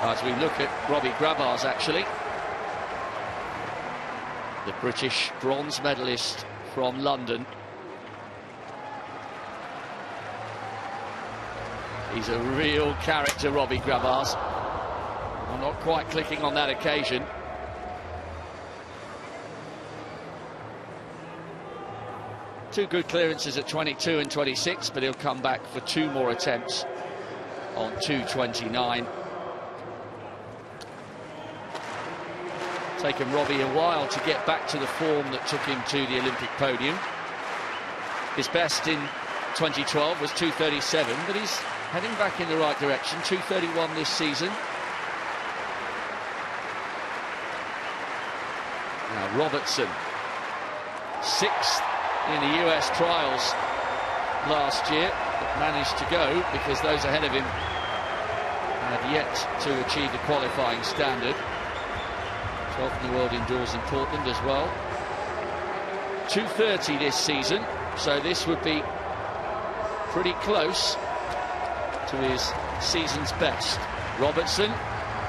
as we look at Robbie Grabars actually. The British bronze medalist from London. He's a real character, Robbie Grabars. I'm not quite clicking on that occasion. Two good clearances at 22 and 26, but he'll come back for 2 more attempts on 2:29. Taken Robbie a while to get back to the form that took him to the Olympic podium. His best in 2012 was 2:37, but he's heading back in the right direction. 2:31 this season. Now Robertson, 6th in the US trials last year, but managed to go because those ahead of him had yet to achieve the qualifying standard. 12th in the world indoors in Portland as well. 2:30 this season, so this would be pretty close to his season's best. Robertson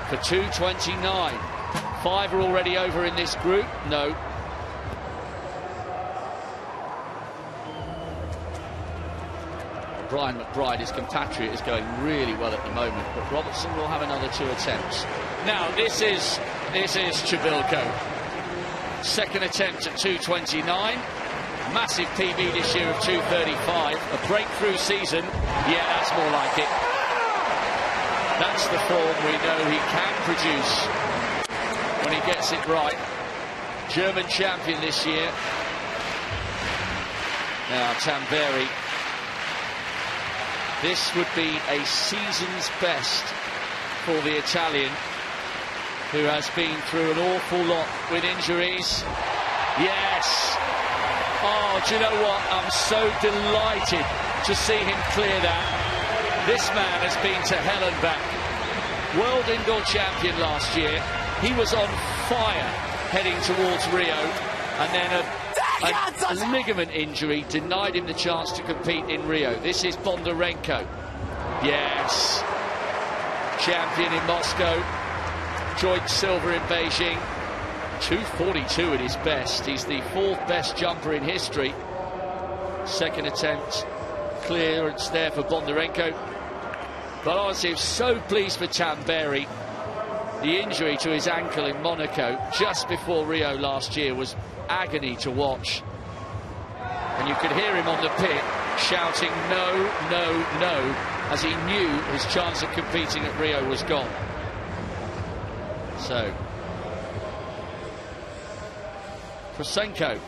for 2:29. 5 are already over in this group. No. Brian McBride, his compatriot, is going really well at the moment, but Robertson will have another 2 attempts. Now this is Chabilko. 2nd attempt at 2:29. Massive PB this year of 2:35. A breakthrough season. Yeah, that's more like it. That's the form we know he can produce when he gets it right. German champion this year. Now Tamberi. This would be a season's best for the Italian, who has been through an awful lot with injuries. Yes! Oh, do you know what? I'm so delighted to see him clear that. This man has been to hell and back. World indoor champion last year. He was on fire heading towards Rio, and then a ligament injury denied him the chance to compete in Rio. This is Bondarenko. Yes. Champion in Moscow. Joint silver in Beijing. 2:42 at his best. He's the 4th best jumper in history. 2nd attempt. Clearance there for Bondarenko. But honestly, I'm so pleased for Tamberi. The injury to his ankle in Monaco just before Rio last year was agony to watch. And you could hear him on the pit shouting no, no, no, as he knew his chance of competing at Rio was gone. So, Prosenko,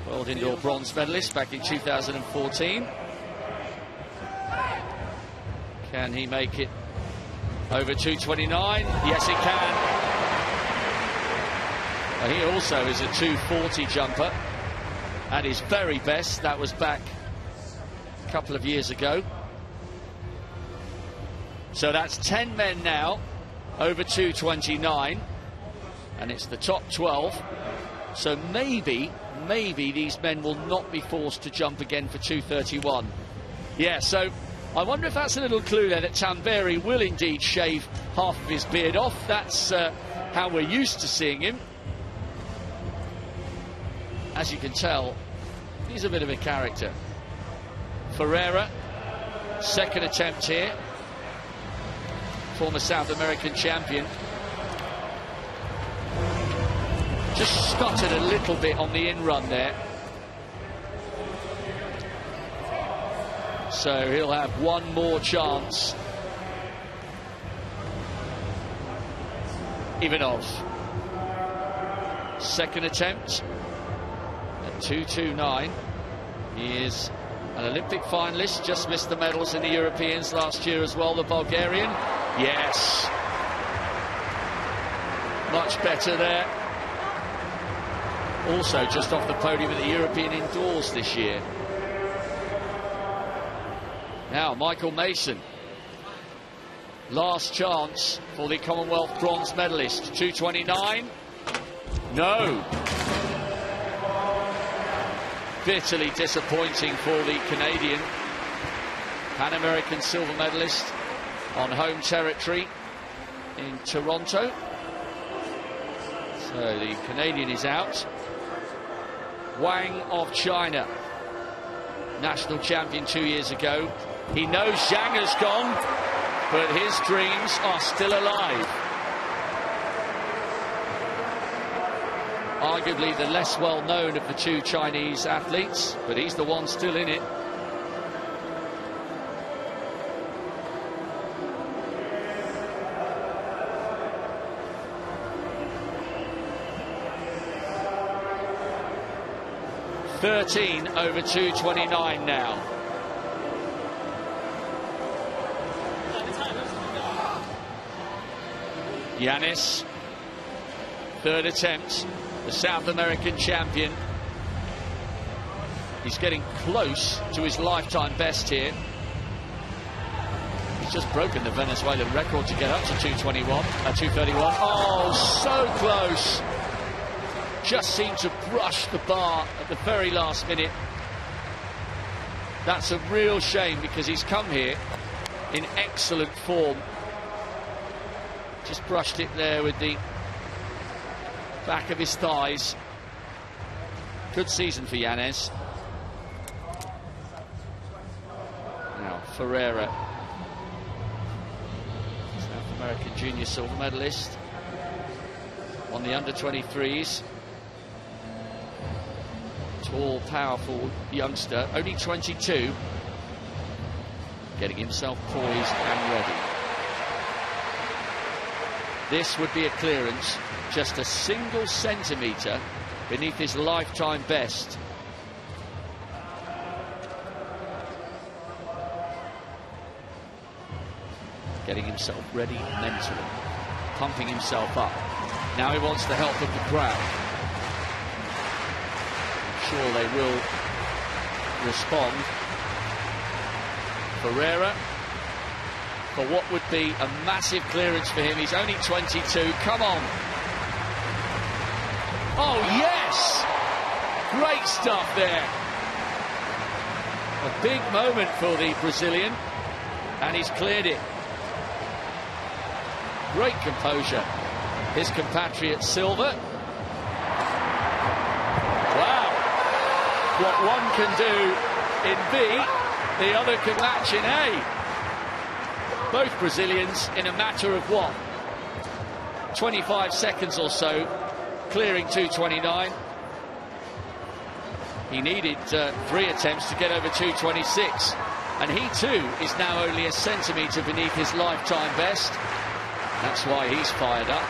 world indoor bronze medalist back in 2014. Can he make it over 2:29? Yes, he can. He also is a 2:40 jumper at his very best. That was back a couple of years ago. So that's 10 men now over 2:29, and it's the top 12. So maybe these men will not be forced to jump again for 2:31. Yeah, so I wonder if that's a little clue there that Tamberi will indeed shave half of his beard off. That's how we're used to seeing him. As you can tell, he's a bit of a character. Ferreira, 2nd attempt here. Former South American champion. Just stuttered a little bit on the in-run there. So he'll have one more chance. Ivanov. 2nd attempt at 2:29. He is an Olympic finalist, just missed the medals in the Europeans last year as well, the Bulgarian. Yes. Much better there. Also just off the podium at the European indoors this year. Now Michael Mason. Last chance for the Commonwealth bronze medalist. 2:29. No. Bitterly disappointing for the Canadian. Pan American silver medalist on home territory in Toronto. So the Canadian is out. Wang of China, national champion 2 years ago. He knows Zhang has gone, but his dreams are still alive. Arguably the less well-known of the 2 Chinese athletes, but he's the one still in it. 13 over 2:29 now. Yanis, third attempt, the South American champion. He's getting close to his lifetime best here. He's just broken the Venezuelan record to get up to 231. Oh, so close. Just seemed to brush the bar at the very last minute. That's a real shame because he's come here in excellent form. Just brushed it there with the back of his thighs. Good season for Yanis. Now Ferreira, South American junior silver medalist, on the under-23s. Tall, powerful youngster, only 22, getting himself poised and ready. This would be a clearance just a single centimetre beneath his lifetime best. Getting himself ready mentally, pumping himself up. Now he wants the help of the crowd. I'm sure they will respond. Ferreira, for what would be a massive clearance for him. He's only 22. Come on. Oh, yes! Great stuff there. A big moment for the Brazilian, and he's cleared it. Great composure. His compatriot Silva. Wow. What one can do in B, the other can match in A. Both Brazilians in a matter of what? 25 seconds or so, clearing 2:29. He needed 3 attempts to get over 2:26. And he too is now only a centimetre beneath his lifetime best. That's why he's fired up.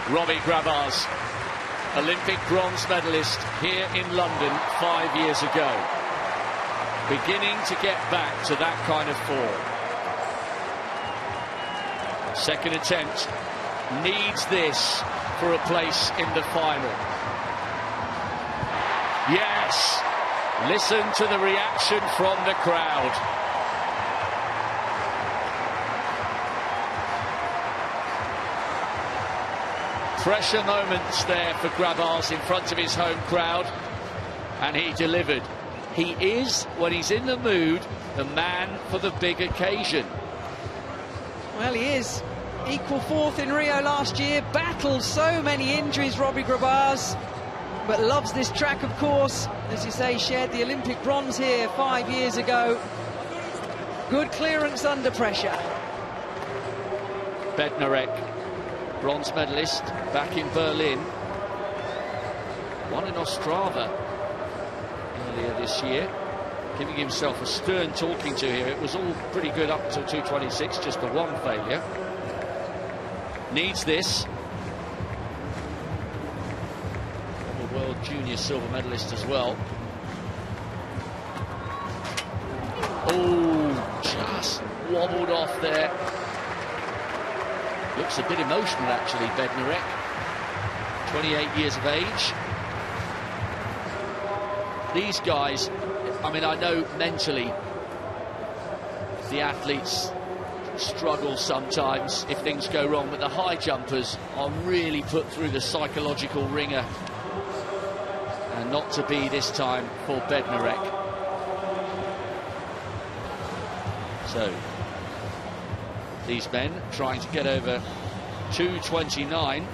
Robbie Grabars, Olympic bronze medalist here in London 5 years ago. Beginning to get back to that kind of form. Second attempt, needs this for a place in the final. Yes! Listen to the reaction from the crowd. Pressure moments there for Grabars in front of his home crowd, and he delivered. He is, when he's in the mood, the man for the big occasion. Well, he is. Equal fourth in Rio last year, battled so many injuries, Robbie Grabars, but loves this track, of course. As you say, shared the Olympic bronze here 5 years ago. Good clearance under pressure. Bednarek, bronze medalist back in Berlin. Won in Ostrava earlier this year. Giving himself a stern talking to here. It was all pretty good up till 2:26, just the one failure. Needs this. A world junior silver medalist as well. Oh, just wobbled off there. Looks a bit emotional, actually, Bednarek. 28 years of age. These guys, I mean, I know mentally the athletes struggle sometimes if things go wrong, but the high jumpers are really put through the psychological ringer. And not to be this time for Bednarek. So, these men trying to get over 2:29.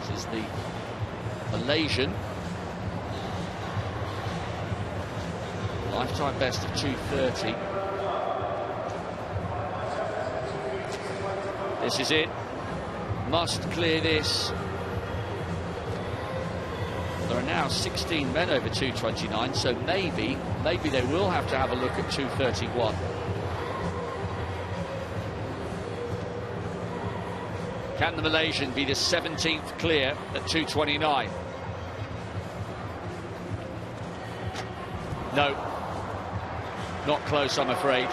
This is the Malaysian. Lifetime best of 2:30. This is it. Must clear this. There are now 16 men over 2:29, so maybe they will have to have a look at 2:31. Can the Malaysian be the 17th clear at 2:29? No, not close, I'm afraid.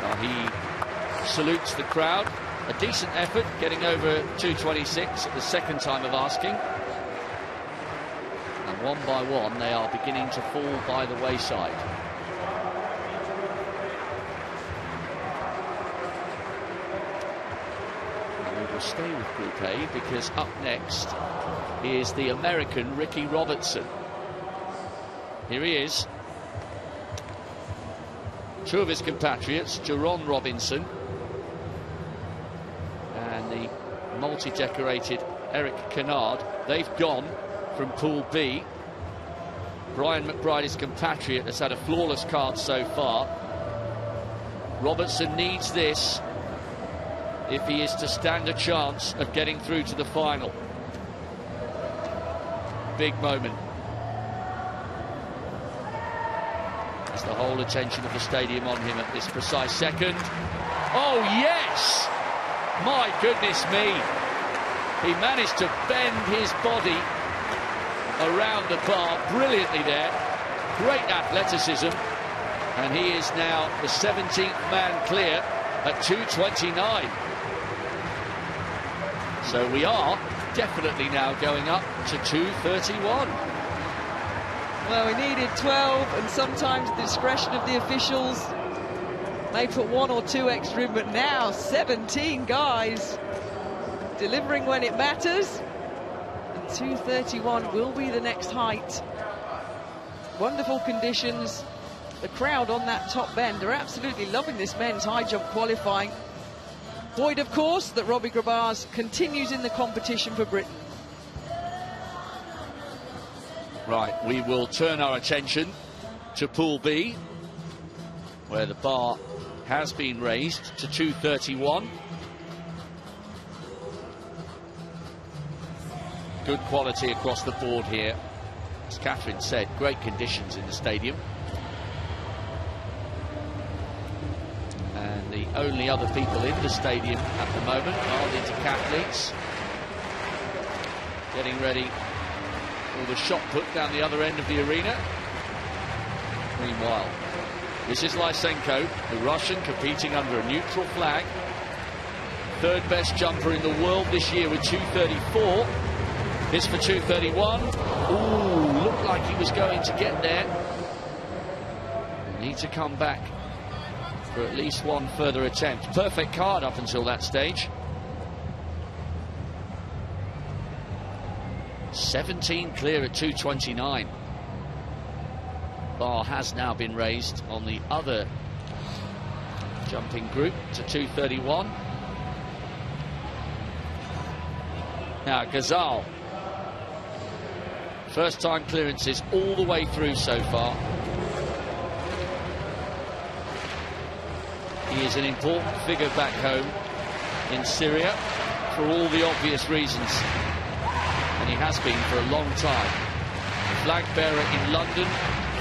Well, he salutes the crowd. A decent effort, getting over 2:26 at the second time of asking. And one by one, they are beginning to fall by the wayside. And we will stay with Group A because up next is the American Ricky Robertson. Here he is. Two of his compatriots, Jerron Robinson and the multi-decorated Eric Kennard, they've gone from Pool B. Brian McBride, his compatriot, has had a flawless card so far. Robertson needs this if he is to stand a chance of getting through to the final. Big moment. There's the whole attention of the stadium on him at this precise second. Oh yes! My goodness me! He managed to bend his body around the bar brilliantly there. Great athleticism. And he is now the 17th man clear at 2:29. So we are definitely now going up to 2:31. Well, we needed 12, and sometimes the discretion of the officials may put one or two extra in, but now 17 guys delivering when it matters. And 2:31 will be the next height. Wonderful conditions. The crowd on that top bend are absolutely loving this men's high jump qualifying. Buoyed, of course, that Robbie Grabars continues in the competition for Britain. Right, we will turn our attention to Pool B, where the bar has been raised to 2:31. Good quality across the board here. As Catherine said, great conditions in the stadium. And the only other people in the stadium at the moment are the decathletes, getting ready for the shot put down the other end of the arena. Meanwhile, this is Lysenko, the Russian, competing under a neutral flag. Third best jumper in the world this year with 2:34. This for 2:31. Ooh, looked like he was going to get there. Need to come back for at least one further attempt. Perfect card up until that stage. 17 clear at 2:29. Bar has now been raised on the other jumping group to 2:31. Now Ghazal, first time clearances all the way through so far. He is an important figure back home in Syria for all the obvious reasons, and he has been for a long time. The flag bearer in London,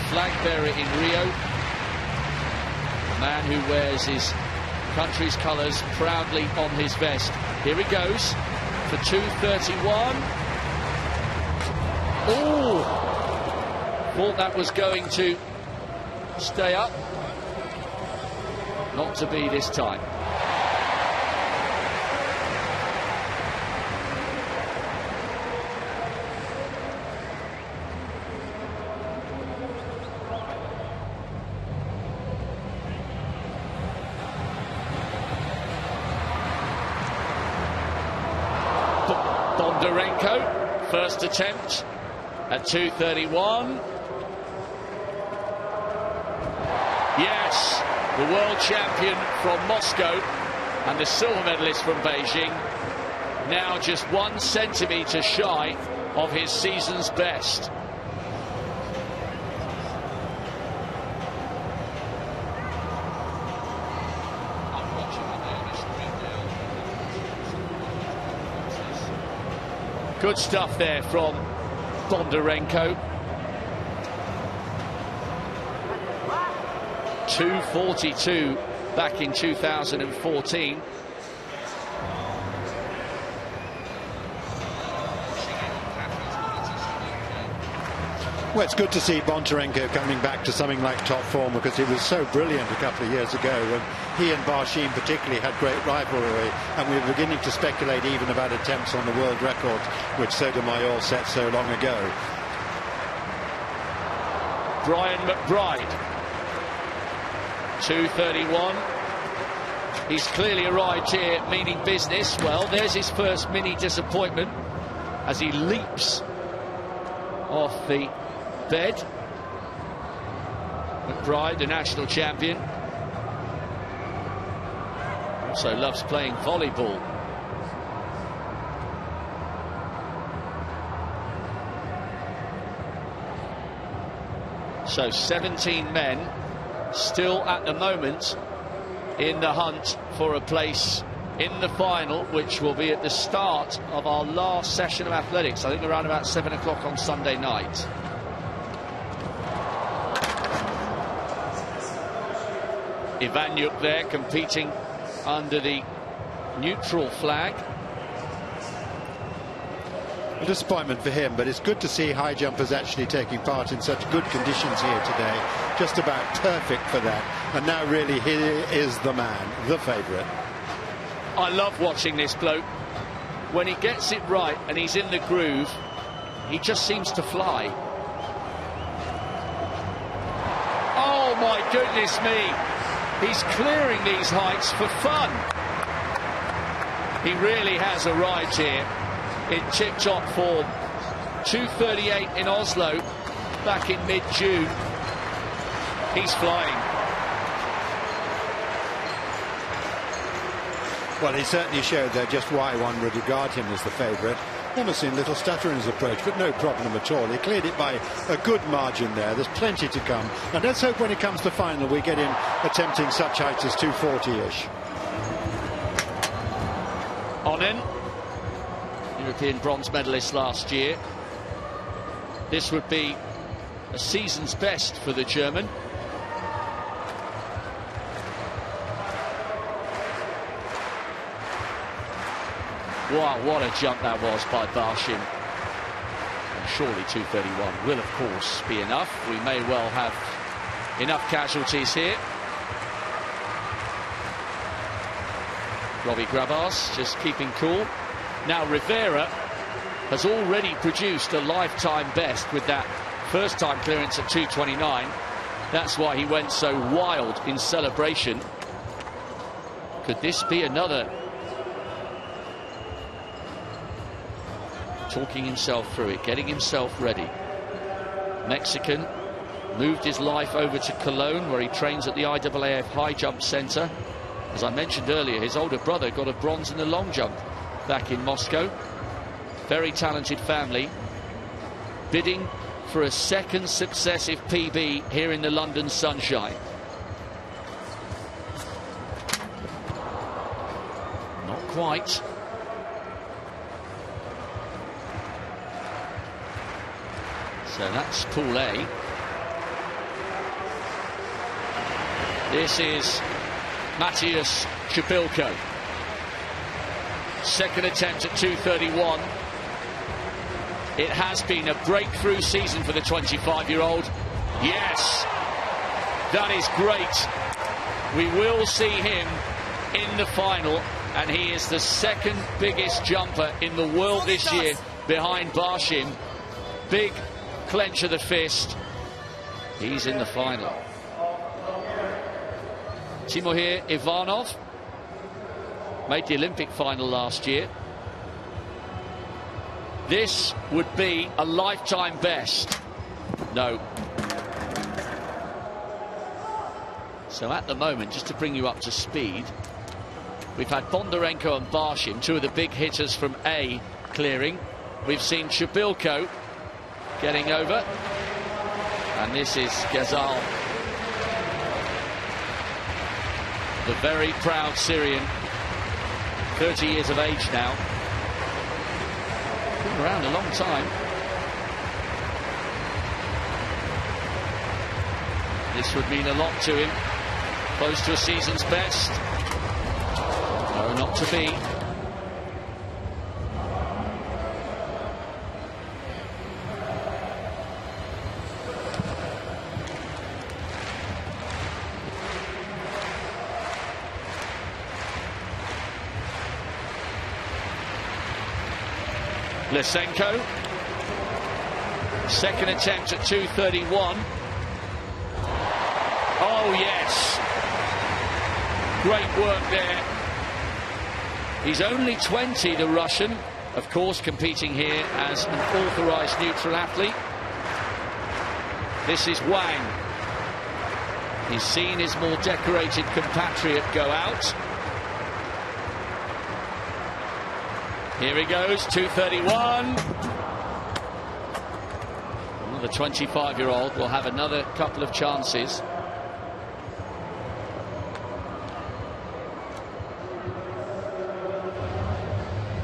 flag bearer in Rio, a man who wears his country's colours proudly on his vest. Here he goes for 2:31. Oh, thought that was going to stay up. Not to be this time. Bondarenko, first attempt at 2:31. Yes, the world champion from Moscow and the silver medalist from Beijing, now just 1 centimetre shy of his season's best. Good stuff there from Bondarenko. 2:42 back in 2014. Well, it's good to see Bondarenko coming back to something like top form, because he was so brilliant a couple of years ago when he and Barshim particularly had great rivalry, and we were beginning to speculate even about attempts on the world record which Sotomayor set so long ago. Brian McBride, 2:31. He's clearly arrived here meaning business. Well, there's his first mini disappointment as he leaps off the bed. McBride, the national champion, also loves playing volleyball. So 17 men still at the moment in the hunt for a place in the final, which will be at the start of our last session of athletics, I think around about 7 o'clock on Sunday night. Ivanyuk there competing under the neutral flag. A disappointment for him, but it's good to see high jumpers actually taking part in such good conditions here today. Just about perfect for that. And now really he is the man, the favourite. I love watching this bloke. When he gets it right and he's in the groove, he just seems to fly. Oh my goodness me. He's clearing these heights for fun. He really has arrived here in tip-top form. 2:38 in Oslo back in mid-June. He's flying. Well, he certainly showed there just why one would regard him as the favourite. Almost seen a little stutter in his approach, but no problem at all. He cleared it by a good margin there. There's plenty to come. And let's hope when it comes to final we get him attempting such heights as 240-ish. Onen, European bronze medalist last year. This would be a season's best for the German. Wow, what a jump that was by Barshim. And surely 2:31 will, of course, be enough. We may well have enough casualties here. Robbie Grabars just keeping cool. Now Rivera has already produced a lifetime best with that first time clearance at 2:29. That's why he went so wild in celebration. Could this be another? Talking himself through it, getting himself ready. Mexican moved his life over to Cologne, where he trains at the IAAF High Jump Center. As I mentioned earlier, his older brother got a bronze in the long jump back in Moscow. Very talented family, bidding for a second successive PB here in the London sunshine. Not quite. So that's Pool A. This is Matthias Chabilko. Second attempt at 2:31. It has been a breakthrough season for the 25-year-old. Yes, that is great. We will see him in the final, and he is the second biggest jumper in the world this year behind Barshim. Big clench of the fist. He's in the final. Timohir Ivanov made the Olympic final last year. This would be a lifetime best. No. So at the moment, just to bring you up to speed, we've had Bondarenko and Barshim, two of the big hitters from A, clearing. We've seen Chabilko getting over, and this is Ghazal, the very proud Syrian, 30 years of age now, been around a long time. This would mean a lot to him. Close to a season's best. No, not to be. Lysenko, second attempt at 2:31. Oh yes, great work there. He's only 20, the Russian, of course competing here as an authorised neutral athlete. This is Wang. He's seen his more decorated compatriot go out. Here he goes, 2:31. Well, the 25-year-old will have another couple of chances.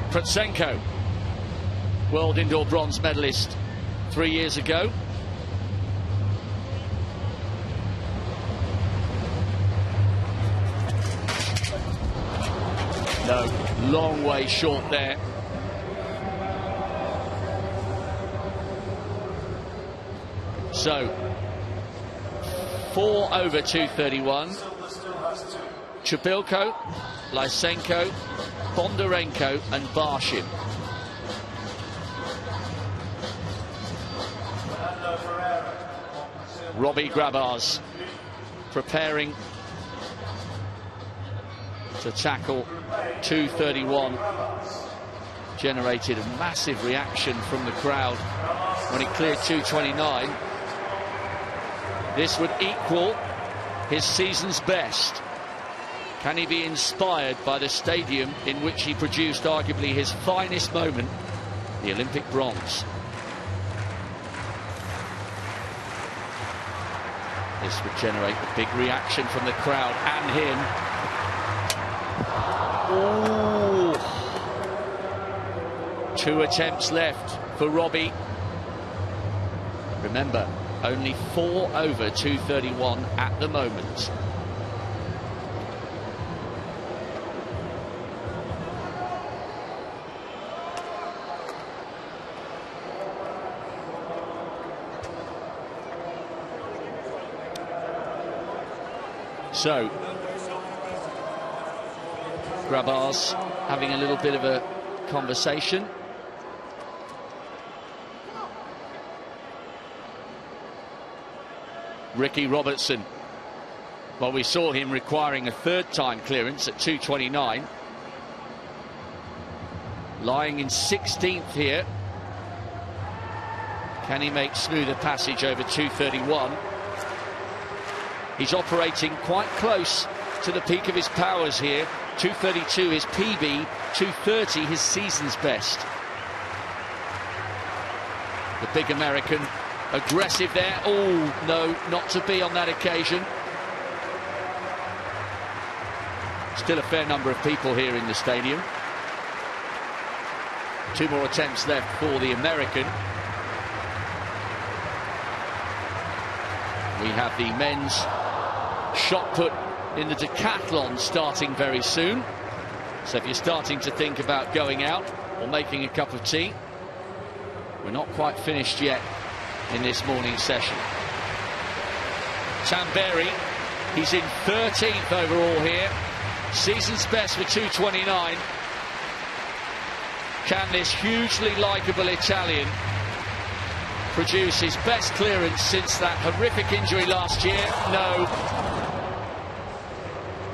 Protsenko, world indoor bronze medalist 3 years ago. No, long way short there. So, 4 over 2:31. Chabilko, Lysenko, Bondarenko and Barshim. Robbie Grabars preparing to tackle 2:31. Generated a massive reaction from the crowd when he cleared 2:29. This would equal his season's best. Can he be inspired by the stadium in which he produced arguably his finest moment, the Olympic bronze? This would generate a big reaction from the crowd and him. Ooh. 2 attempts left for Robbie. Remember, only 4 over 2:31 at the moment. So, Grabars having a little bit of a conversation. Ricky Robertson. Well, we saw him requiring a 3rd time clearance at 2:29. Lying in 16th here. Can he make smoother passage over 2:31? He's operating quite close to the peak of his powers here. 2:32 his PB, 2:30 his season's best. The big American, aggressive there. Oh, no, not to be on that occasion. Still a fair number of people here in the stadium. 2 more attempts left for the American. We have the men's shot put in the Decathlon starting very soon. So if you're starting to think about going out or making a cup of tea, we're not quite finished yet in this morning's session. Tamberi, he's in 13th overall here. Season's best with 2:29. Can this hugely likeable Italian produce his best clearance since that horrific injury last year? No.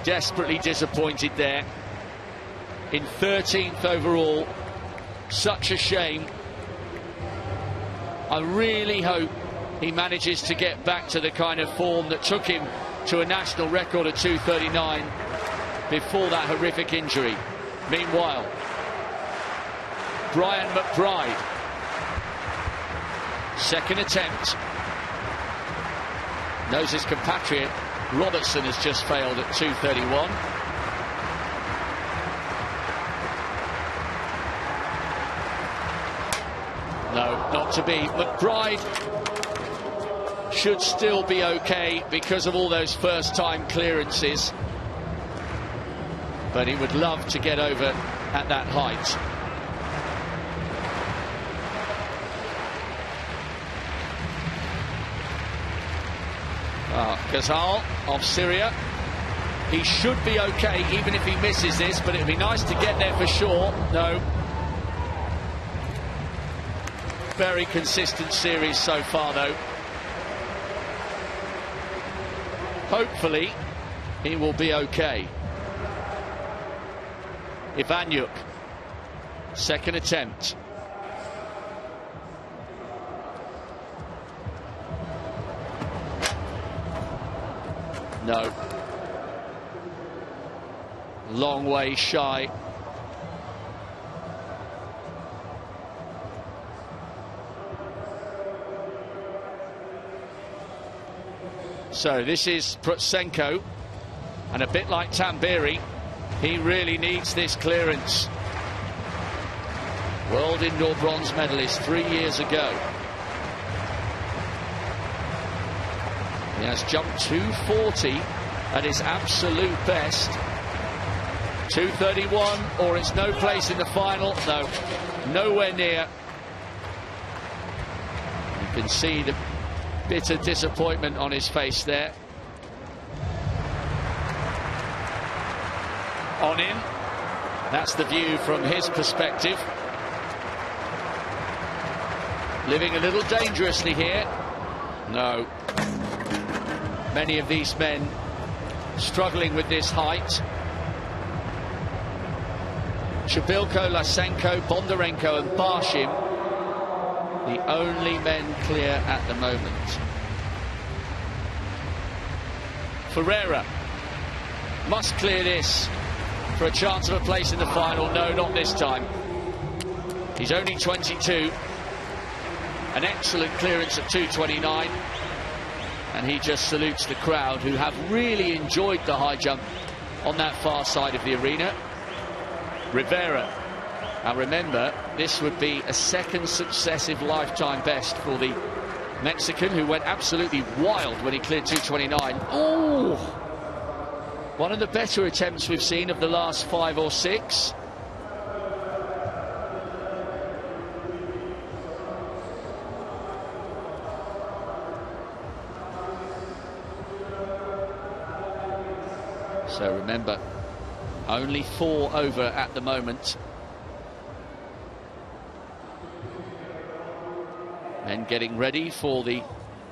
Desperately disappointed there. In 13th overall. Such a shame. I really hope he manages to get back to the kind of form that took him to a national record of 2:39 before that horrific injury. Meanwhile, Brian McBride, second attempt, knows his compatriot Robertson has just failed at 2:31. No, not to be. McBride should still be okay because of all those first-time clearances. But he would love to get over at that height. Ghazal of Syria. He should be okay even if he misses this, but it'd be nice to get there for sure. No. Very consistent series so far, though. Hopefully, he will be okay. Ivanyuk, second attempt. No. Long way shy. So this is Prutsenko, and a bit like Tamberi, he really needs this clearance. World indoor bronze medalist 3 years ago. He has jumped 240 at his absolute best. 231, or it's no place in the final. No, nowhere near. You can see the bitter disappointment on his face there. On in. That's the view from his perspective. Living a little dangerously here. No. Many of these men struggling with this height. Chubilko, Lysenko, Bondarenko and Barshim, the only men clear at the moment. Ferreira must clear this for a chance of a place in the final. No, not this time. He's only 22. An excellent clearance at 2:29. And he just salutes the crowd, who have really enjoyed the high jump on that far side of the arena. Rivera. Now remember, this would be a second successive lifetime best for the Mexican, who went absolutely wild when he cleared 2:29. Oh! One of the better attempts we've seen of the last 5 or 6. So remember, only 4 over at the moment. Men getting ready for the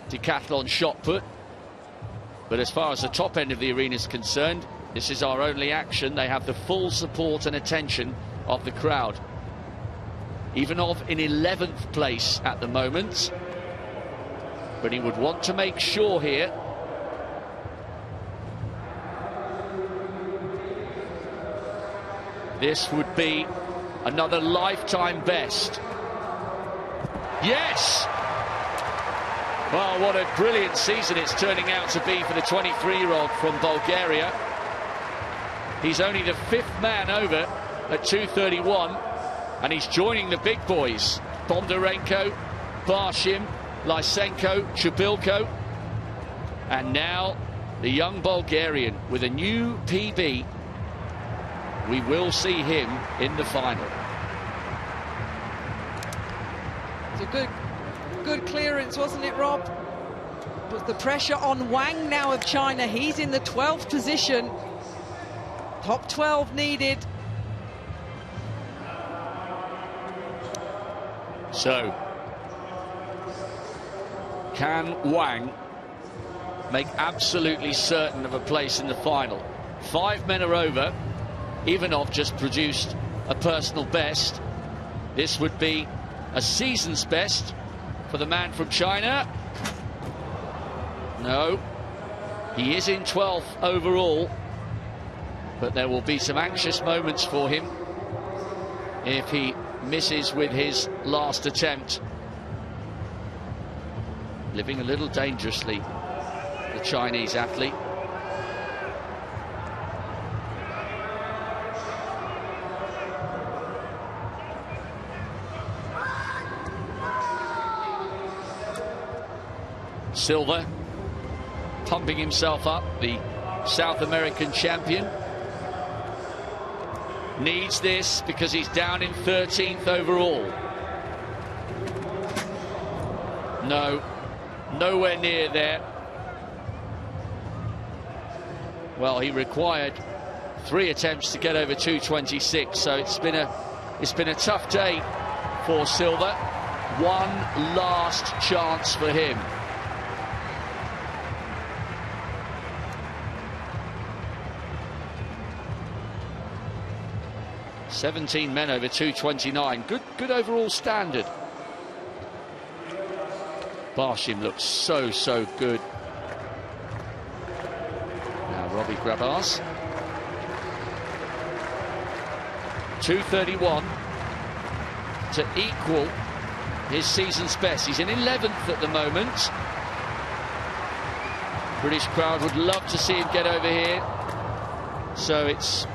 decathlon shot put. But as far as the top end of the arena is concerned, this is our only action. They have the full support and attention of the crowd. Ivanov in 11th place at the moment. But he would want to make sure here. This would be another lifetime best. Yes! Well, what a brilliant season it's turning out to be for the 23-year-old from Bulgaria. He's only the 5th man over at 2:31, and he's joining the big boys. Bondarenko, Barshim, Lysenko, Chubilko, and now the young Bulgarian with a new PB. We will see him in the final. It's a good clearance, wasn't it, Rob? But the pressure on Wang now of China. He's in the 12th position. Top 12 needed. So, can Wang make absolutely certain of a place in the final? 5 men are over. Ivanov just produced a personal best. This would be a season's best for the man from China. No, he is in 12th overall, but there will be some anxious moments for him if he misses with his last attempt. Living a little dangerously, the Chinese athlete. Silva, pumping himself up, the South American champion. Needs this because he's down in 13th overall. No, nowhere near there. Well, he required 3 attempts to get over 2:26, so it's been a tough day for Silva. One last chance for him. "17 men over 2:29. Good overall standard. Barshim looks so good. Now Robbie Grabars. 2:31 to equal his season's best. He's in 11th at the moment. British crowd would love to see him get over here. So it's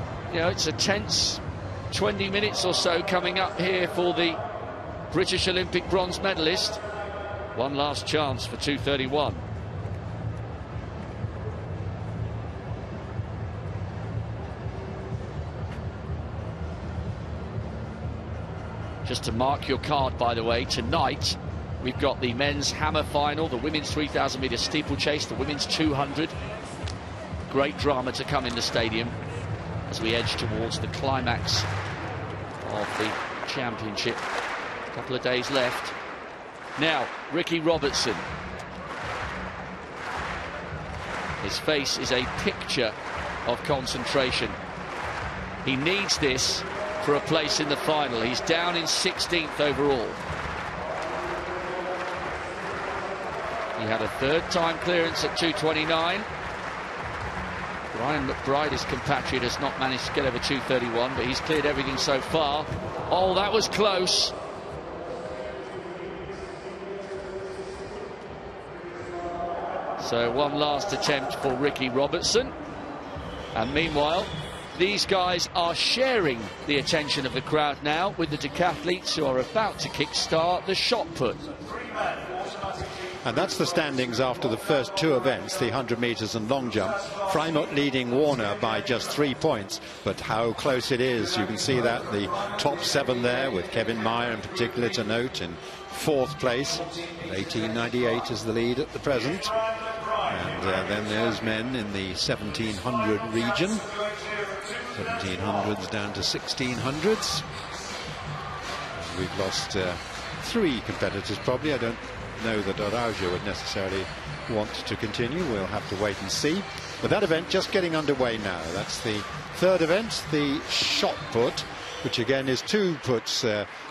a tense 20 minutes or so coming up here for the British Olympic bronze medalist. One last chance for 2:31. Just to mark your card, by the way, tonight we've got the men's hammer final, the women's 3,000 metre steeplechase, the women's 200. Great drama to come in the stadium as we edge towards the climax of the championship. A couple of days left. Now, Ricky Robertson. His face is a picture of concentration. He needs this for a place in the final. He's down in 16th overall. He had a 3rd time clearance at 2:29. Ryan McBride, his compatriot, has not managed to get over 2:31, but he's cleared everything so far. Oh, that was close. So one last attempt for Ricky Robertson. And meanwhile, these guys are sharing the attention of the crowd now with the decathletes who are about to kick-start the shot put. And that's the standings after the first 2 events, the 100 metres and long jump. Frymont leading Warner by just 3 points, but how close it is. You can see that the top 7 there, with Kevin Meyer in particular to note in 4th place. 1898 is the lead at the present. And then those men in the 1700 region. 1700s down to 1600s. We've lost 3 competitors probably. I don't know that Araujo would necessarily want to continue. We'll have to wait and see. But that event just getting underway now. That's the 3rd event, the shot put, which again is 2 puts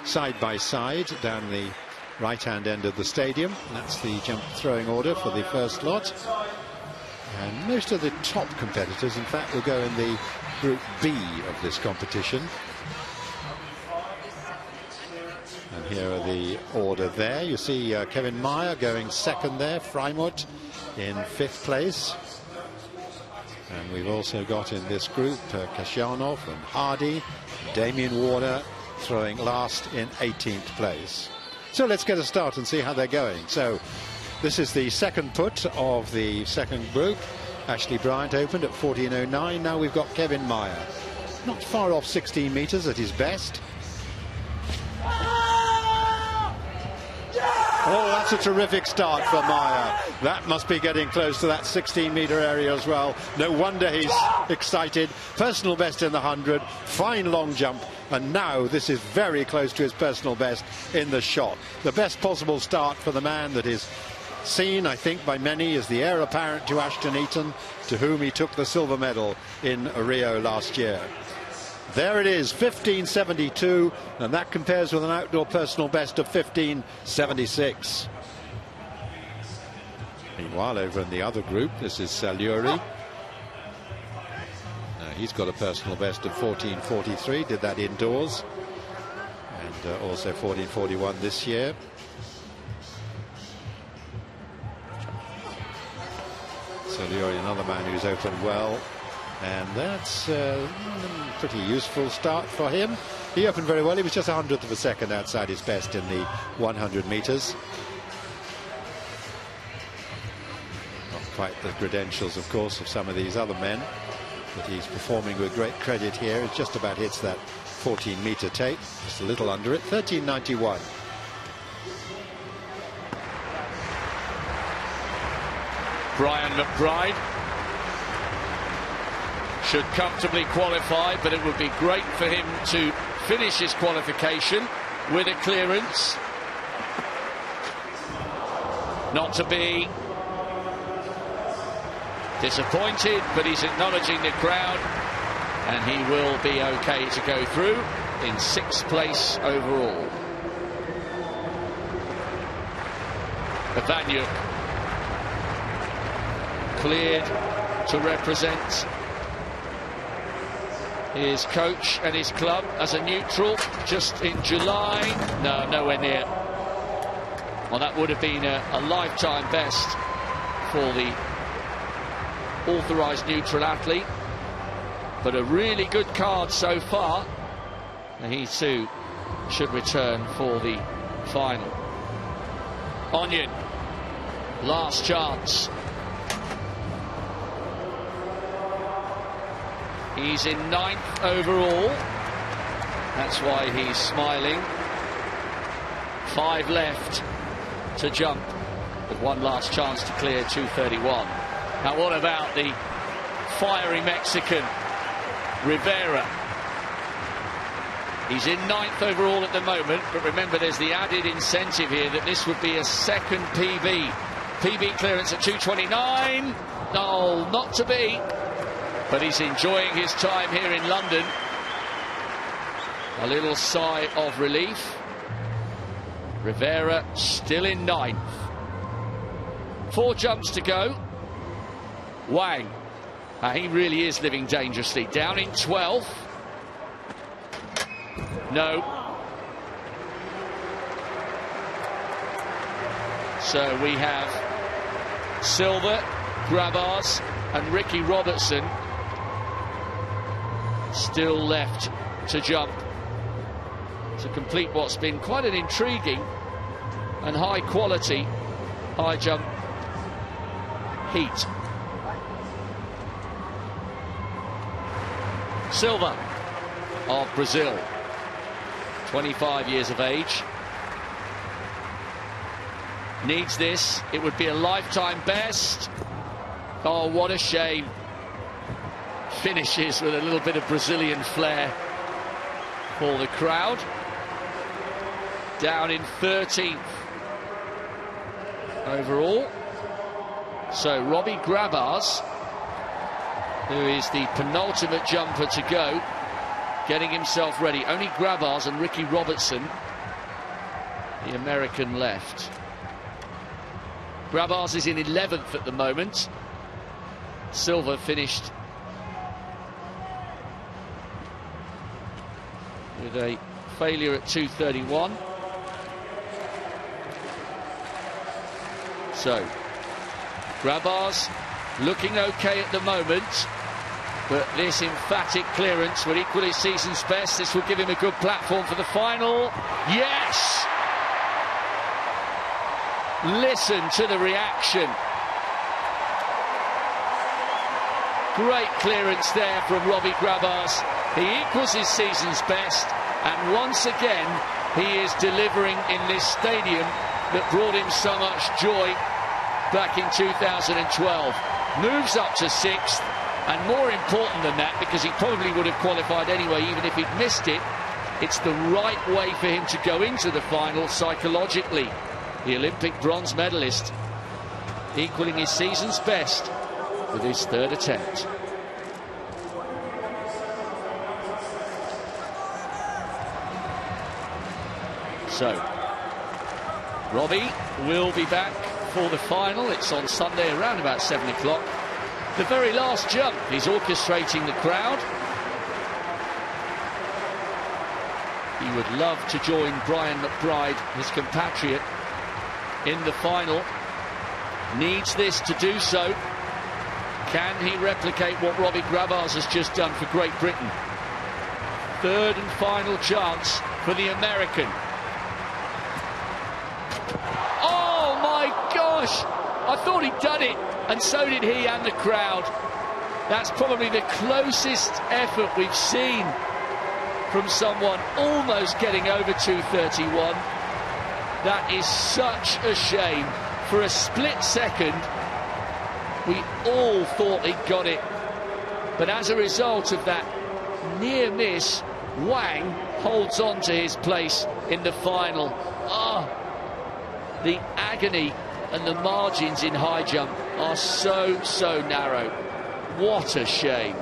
side by side down the right-hand end of the stadium. That's the jump throwing order for the first lot. And most of the top competitors, in fact, will go in the Group B of this competition. And here are the order there. You see Kevin Meyer going 2nd there, Frymont in 5th place. And we've also got in this group Kasyanov and Hardy, Damien Warner throwing last in 18th place. So let's get a start and see how they're going. So this is the 2nd put of the 2nd group. Ashley Bryant opened at 14:09. Now we've got Kevin Meyer. Not far off 16 metres at his best. Oh, that's a terrific start for Meyer. That must be getting close to that 16-metre area as well. No wonder he's excited. Personal best in the 100. Fine long jump. And now this is very close to his personal best in the shot. The best possible start for the man that is seen, I think, by many as the heir apparent to Ashton Eaton, to whom he took the silver medal in Rio last year. There it is, 15:72, and that compares with an outdoor personal best of 15:76. Meanwhile, over in the other group, this is Saliuri. He's got a personal best of 14:43, did that indoors, and also 14:41 this year. Saliuri, another man who's opened well. And that's a pretty useful start for him. He opened very well. He was just 100th of a second outside his best in the 100 metres. quite the credentials, of course, of some of these other men, but he's performing with great credit here. It just about hits that 14-meter tape, just a little under it. 13.91. Brian McBride should comfortably qualify, but it would be great for him to finish his qualification with a clearance. Not to be. Disappointed, but he's acknowledging the crowd, and he will be okay to go through in 6th place overall. Evanyuk cleared to represent his coach and his club as a neutral just in July. No, nowhere near. Well, that would have been a lifetime best for the authorised neutral athlete, but a really good card so far, and he too should return for the final. Onion, last chance. He's in 9th overall, that's why he's smiling. 5 left to jump, with one last chance to clear 2:31. Now what about the fiery Mexican, Rivera? He's in 9th overall at the moment, but remember there's the added incentive here that this would be a second PB. PB clearance at 2:29. No, not to be. But he's enjoying his time here in London. A little sigh of relief. Rivera still in 9th. 4 jumps to go. Wang, he really is living dangerously. Down in 12th. No. So we have Silva, Grabars and Ricky Robertson still left to jump to complete what's been quite an intriguing and high quality high jump heat. Silva of Brazil, 25 years of age, needs this. It would be a lifetime best. Oh, what a shame. Finishes with a little bit of Brazilian flair for the crowd. Down in 13th overall. So Robbie Grabars, who is the penultimate jumper to go, getting himself ready. Only Grabars and Ricky Robertson, the American, left. Grabars is in 11th at the moment. Silva finished with a failure at 2:31. So Grabars looking okay at the moment, but this emphatic clearance would equal his season's best. This will give him a good platform for the final. Yes! Listen to the reaction. Great clearance there from Robbie Grabars. He equals his season's best, and once again he is delivering in this stadium that brought him so much joy back in 2012. Moves up to 6th, and more important than that, because he probably would have qualified anyway even if he'd missed it, it's the right way for him to go into the final psychologically. The Olympic bronze medalist equaling his season's best with his 3rd attempt. So Robbie will be back for the final. It's on Sunday around about 7 o'clock. The very last jump, he's orchestrating the crowd. He would love to join Brian McBride, his compatriot, in the final. Needs this to do so. Can he replicate what Robbie Grabars has just done for Great Britain? 3rd and final chance for the American. Oh my gosh! I thought he'd done it, and so did he and the crowd. That's probably the closest effort we've seen from someone almost getting over 2:31. That is such a shame. For a split second, we all thought he'd got it. But as a result of that near miss, Wang holds on to his place in the final. Ah, the agony and the margins in high jump are so narrow. What a shame.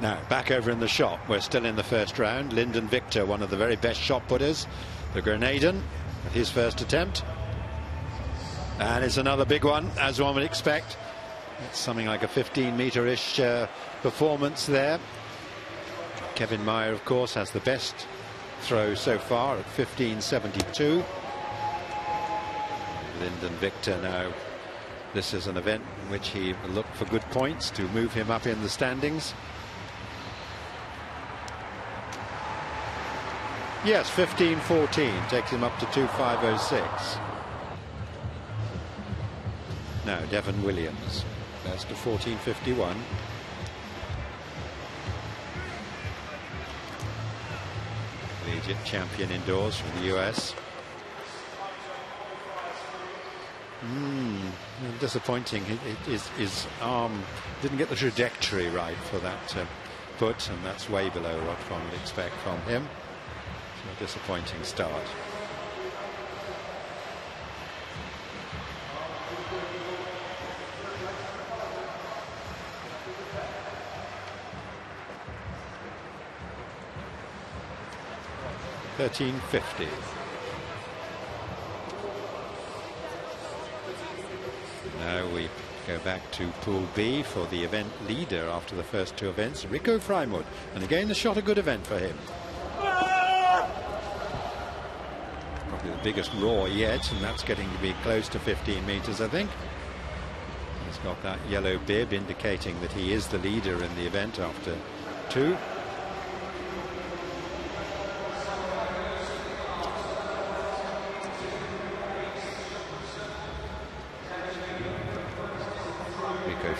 Now, back over in the shop. We're still in the first round. Lyndon Victor, one of the very best shot putters, the Grenadian, with his first attempt. And it's another big one, as one would expect. It's something like a 15-metre-ish performance there. Kevin Mayer, of course, has the best throw so far at 15.72. Lyndon Victor now. This is an event in which he will look for good points to move him up in the standings. Yes, 15.14 takes him up to 2.506. Now Devon Williams, that's to 14.51. Collegiate champion indoors from the US. Disappointing. His arm didn't get the trajectory right for that put, and that's way below what one would expect from him. So a disappointing start. $13.50. Now we go back to Pool B for the event leader after the first two events, Rico Frymouth. And again, the shot a good event for him. Probably the biggest roar yet, and that's getting to be close to 15 meters, I think. He's got that yellow bib indicating that he is the leader in the event after two.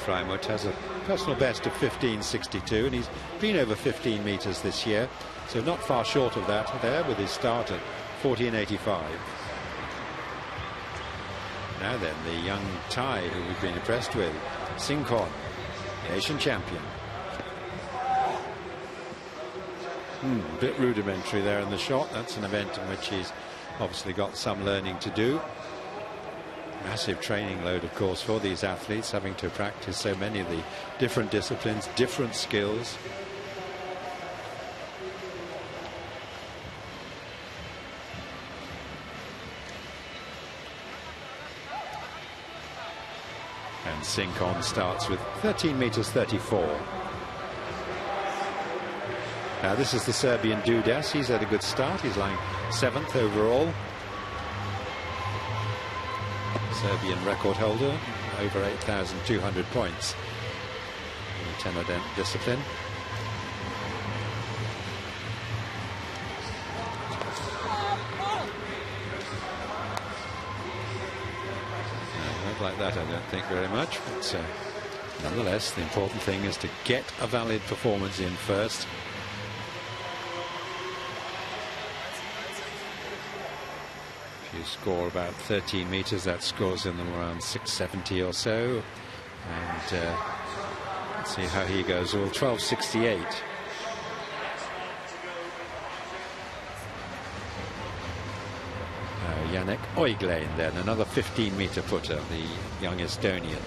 Frymouth has a personal best of 15.62, and he's been over 15 meters this year, so not far short of that there with his start at 14.85. Now then, the young Thai who we've been impressed with, Cont, the Asian champion. A bit rudimentary there in the shot. That's an event in which he's obviously got some learning to do. Massive training load, of course, for these athletes, having to practice so many of the different disciplines, different skills. And Cont starts with 13 meters 34. Now this is the Serbian Dudas. He's had a good start. He's lying 7th overall. Serbian record holder, over 8,200 points in the 10 discipline. Not like that, I don't think, very much, but nonetheless, the important thing is to get a valid performance in first. You score about 13 meters, that scores in them around 670 or so. And let's see how he goes. Well, 12.68. Yannick Oiglain then, another 15-meter putter, the young Estonian.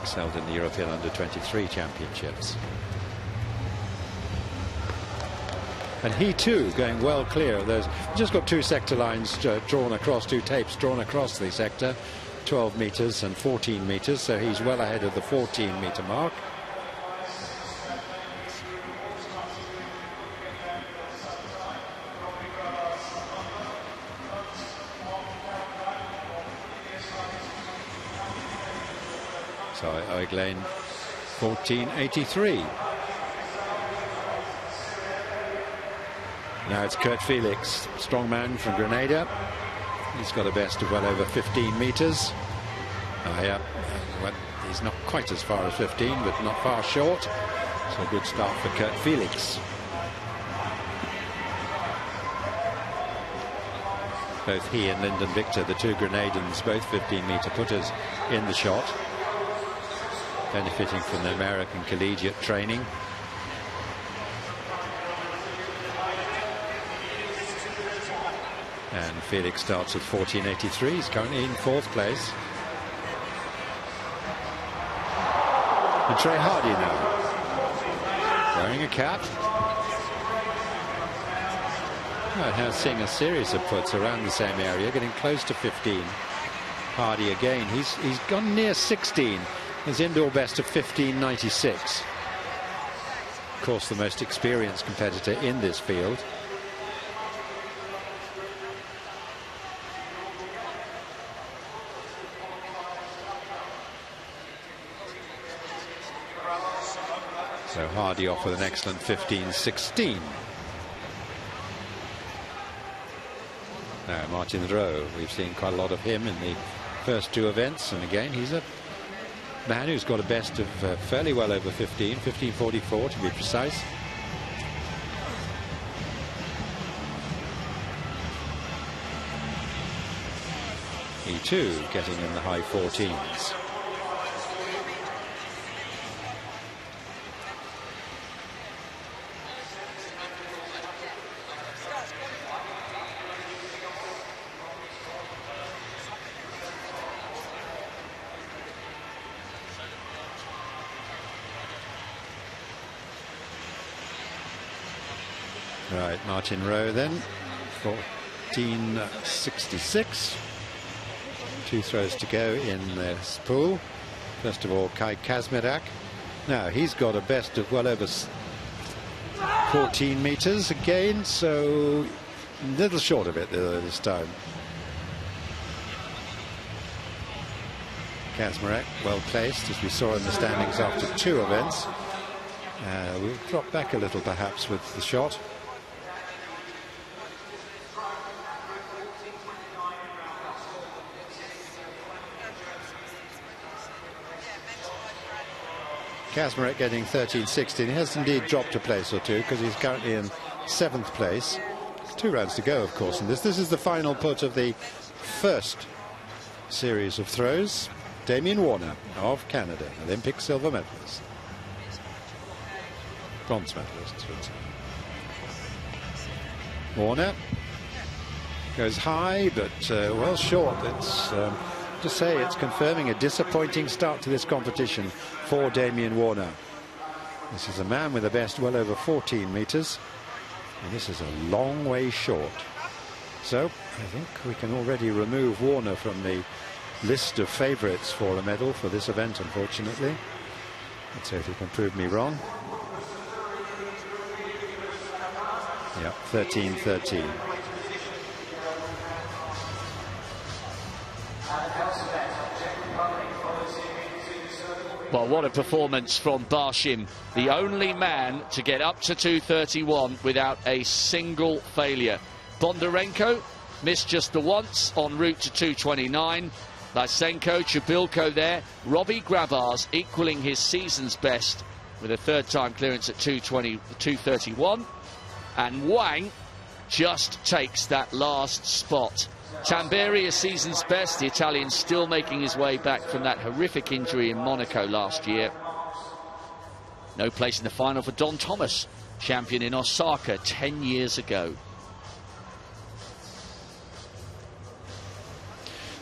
Excelled in the European Under-23 Championships. And he too going well clear of those. Just got two sector lines drawn across, two tapes drawn across the sector, 12 meters and 14 meters, so he's well ahead of the 14-meter mark. So Oiglain 14.83. Now it's Kurt Felix, strongman from Grenada. He's got a best of well over 15 meters. Well, he's not quite as far as 15, but not far short. So a good start for Kurt Felix. Both he and Lyndon Victor, the two Grenadans, both 15-meter putters in the shot, benefiting from the American collegiate training. And Felix starts with 14.83. He's currently in 4th place. And Trey Hardy now, wearing a cap. Now seeing a series of puts around the same area, getting close to 15. Hardy again. He's gone near 16. His indoor best of 15.96. Of course, the most experienced competitor in this field. So Hardy off with an excellent 15.16. Now Martin Rowe, we've seen quite a lot of him in the first 2 events, and again he's a man who's got a best of fairly well over 15, 15.44 to be precise. He too getting in the high 14s. Right, Martin Rowe then, 14.66. 2 throws to go in this pool. First of all, Kai Kazmierak. Now, he's got a best of well over 14 meters again, so a little short of it this time. Kazmierak well placed, as we saw in the standings after 2 events. We'll drop back a little perhaps with the shot. Kazmierak getting 13.16. He has indeed dropped a place or 2 because he's currently in 7th place. 2 rounds to go, of course, in this. This is the final put of the first series of throws. Damien Warner of Canada, Olympic silver medalist. Bronze medalist. Warner goes high, but well short. It's to say it's confirming a disappointing start to this competition for Damien Warner. This is a man with a best well over 14 meters, and this is a long way short. So I think we can already remove Warner from the list of favourites for a medal for this event, unfortunately. Let's see if he can prove me wrong. Yeah, 13.13. Well, what a performance from Barshim, the only man to get up to 231 without a single failure. Bondarenko missed just the once en route to 229. Lysenko, Chabilko there. Robbie Grabars equaling his season's best with a 3rd time clearance at 231. And Wang just takes that last spot. Tamberi, a season's best. The Italian still making his way back from that horrific injury in Monaco last year. No place in the final for Don Thomas, champion in Osaka 10 years ago.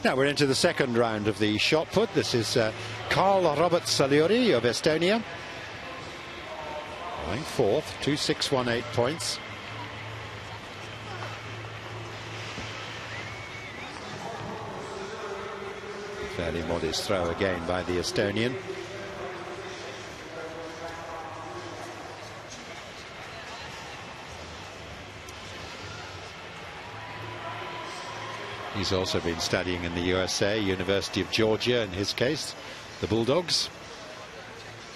Now we're into the second round of the shot put. This is Carl Robert Saliori of Estonia. Going 4th, 2.618 points. Fairly modest throw again by the Estonian. He's also been studying in the USA, University of Georgia in his case, the Bulldogs.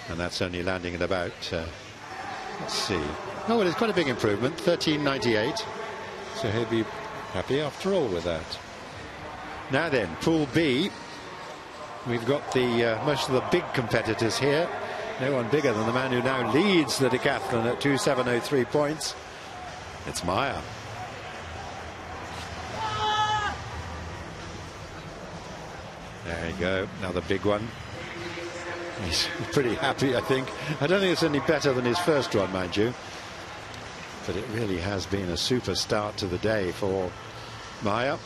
And that's only landing at about Let's see. Oh, well, it's quite a big improvement, 13.98. So he'll be happy after all with that. Now then, Pool B. We've got the most of the big competitors here. No one bigger than the man who now leads the decathlon at 2,703 points. It's Meyer. There you go, another big one. He's pretty happy, I think. I don't think it's any better than his first one, mind you. But it really has been a super start to the day for Meyer.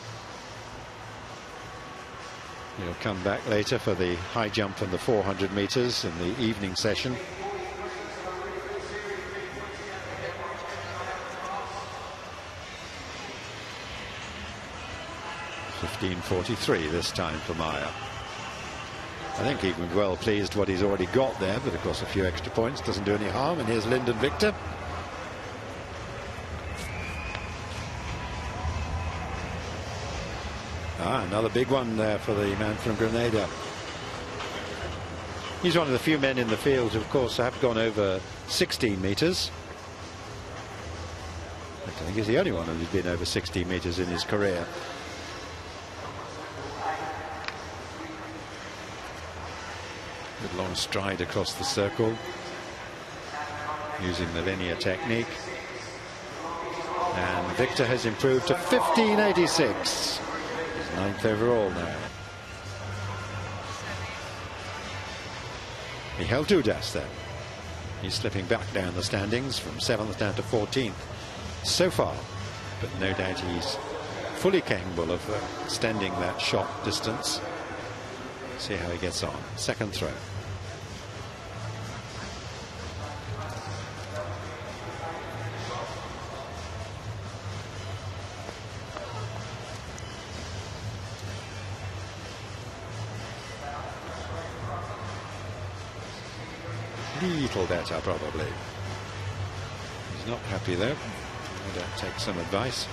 He'll come back later for the high jump and the 400 meters in the evening session. .15.43 this time for Meyer. I think he was well pleased what he's already got there, but of course a few extra points doesn't do any harm. And here's Lyndon Victor. Another big one there for the man from Grenada. He's one of the few men in the field who, of course, have gone over 16 meters. I think he's the only one who's been over 16 meters in his career. Good long stride across the circle, using the linear technique. And Victor has improved to 15.86. He's 9th overall now. Michal Dudas then. He's slipping back down the standings from 7th down to 14th so far. But no doubt he's fully capable of extending that shot distance. See how he gets on. Second throw. Little better, probably. He's not happy though. I'd take some advice.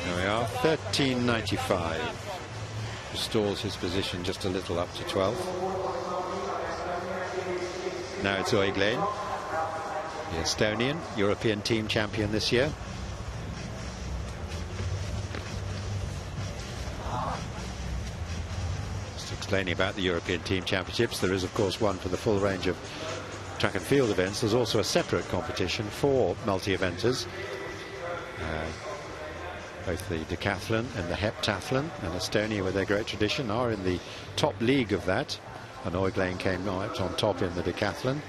There we are, 13.95. Restores his position just a little up to 12th. Now it's Oiglen, the Estonian, European team champion this year. Explaining about the European Team Championships, there is of course one for the full range of track and field events. There's also a separate competition for multi-eventers, both the decathlon and the heptathlon, and Estonia, with their great tradition, are in the top league of that, and Oiglen came out on top in the decathlon.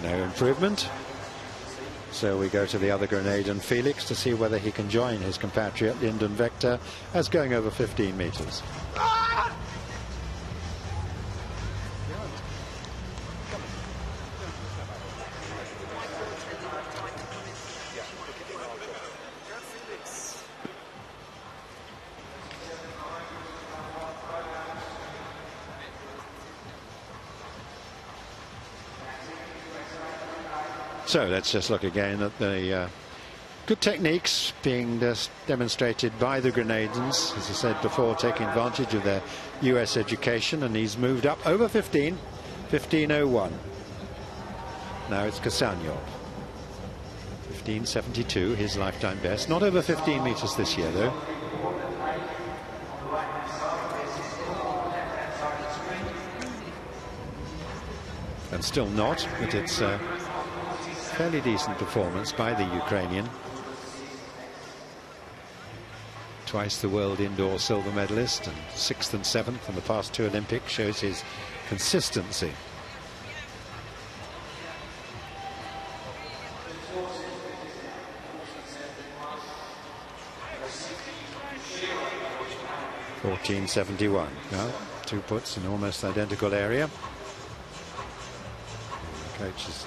No improvement. So we go to the other Grenadian, Felix, to see whether he can join his compatriot Lyndon Victor as going over 15 meters. So let's just look again at the good techniques being demonstrated by the Grenadians, as I said before, taking advantage of their US education, and he's moved up over 15, 15.01. Now it's Kasanyov, 15.72, his lifetime best. Not over 15 meters this year, though. And still not, but it's fairly decent performance by the Ukrainian. Twice the world indoor silver medalist, and 6th and 7th in the past 2 Olympics, shows his consistency. .14.71. Well, 2 puts in almost identical area. The coach is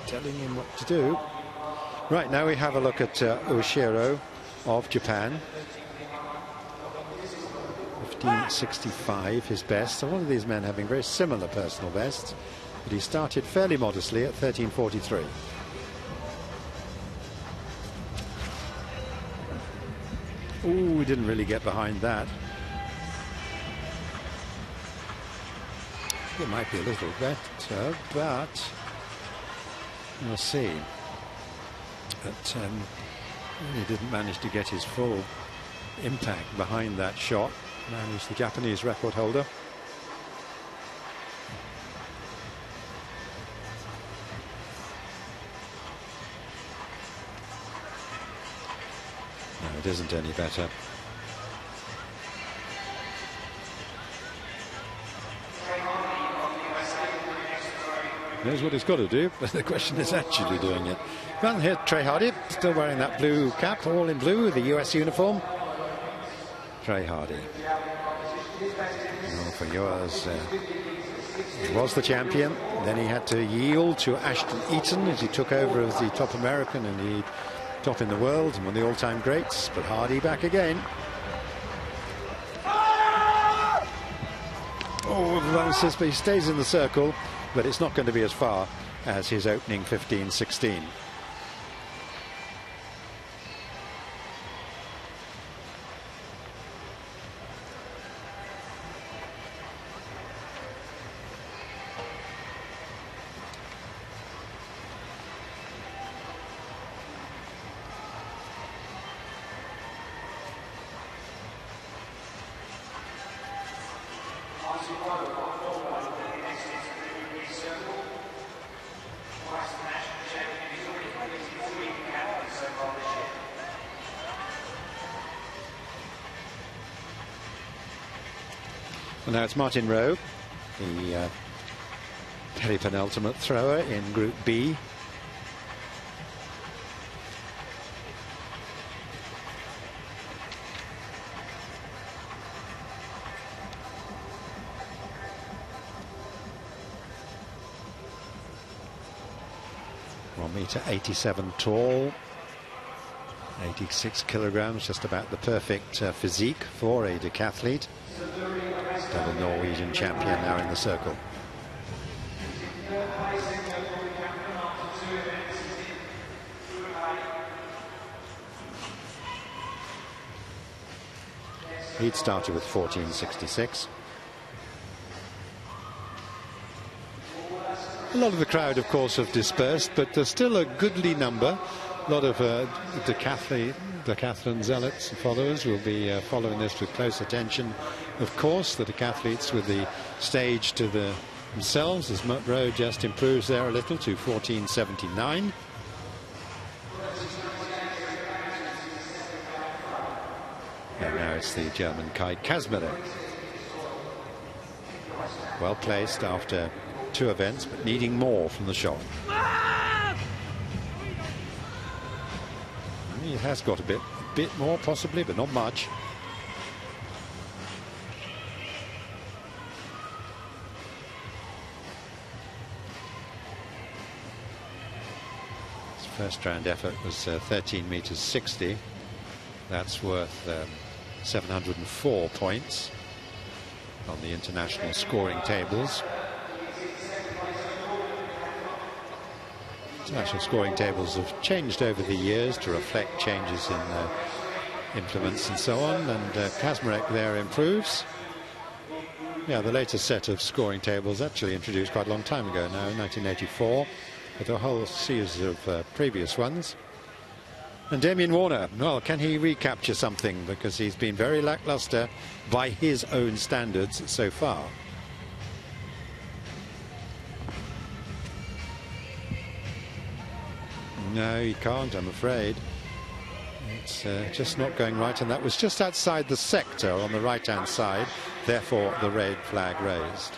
telling him what to do. Right, now we have a look at Ushiro of Japan. 15.65 his best. A lot of these men having very similar personal bests, but he started fairly modestly at 13.43. Ooh, we didn't really get behind that. It might be a little better, but we'll see. But he didn't manage to get his full impact behind that shot. Man who's the Japanese record holder. No, it isn't any better. Knows what he's got to do, but the question is actually doing it. Well, here Trey Hardy, still wearing that blue cap, all in blue, the US uniform. Trey Hardy. Well, for yours, he was the champion. Then he had to yield to Ashton Eaton as he took over as the top American and the top in the world and one of the all-time greats. But Hardy back again. Oh, the bounces, but he stays in the circle. But it's not going to be as far as his opening 15.16. Well, now it's Martin Rowe, the penultimate thrower in Group B. .87 tall, 86 kilograms, just about the perfect physique for a decathlete. Double Norwegian champion now in the circle. He'd started with 14.66. A lot of the crowd, of course, have dispersed, but there's still a goodly number. A lot of decathlon zealots and followers will be following this with close attention. Of course, the decathletes with the stage to themselves, as Rowe just improves there a little to 14.79. And now it's the German Kai Kasmerek. Well placed after 2 events, but needing more from the shot. He has got a bit more possibly, but not much. His first round effort was 13 meters 60. That's worth 704 points on the international scoring tables. International scoring tables have changed over the years to reflect changes in implements and so on, and Kasmerek there improves. Yeah, the latest set of scoring tables actually introduced quite a long time ago now, in 1984, with a whole series of previous ones. And Damien Warner, well, can he recapture something, because he's been very lackluster by his own standards so far. No, he can't, I'm afraid. It's just not going right, and that was just outside the sector on the right-hand side, therefore the red flag raised.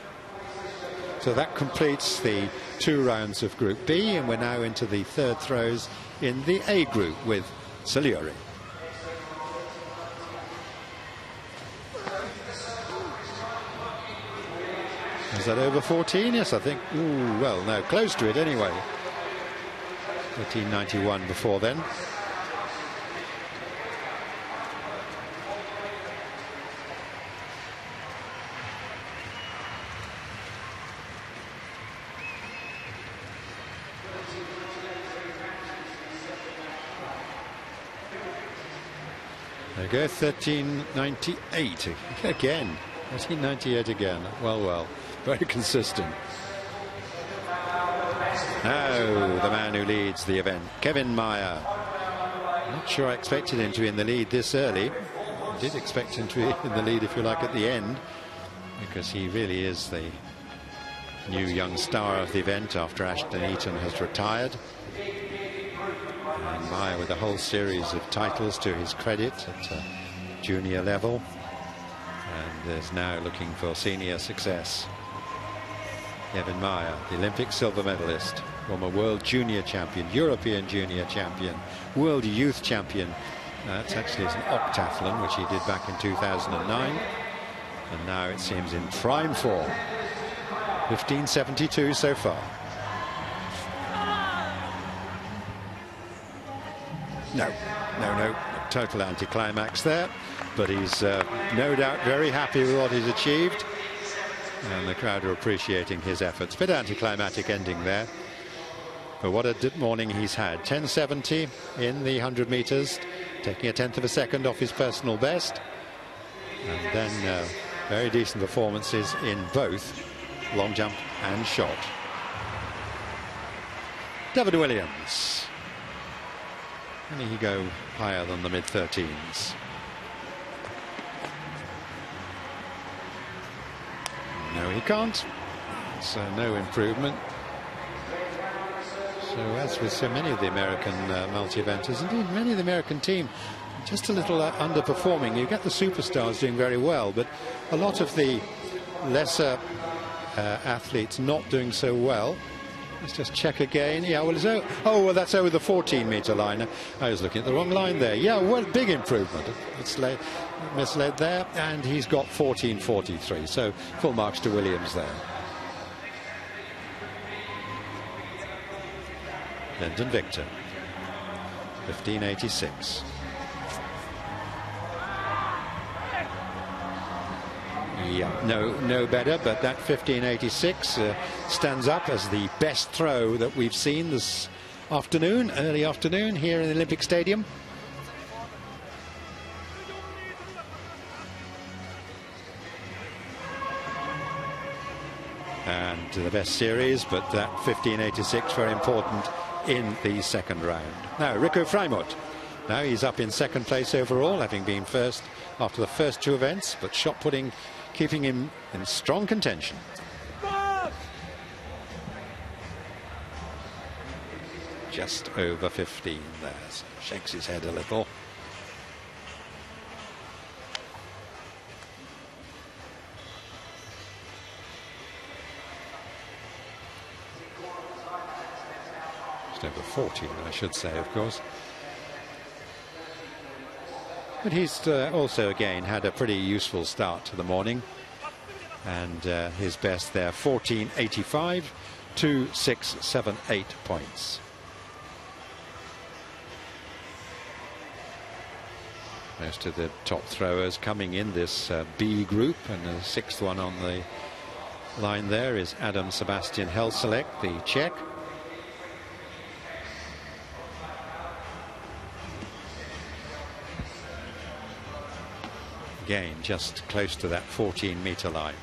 So that completes the 2 rounds of Group B, and we're now into the 3rd throws in the A group with Saliuri. Is that over 14? Yes, I think. Ooh, well, no, close to it anyway. 13.91 before then. go, 13.98 again. 13.98 again. Well, very consistent. Now the man who leads the event, Kevin Mayer. Not sure I expected him to be in the lead this early. I did expect him to be in the lead, if you like, at the end, because he really is the new young star of the event after Ashton Eaton has retired. And Mayer with a whole series of titles to his credit at junior level, and is now looking for senior success. Kevin Mayer, the Olympic silver medalist, former world junior champion, European junior champion, world youth champion. That's actually an octathlon, which he did back in 2009. And now it seems in prime form. 15.72 so far. No. Total anticlimax there. But he's no doubt very happy with what he's achieved. And the crowd are appreciating his efforts. Bit anticlimactic ending there. But what a morning he's had. 10.70 in the 100 metres, taking a tenth of a second off his personal best. And then very decent performances in both long jump and shot. David Williams. Can he go higher than the mid-13s? No, he can't. So no improvement. So as with so many of the American multi-eventers, indeed many of the American team, just a little underperforming. You get the superstars doing very well, but a lot of the lesser athletes not doing so well. Let's just check again. Yeah, well, well, that's over the 14-meter line. I was looking at the wrong line there. Yeah, well, big improvement. It's misled there, and he's got 14.43. So full marks to Williams there. Lyndon Victor, 15.86. Yeah, no better, but that 15.86 stands up as the best throw that we've seen this afternoon, early afternoon, here in the Olympic Stadium. And the best series, but that 15.86 very important in the second round. Now, Rico Freimut. Now he's up in second place overall, having been first after the first two events, but shot putting keeping him in strong contention. Just over 15 there. So shakes his head a little. Just over 14, I should say, of course. But he's also, again, had a pretty useful start to the morning. And his best there, 14.85, 2.678 points. Most of the top throwers coming in this B group, and the sixth one on the line there is Adam Sebastian Helselek, the Czech. Again, just close to that 14-meter line.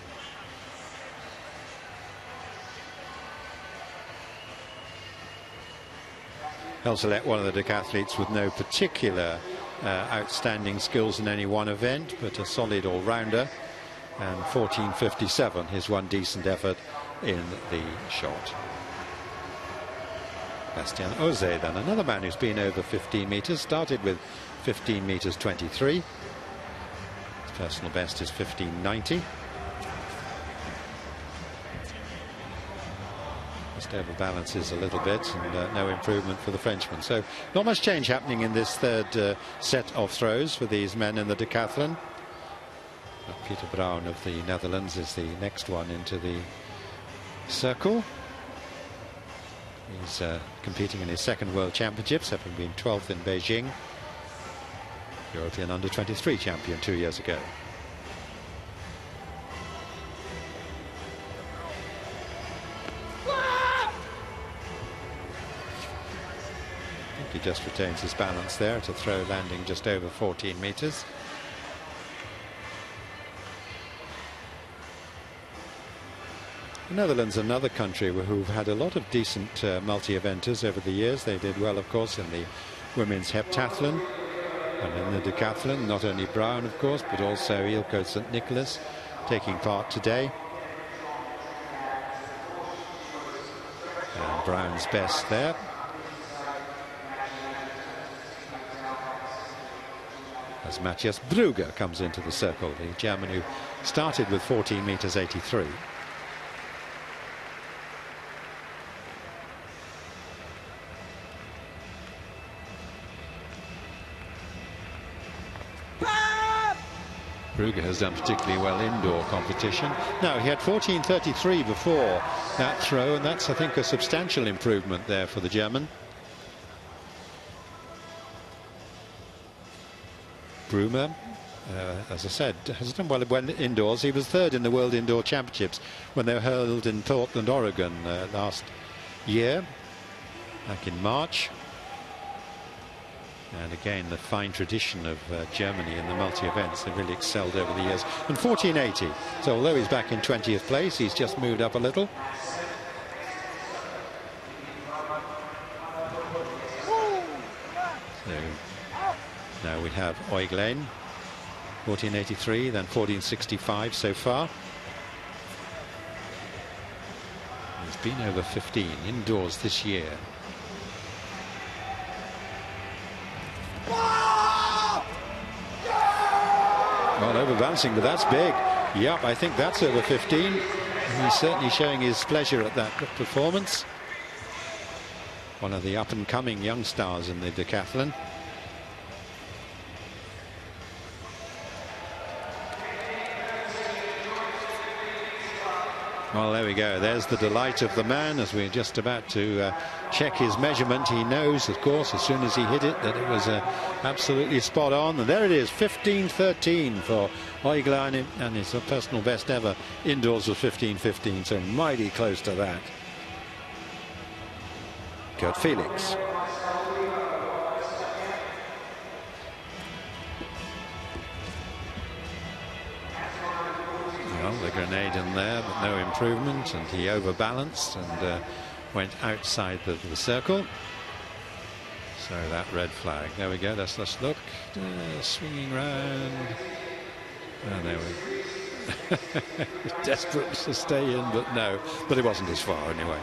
Helselek, one of the decathletes with no particular outstanding skills in any one event, but a solid all-rounder. And 14.57, his one decent effort in the shot. Bastien Ose, then, another man who's been over 15 meters, started with 15 meters 23. Personal best is 15.90. Just overbalances a little bit, and no improvement for the Frenchman. So not much change happening in this third set of throws for these men in the decathlon. But Peter Brown of the Netherlands is the next one into the circle. He's competing in his second World Championships, having been 12th in Beijing. European under-23 champion 2 years ago. I think he just retains his balance there to throw, landing just over 14 meters. The Netherlands, another country who've had a lot of decent multi-eventers over the years. They did well, of course, in the women's heptathlon and in the decathlon. Not only Brown, of course, but also Ilko St. Nicholas taking part today. And Brown's best there. As Matthias Brugger comes into the circle, the German who started with 14 meters 83. Brugger has done particularly well indoor competition. Now, he had 14.33 before that throw, and that's, I think, a substantial improvement there for the German. Brummer, as I said, has done well indoors. He was third in the World Indoor Championships when they were held in Portland, Oregon last year, back in March. And again, the fine tradition of Germany in the multi-events. They've really excelled over the years. And 14.80. So although he's back in 20th place, he's just moved up a little. So now we have Oiglein, 14.83, then 14.65 so far. He's been over 15 indoors this year. Well, overbalancing, but that's big. Yep, I think that's over 15. He's certainly showing his pleasure at that performance. One of the up-and-coming young stars in the decathlon. Well, there we go. There's the delight of the man as we're just about to check his measurement. He knows, of course, as soon as he hit it, that it was absolutely spot on. And there it is, 15.13 for Oiglein, and his personal best ever indoors was 15.15, so mighty close to that. Gert Felix. Well, the grenade in there, but no improvement, and he overbalanced and went outside the circle. So that red flag. There we go. Let's look. Swinging round. And there we go. Desperate to stay in, but no. But it wasn't as far anyway.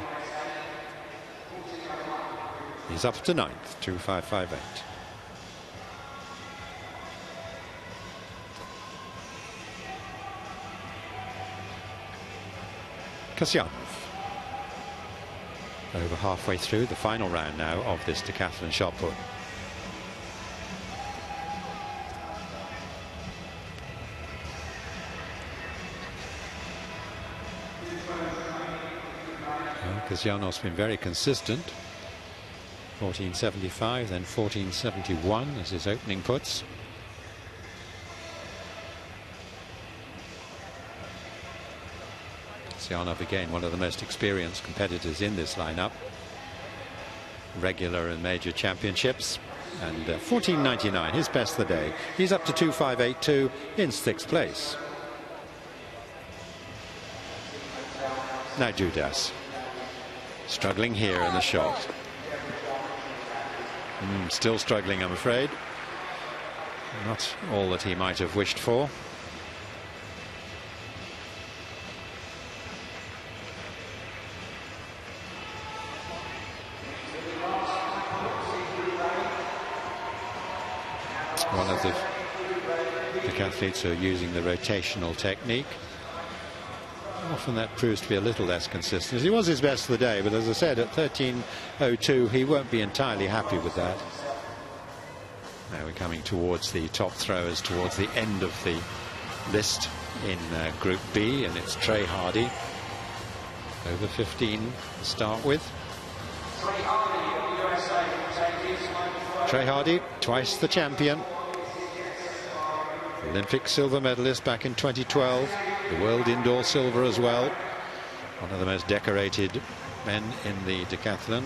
He's up to 9th, 2.558. Kasyanov. Over halfway through the final round now of this decathlon shot put. Well, Kasyanov's been very consistent. 14.75, then 14.71 as his opening puts. Kasyanov again, one of the most experienced competitors in this lineup. Regular and major championships. And 14.99, his best of the day. He's up to 2.582 in 6th place. Now Judas. Struggling here in the shot. Still struggling, I'm afraid. Not all that he might have wished for. One of the decathletes who are using the rotational technique. Often that proves to be a little less consistent. He was his best of the day, but as I said, at 13.02 he won't be entirely happy with that. Now we're coming towards the top throwers, towards the end of the list in Group B, and it's Trey Hardy. Over 15 to start with. Trey Hardy, twice the champion. Olympic silver medalist back in 2012. The world indoor silver as well. One of the most decorated men in the decathlon.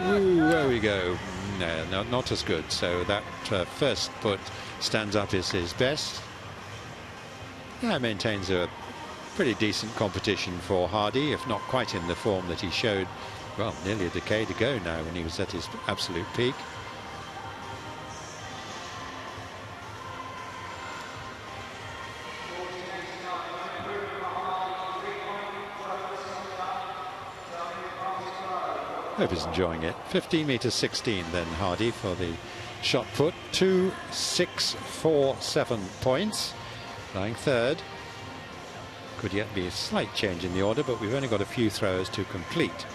Ooh, there we go. No, not as good. So that first put stands up is his best. Yeah, maintains a pretty decent competition for Hardy, if not quite in the form that he showed, well, nearly a decade ago now when he was at his absolute peak. Hope he's enjoying it. 15 meters 16 then Hardy for the shot put. 2,647 points. Lying third. Could yet be a slight change in the order, but we've only got a few throws to complete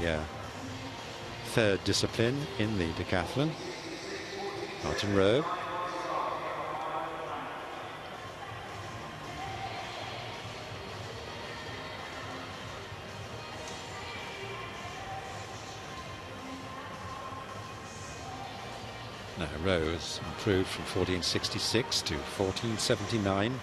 the third discipline in the decathlon. Martin Rowe. Now Rowe has improved from 1466 to 1479.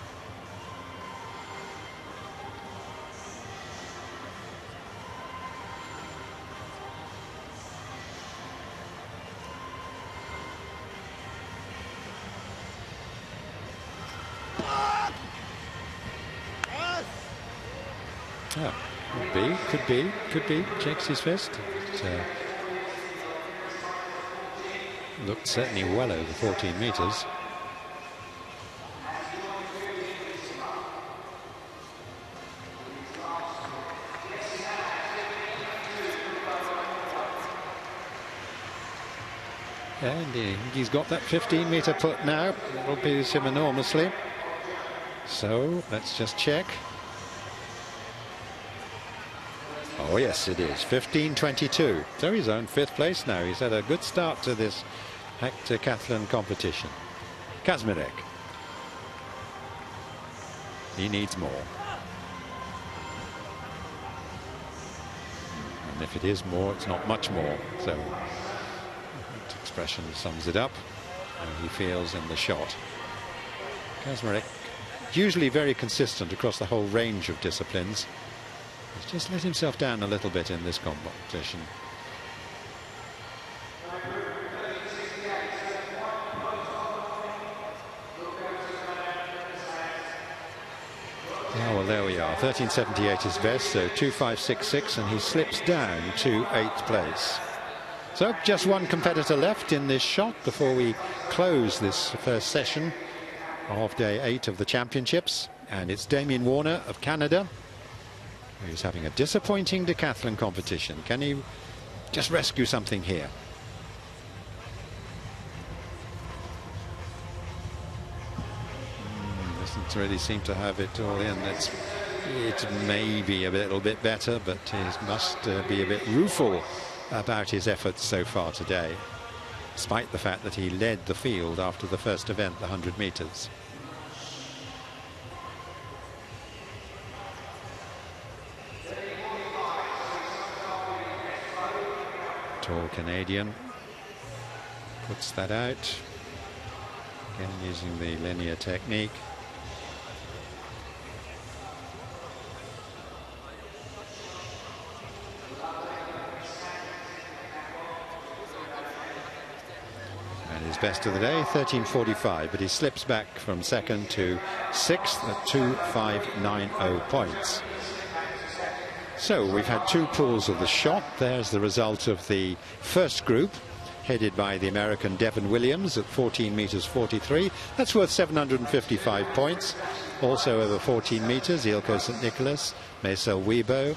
Oh, could be. Shakes his fist. Looked certainly well over 14 meters. And he's got that 15-meter put now. That will please him enormously. So let's just check. Oh yes, it is 15:22. So he's on 5th place now. He's had a good start to this decathlon competition. Kazmarek. He needs more. And if it is more, it's not much more. So that expression sums it up. How he feels in the shot. Kazmarek, usually very consistent across the whole range of disciplines. He's just let himself down a little bit in this competition. Oh, well, there we are. 13:78 is best, so 2,566, and he slips down to 8th place. So just one competitor left in this shot before we close this first session of day 8 of the championships, and it's Damien Warner of Canada, who's having a disappointing decathlon competition. Can he just rescue something here? Doesn't really seem to have it all in. It may be a little bit better, but he must be a bit rueful about his efforts so far today, despite the fact that he led the field after the first event, the 100 meters. Tall Canadian puts that out, again using the linear technique. And his best of the day, 13:45, but he slips back from 2nd to 6th at 2,590 points. So we've had 2 pulls of the shot. There's the result of the first group, headed by the American Devon Williams at 14 meters 43. That's worth 755 points. Also over 14 meters, Ilko St. Nicholas, Marcel Weibo,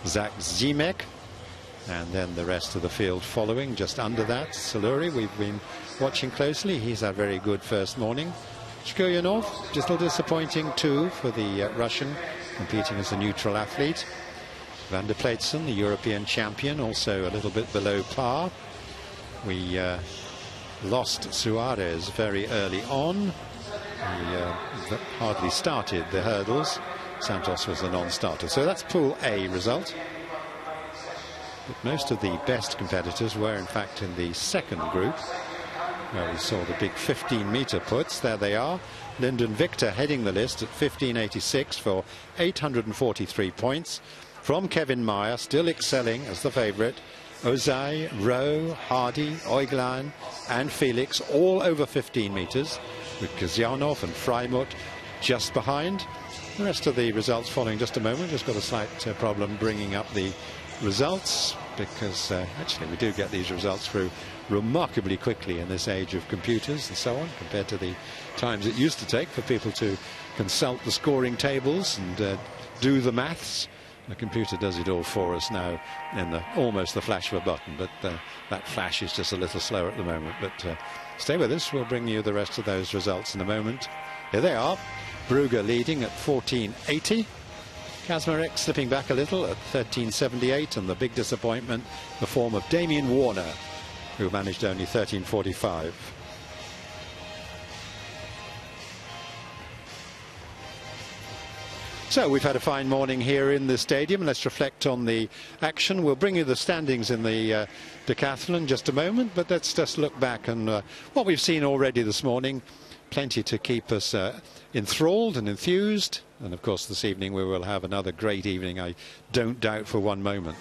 Zach Zimek, and then the rest of the field following. Just under that, Saluri, we've been watching closely. He's had a very good first morning. Shkoyanov, just a little disappointing too for the Russian, competing as a neutral athlete. Van der Pleitsen, the European champion, also a little bit below par. We lost Suarez very early on. He hardly started the hurdles. Santos was a non-starter. So that's Pool A result. But most of the best competitors were in fact in the second group, where we saw the big 15-meter puts. There they are. Lyndon Victor heading the list at 1586 for 843 points. From Kevin Mayer, still excelling as the favourite, Ozai, Rowe, Hardy, Oiglan and Felix all over 15 metres, with Kazyanov and Freimut just behind. The rest of the results following just a moment. Just got a slight problem bringing up the results, because actually we do get these results through remarkably quickly in this age of computers and so on, compared to the times it used to take for people to consult the scoring tables and do the maths. The computer does it all for us now in almost the flash of a button, but that flash is just a little slower at the moment. But stay with us, we'll bring you the rest of those results in a moment. Here they are. Brugger leading at 14.80. Kazmarek slipping back a little at 13.78, and the big disappointment, the form of Damien Warner, who managed only 13.45. So we've had a fine morning here in the stadium. Let's reflect on the action. We'll bring you the standings in the decathlon in just a moment, but let's just look back on what we've seen already this morning. Plenty to keep us enthralled and enthused. And of course this evening we will have another great evening, I don't doubt for one moment.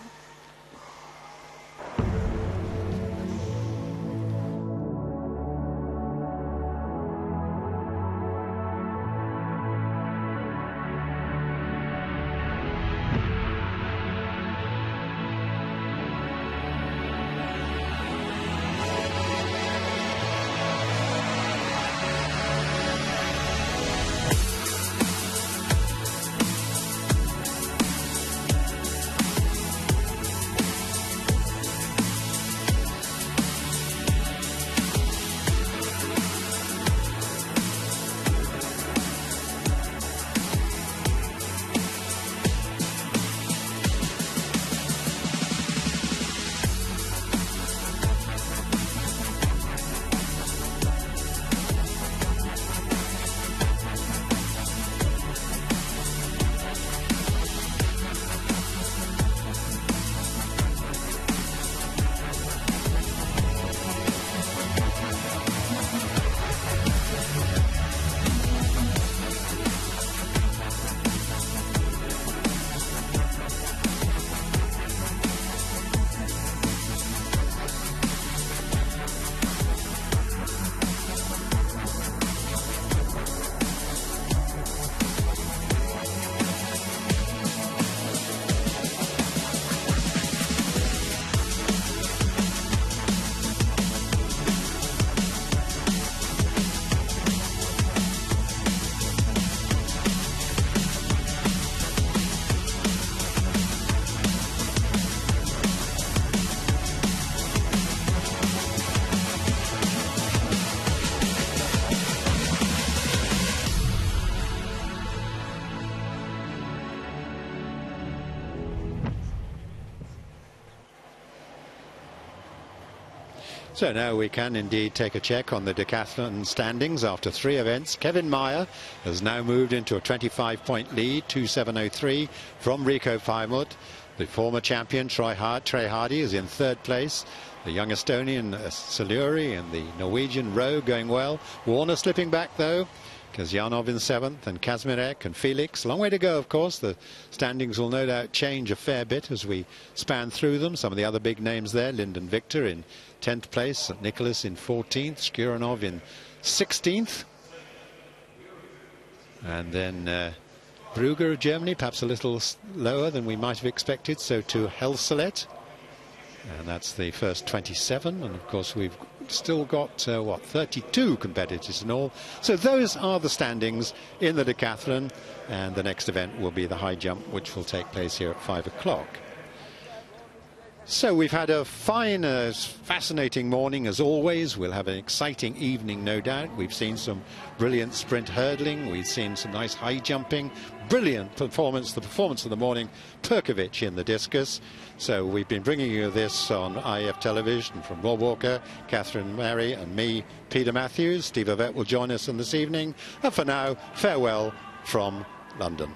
So now we can indeed take a check on the decathlon standings after 3 events. Kevin Mayer has now moved into a 25-point lead, 2.703 from Rico Freimut. The former champion Trey Hardy is in 3rd place. The young Estonian Saluri and the Norwegian Rowe going well. Warner slipping back though. Kazyanov in 7th, and Kazmarek and Felix. Long way to go, of course. The standings will no doubt change a fair bit as we span through them. Some of the other big names there: Lyndon Victor in 10th place, St. Nicholas in 14th, Skuranov in 16th. And then Brugger of Germany, perhaps a little lower than we might have expected, so to Helselet. And that's the first 27, and of course we've still got 32 competitors in all. So those are the standings in the decathlon, and the next event will be the high jump, which will take place here at 5 o'clock. So we've had a fine, fascinating morning as always. We'll have an exciting evening, no doubt. We've seen some brilliant sprint hurdling. We've seen some nice high jumping. Brilliant performance, the performance of the morning, Perkovic in the discus. So we've been bringing you this on IF television from Rob Walker, Catherine Mary and me, Peter Matthews. Steve Ovett will join us in this evening. And for now, farewell from London.